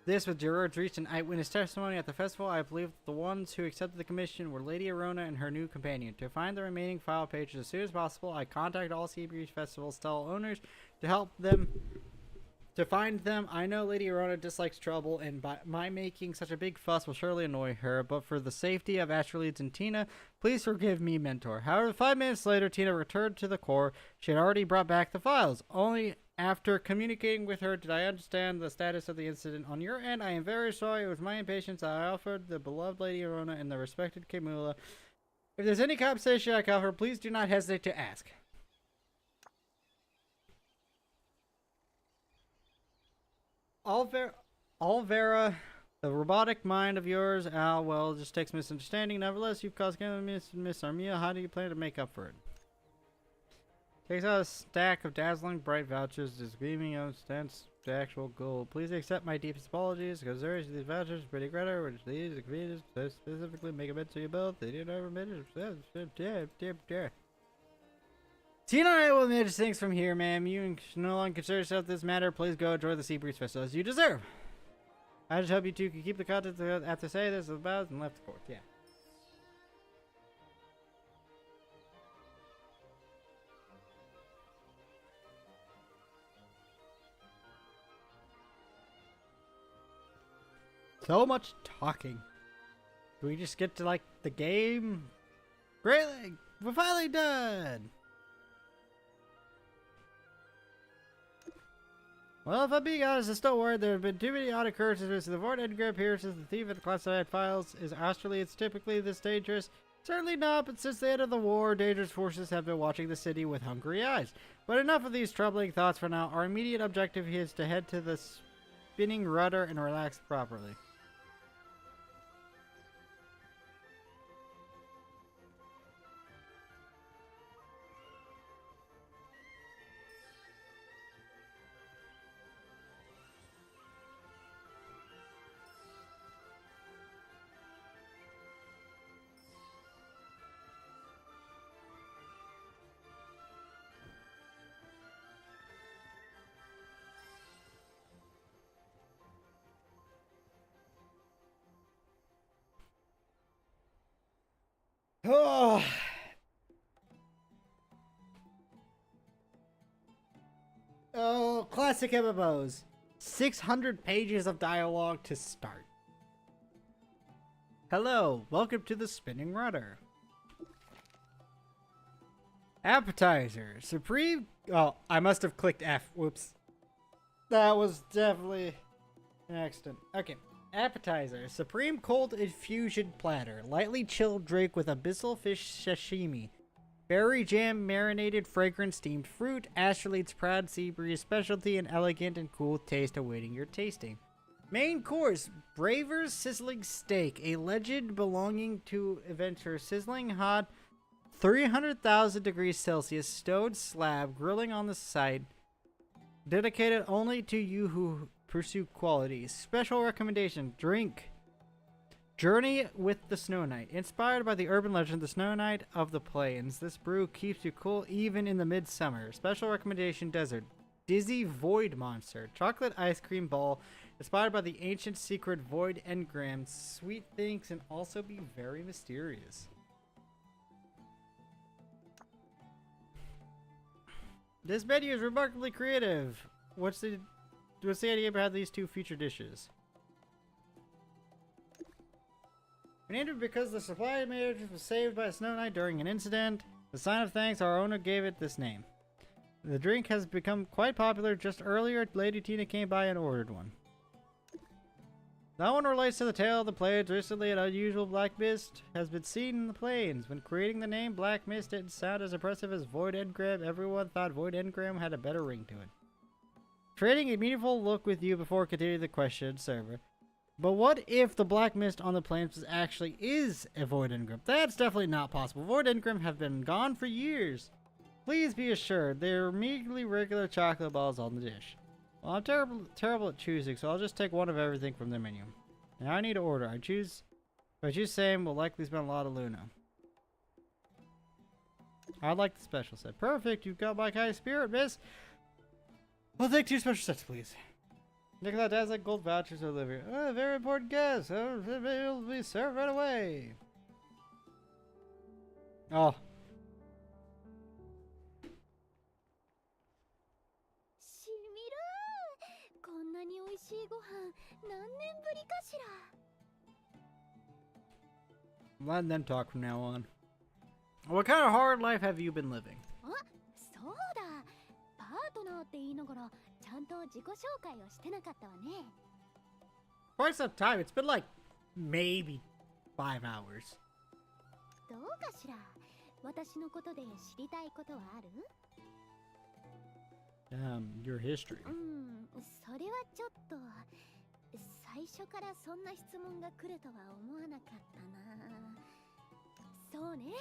This with Gerard's recent eyewitness testimony at the festival, I believe the ones who accepted the commission were Lady Arona and her new companion. To find the remaining file pages as soon as possible, I contact all Seabreeze Festival stall owners to help them to find them. I know Lady Arona dislikes trouble, and by my making such a big fuss will surely annoy her, but for the safety of Astralids and Tina, please forgive me, Mentor. However, 5 minutes later, Tina returned to the core. She had already brought back the files. Only after communicating with her did I understand the status of the incident. On your end, I am very sorry. It was my impatience that I offered the beloved Lady Arona and the respected Kimula. If there's any compensation I can offer, please do not hesitate to ask. Alvera, the robotic mind of yours, well, just takes misunderstanding. Nevertheless, you've caused Miss Armia. How do you plan to make up for it? Takes out a stack of dazzling bright vouchers, just gleaming out stands the actual goal. Please accept my deepest apologies, because there is these vouchers pretty credit, which these ingredients specifically make a bid to you both. They didn't ever manage. Tina and I will manage things from here, ma'am. You no longer concern yourself with this matter. Please go enjoy the Seabreeze Festival as you deserve. I just hope you two can keep the content after say this about and left the court. Yeah. So much talking. Do we just get to like the game? Great, we're finally done. Well, if I'm being honest, I'm still worried there have been too many odd occurrences. The Void Engram appearances, the thief of the classified files. Is Australians typically this dangerous? Certainly not, but since the end of the war, dangerous forces have been watching the city with hungry eyes. But enough of these troubling thoughts for now. Our immediate objective is to head to the spinning rudder and relax properly. Oh. Oh, classic MMOs. 600 pages of dialogue to start. Hello, welcome to the Spinning Rudder. Appetizer, supreme. Oh, I must have clicked F. Whoops. That was definitely an accident. Okay. Appetizer, supreme cold infusion platter, lightly chilled drink with abyssal fish sashimi, berry jam marinated fragrant steamed fruit, Astrolade's proud Seabreeze specialty, and elegant and cool taste awaiting your tasting. Main course, Braver's sizzling steak, a legend belonging to adventure, sizzling hot, 300,000 degrees Celsius, stone slab, grilling on the side, dedicated only to you who pursue quality. Special recommendation, drink Journey with the Snow Knight. Inspired by the urban legend, the Snow Knight of the Plains, this brew keeps you cool even in the midsummer. Special recommendation, dessert Dizzy Void Monster. Chocolate ice cream ball, inspired by the ancient secret Void Engram. Sweet things can also be very mysterious. This menu is remarkably creative. What's the idea behind these two feature dishes? We named it because the supply manager was saved by a Snow Knight during an incident. As a sign of thanks, our owner gave it this name. The drink has become quite popular. Just earlier, Lady Tina came by and ordered one. That one relates to the tale of the plains. Recently, an unusual black mist has been seen in the plains. When creating the name Black Mist didn't sound as impressive as Void Engram, everyone thought Void Engram had a better ring to it. Trading a meaningful look with you before continuing the question, server. But what if the Black Mist on the plains actually is a Void Engram? That's definitely not possible. Void Engram have been gone for years. Please be assured, there are meagerly regular chocolate balls on the dish. Well, I'm terrible at choosing, so I'll just take one of everything from the menu. Now I need to order. If I choose same, we'll likely spend a lot of Luna. I'd like the special set. Perfect, you've got my kind of spirit, miss. I'll take 2 special sets, please. Nicola has like gold vouchers to deliver. Oh, very important guest. Oh, it'll be served right away. Oh. しみるー。こんなに美味しいご飯何年ぶりかしら。 Let them talk from now on. What kind of hard life have you been living? あ、そうだ。パートナーって言いながらちゃんと自己紹介をしてなかったわね。 Quite some time. It's been like maybe 5 hours. どうかしら。私のことで知りたいことはある？ Your history. それはちょっと最初からそんな質問が来るとは思わなかったな。そうね。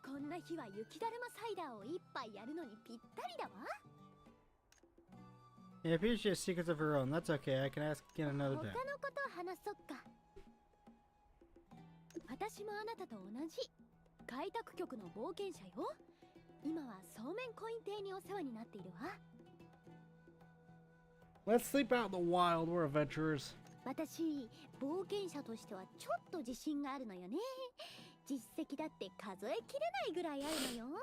こんな日は雪だるまサイダーを一杯やるのにぴったりだわ。 Yeah, maybe she has secrets of her own. That's okay. I can ask again another 他 time. のことを話そっか。私もあなたと同じ開拓局の冒険者よ。今はそうめんコイン邸にお世話になっているわ。 Let's sleep out in the wild. We're adventurers. 私、冒険者としてはちょっと自信があるのよね。実績だって数えきれないぐらいあるのよ。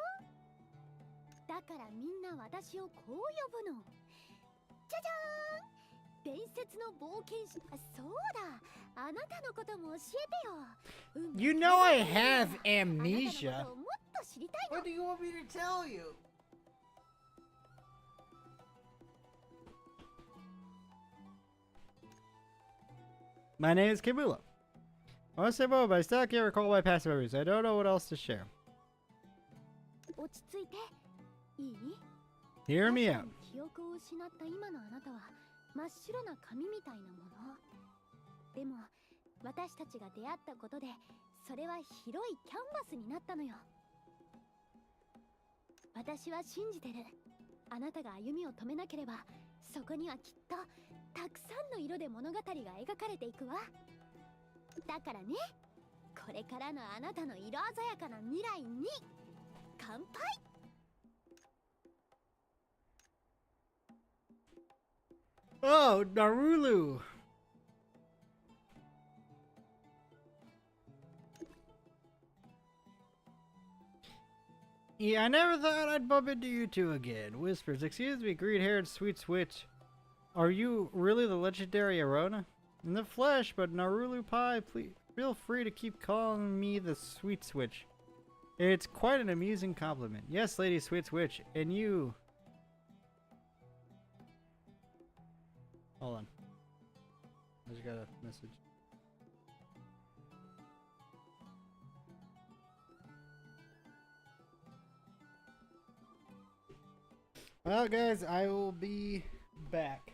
だからみんな私をこう呼ぶの。じゃじゃーん、伝説の冒険者。あ、そうだ。あなたのことも教えてよ。You know I have あなた amnesia. のことをもっと知りたいの。 do you want me to tell you? My name is Kimula. I want to say more, but I still can't recall my past memories. I don't know what else to share. 落ち着いて。いい？ Hear me 確か out. に記憶を失った今のあなたは真っ白な紙みたいなもの。でも私たちが出会ったことでそれは広いキャンバスになったのよ。私は信じてる。あなたが歩みを止めなければそこにはきっとたくさんの色で物語が描かれていくわ。だからね、これからのあなたの色鮮やかな未来に乾杯。 Oh, Narulu. Yeah, I never thought I'd bump into you two again. Whispers, excuse me, green-haired sweet switch. Are you really the legendary Arona? In the flesh, but Narulu Pie, please feel free to keep calling me the sweet switch. It's quite an amusing compliment. Yes, Lady Sweet Switch, and you... Hold on. I just got a message. Well, guys, I will be back.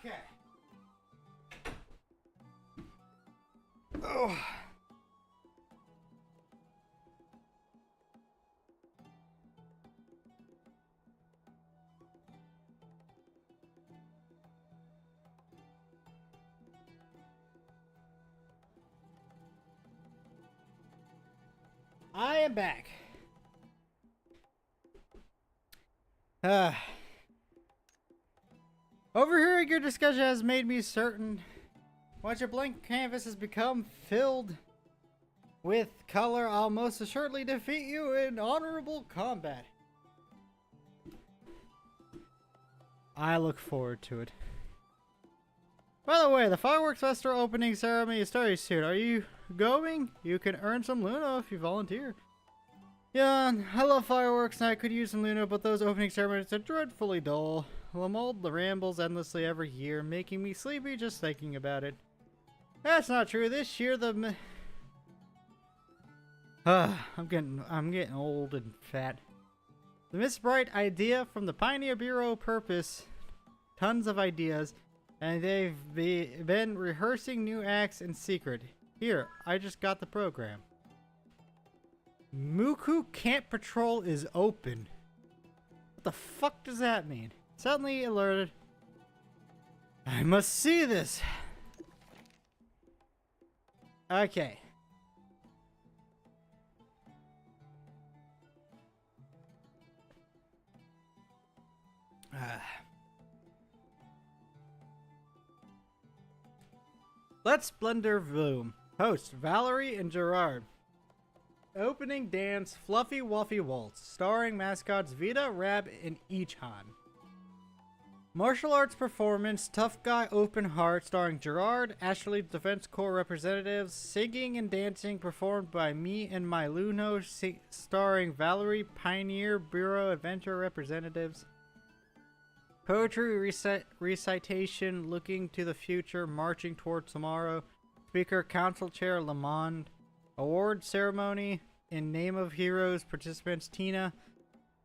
Okay. Oh. I am back. Overhearing your discussion has made me certain once your blank canvas has become filled with color, I'll most assuredly defeat you in honorable combat. I look forward to it. By the way, the Fireworks Festival opening ceremony is starting soon. Are you going? You can earn some Luna if you volunteer. Yeah, I love fireworks and I could use some Luna, but those opening ceremonies are dreadfully dull. Lamold rambles endlessly every year, making me sleepy just thinking about it. That's not true. This year I'm getting old and fat. The Miss Bright idea from the Pioneer Bureau purpose, tons of ideas, and they've been rehearsing new acts in secret. Here, I just got the program. Muku Camp Patrol is open. What the fuck does that mean? Suddenly alerted. I must see this. Okay. Let's Splendor Bloom. Host Valerie and Gerard. Opening dance Fluffy Wuffy Waltz, starring mascots Vita, Rab, and Ichan. Martial arts performance Tough Guy Open Heart, starring Gerard, Ashley Defense Corps representatives. Singing and dancing performed by me and my Luno, starring Valerie, Pioneer Bureau Adventure representatives. Poetry recitation Looking to the Future, Marching Towards Tomorrow. Speaker Council Chair Lamond. Award ceremony in Name of Heroes. Participants Tina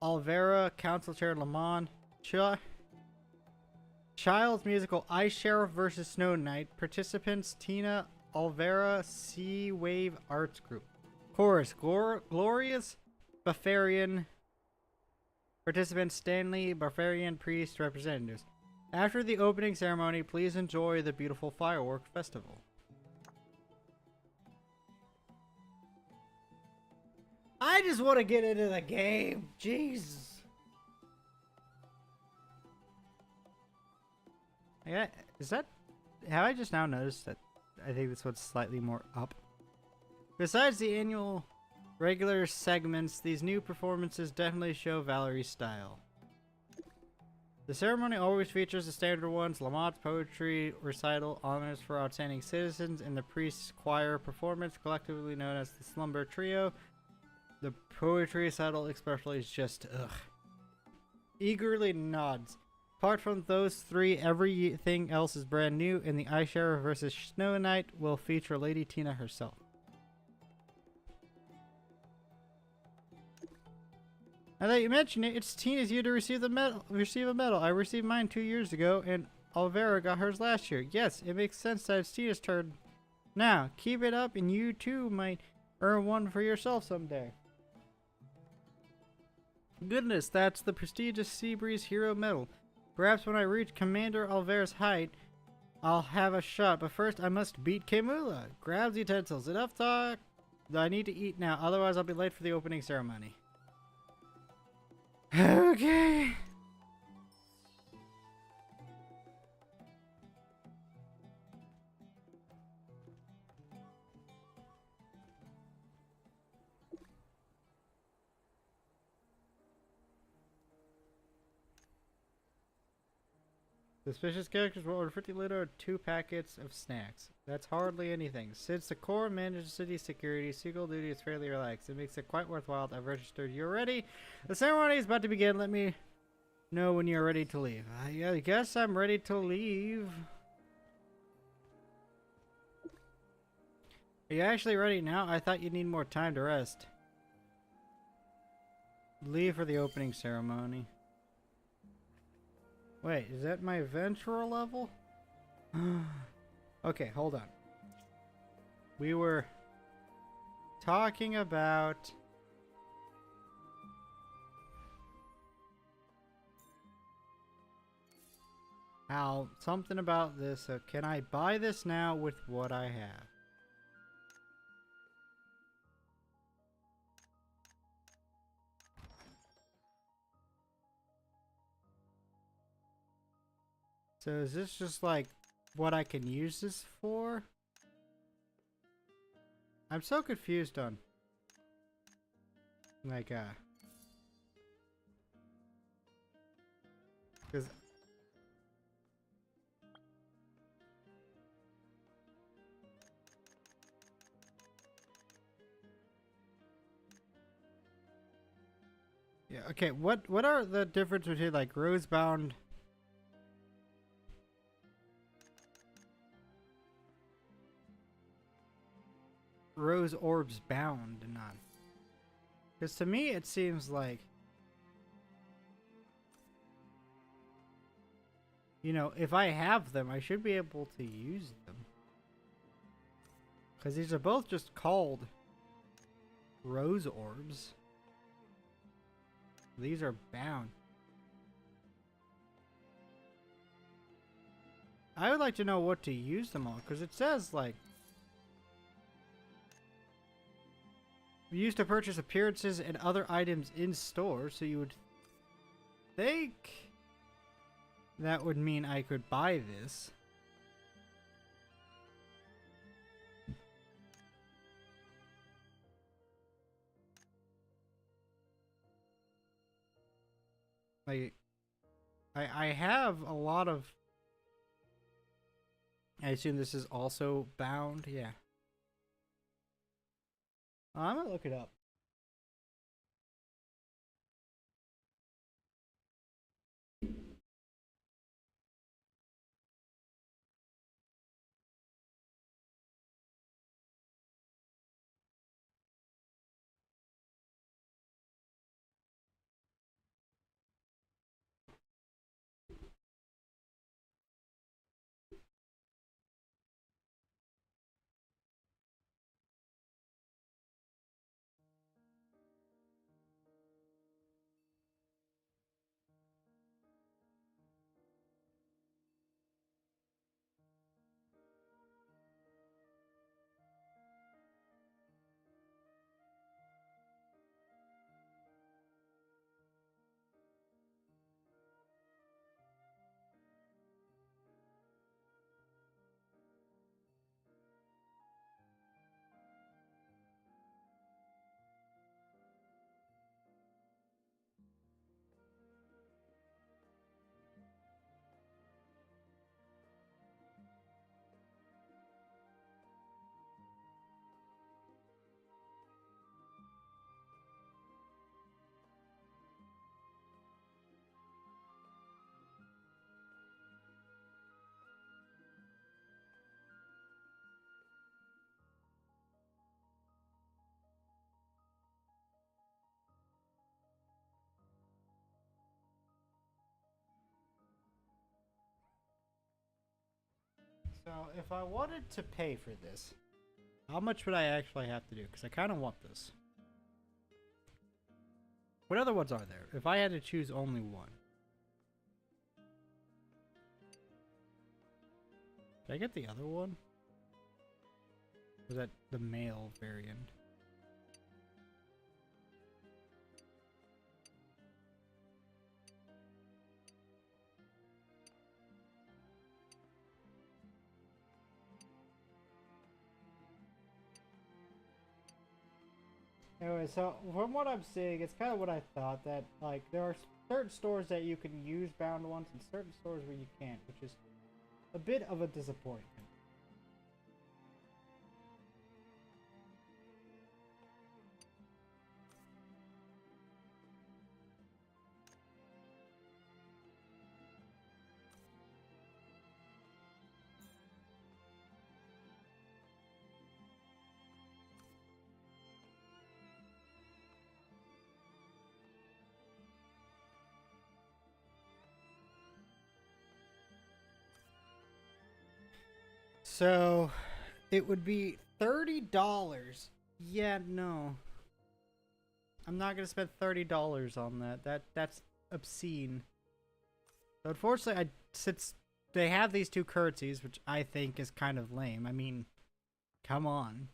Alvera, Council Chair Lamond. Child's musical Ice Sheriff vs. Snow Knight. Participants Tina Alvera, Sea Wave Arts Group. Chorus Glorious Buffarian. Participants Stanley Buffarian Priest representatives. After the opening ceremony, please enjoy the beautiful firework festival. I just want to get into the game. Jesus. Yeah, is that... Have I just now noticed that I think this one's slightly more up? Besides the annual regular segments, these new performances definitely show Valerie's style. The ceremony always features the standard ones: Lamont's poetry recital, honors for outstanding citizens, and the priest's choir performance, collectively known as the Slumber Trio. The poetry recital especially is just ugh. Eagerly nods. Apart from those three, everything else is brand new, and the Ice Sheriff vs. Snow Knight will feature Lady Tina herself. Now that you mention it, it's Tina's year to receive a medal. I received mine 2 years ago, and Alvera got hers last year. Yes, it makes sense that it's Tina's turn. Now, keep it up, and you too might earn one for yourself someday. Goodness, that's the prestigious Seabreeze Hero Medal. Perhaps when I reach Commander Alvera's height, I'll have a shot, but first I must beat Kemula. Grab the utensils. Enough talk. I need to eat now, otherwise I'll be late for the opening ceremony. Okay. Suspicious characters will order 50 Luna or 2 packets of snacks. That's hardly anything. Since the Corps manages city security, single duty is fairly relaxed. It makes it quite worthwhile. I've registered. You're ready? The ceremony is about to begin. Let me know when you're ready to leave. I guess I'm ready to leave. Are you actually ready now? I thought you'd need more time to rest. Leave for the opening ceremony. Wait, is that my Ventura level? Okay, hold on. We were talking about how something about this. So can I buy this now with what I have? So is this just like what I can use this for? I'm so confused on like because yeah, okay, what are the difference between like Rosebound Rose Orbs bound and not? Because to me it seems like, you know, if I have them, I should be able to use them. Because these are both just called Rose Orbs. These are bound. I would like to know what to use them on, because it says, like, used to purchase appearances and other items in store, so you would think that would mean I could buy this. Like, I have a lot of... I assume this is also bound, yeah. I'm gonna look it up. So, if I wanted to pay for this, how much would I actually have to do? Because I kind of want this. What other ones are there? If I had to choose only one. Did I get the other one? Was that the male variant? Anyway, so from what I'm seeing, it's kind of what I thought, that like there are certain stores that you can use bound ones and certain stores where you can't, which is a bit of a disappointment. So it would be $30. Yeah, no. I'm not gonna spend $30 on that. That's obscene. So unfortunately, since they have these two currencies, which I think is kind of lame. I mean, come on.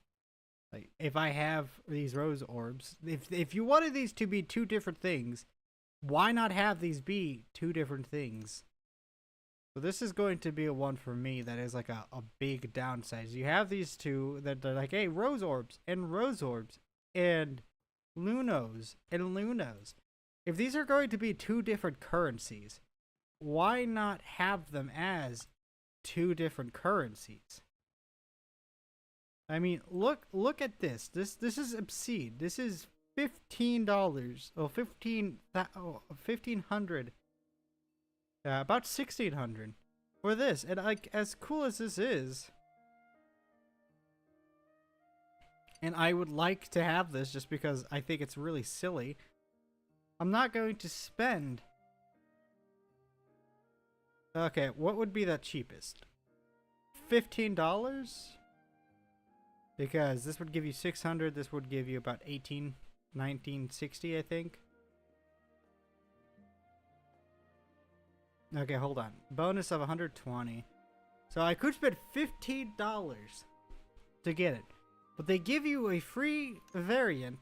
Like, if I have these rose orbs, if you wanted these to be two different things, why not have these be two different things? So this is going to be a one for me that is like a big downside. You have these two that are like, hey, rose orbs and Lunos and Lunos. If these are going to be two different currencies, why not have them as two different currencies? I mean, look at this. This is obscene. This is $15. Oh, 1,500. About 1,600 for this. And like, as cool as this is, and I would like to have this just because I think it's really silly, I'm not going to spend. Okay, what would be the cheapest? $15? Because this would give you 600, this would give you about 1960, I think. Okay, hold on. Bonus of 120. So I could spend $15 to get it. But they give you a free variant.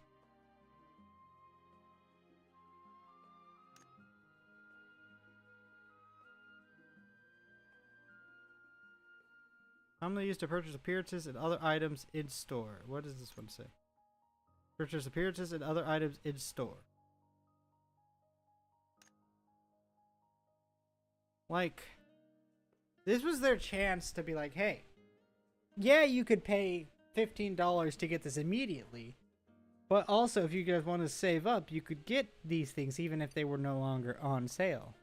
I'm going to use to purchase appearances and other items in store. What does this one say? Purchase appearances and other items in store. Like, this was their chance to be like, hey, yeah, you could pay $15 to get this immediately. But also, if you guys want to save up, you could get these things even if they were no longer on sale.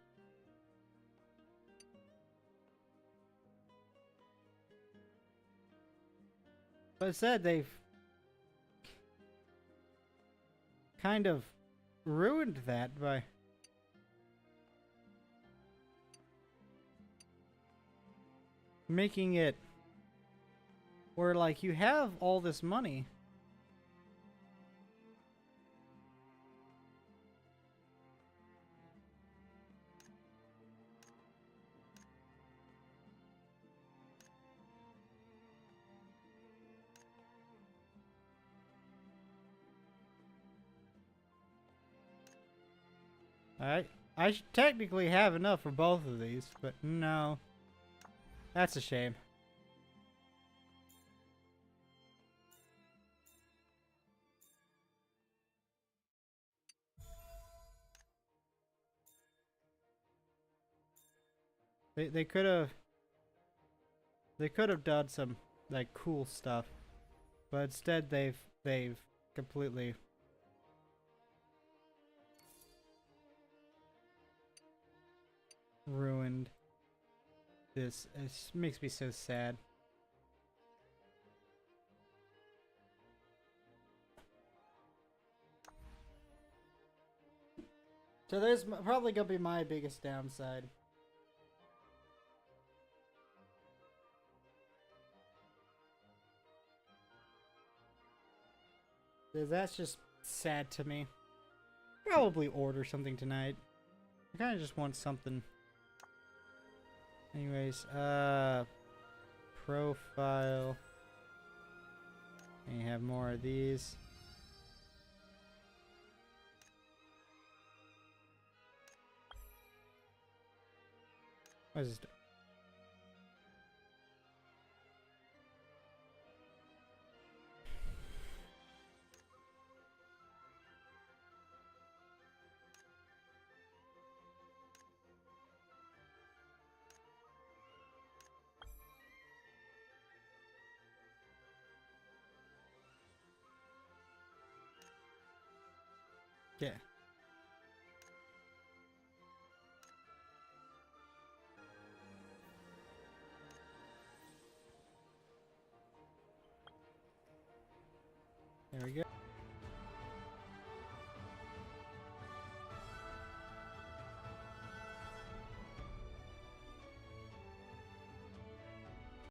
But instead, they've kind of ruined that by making it where, like, you have all this money. I should technically have enough for both of these, but no. That's a shame. They could have done some like cool stuff, but instead they've completely ruined this. It makes me so sad. So there's probably gonna be my biggest downside. That's just sad to me. Probably order something tonight. I kind of just want something. Anyways, profile. And you have more of these. What is this? Yeah. There we go.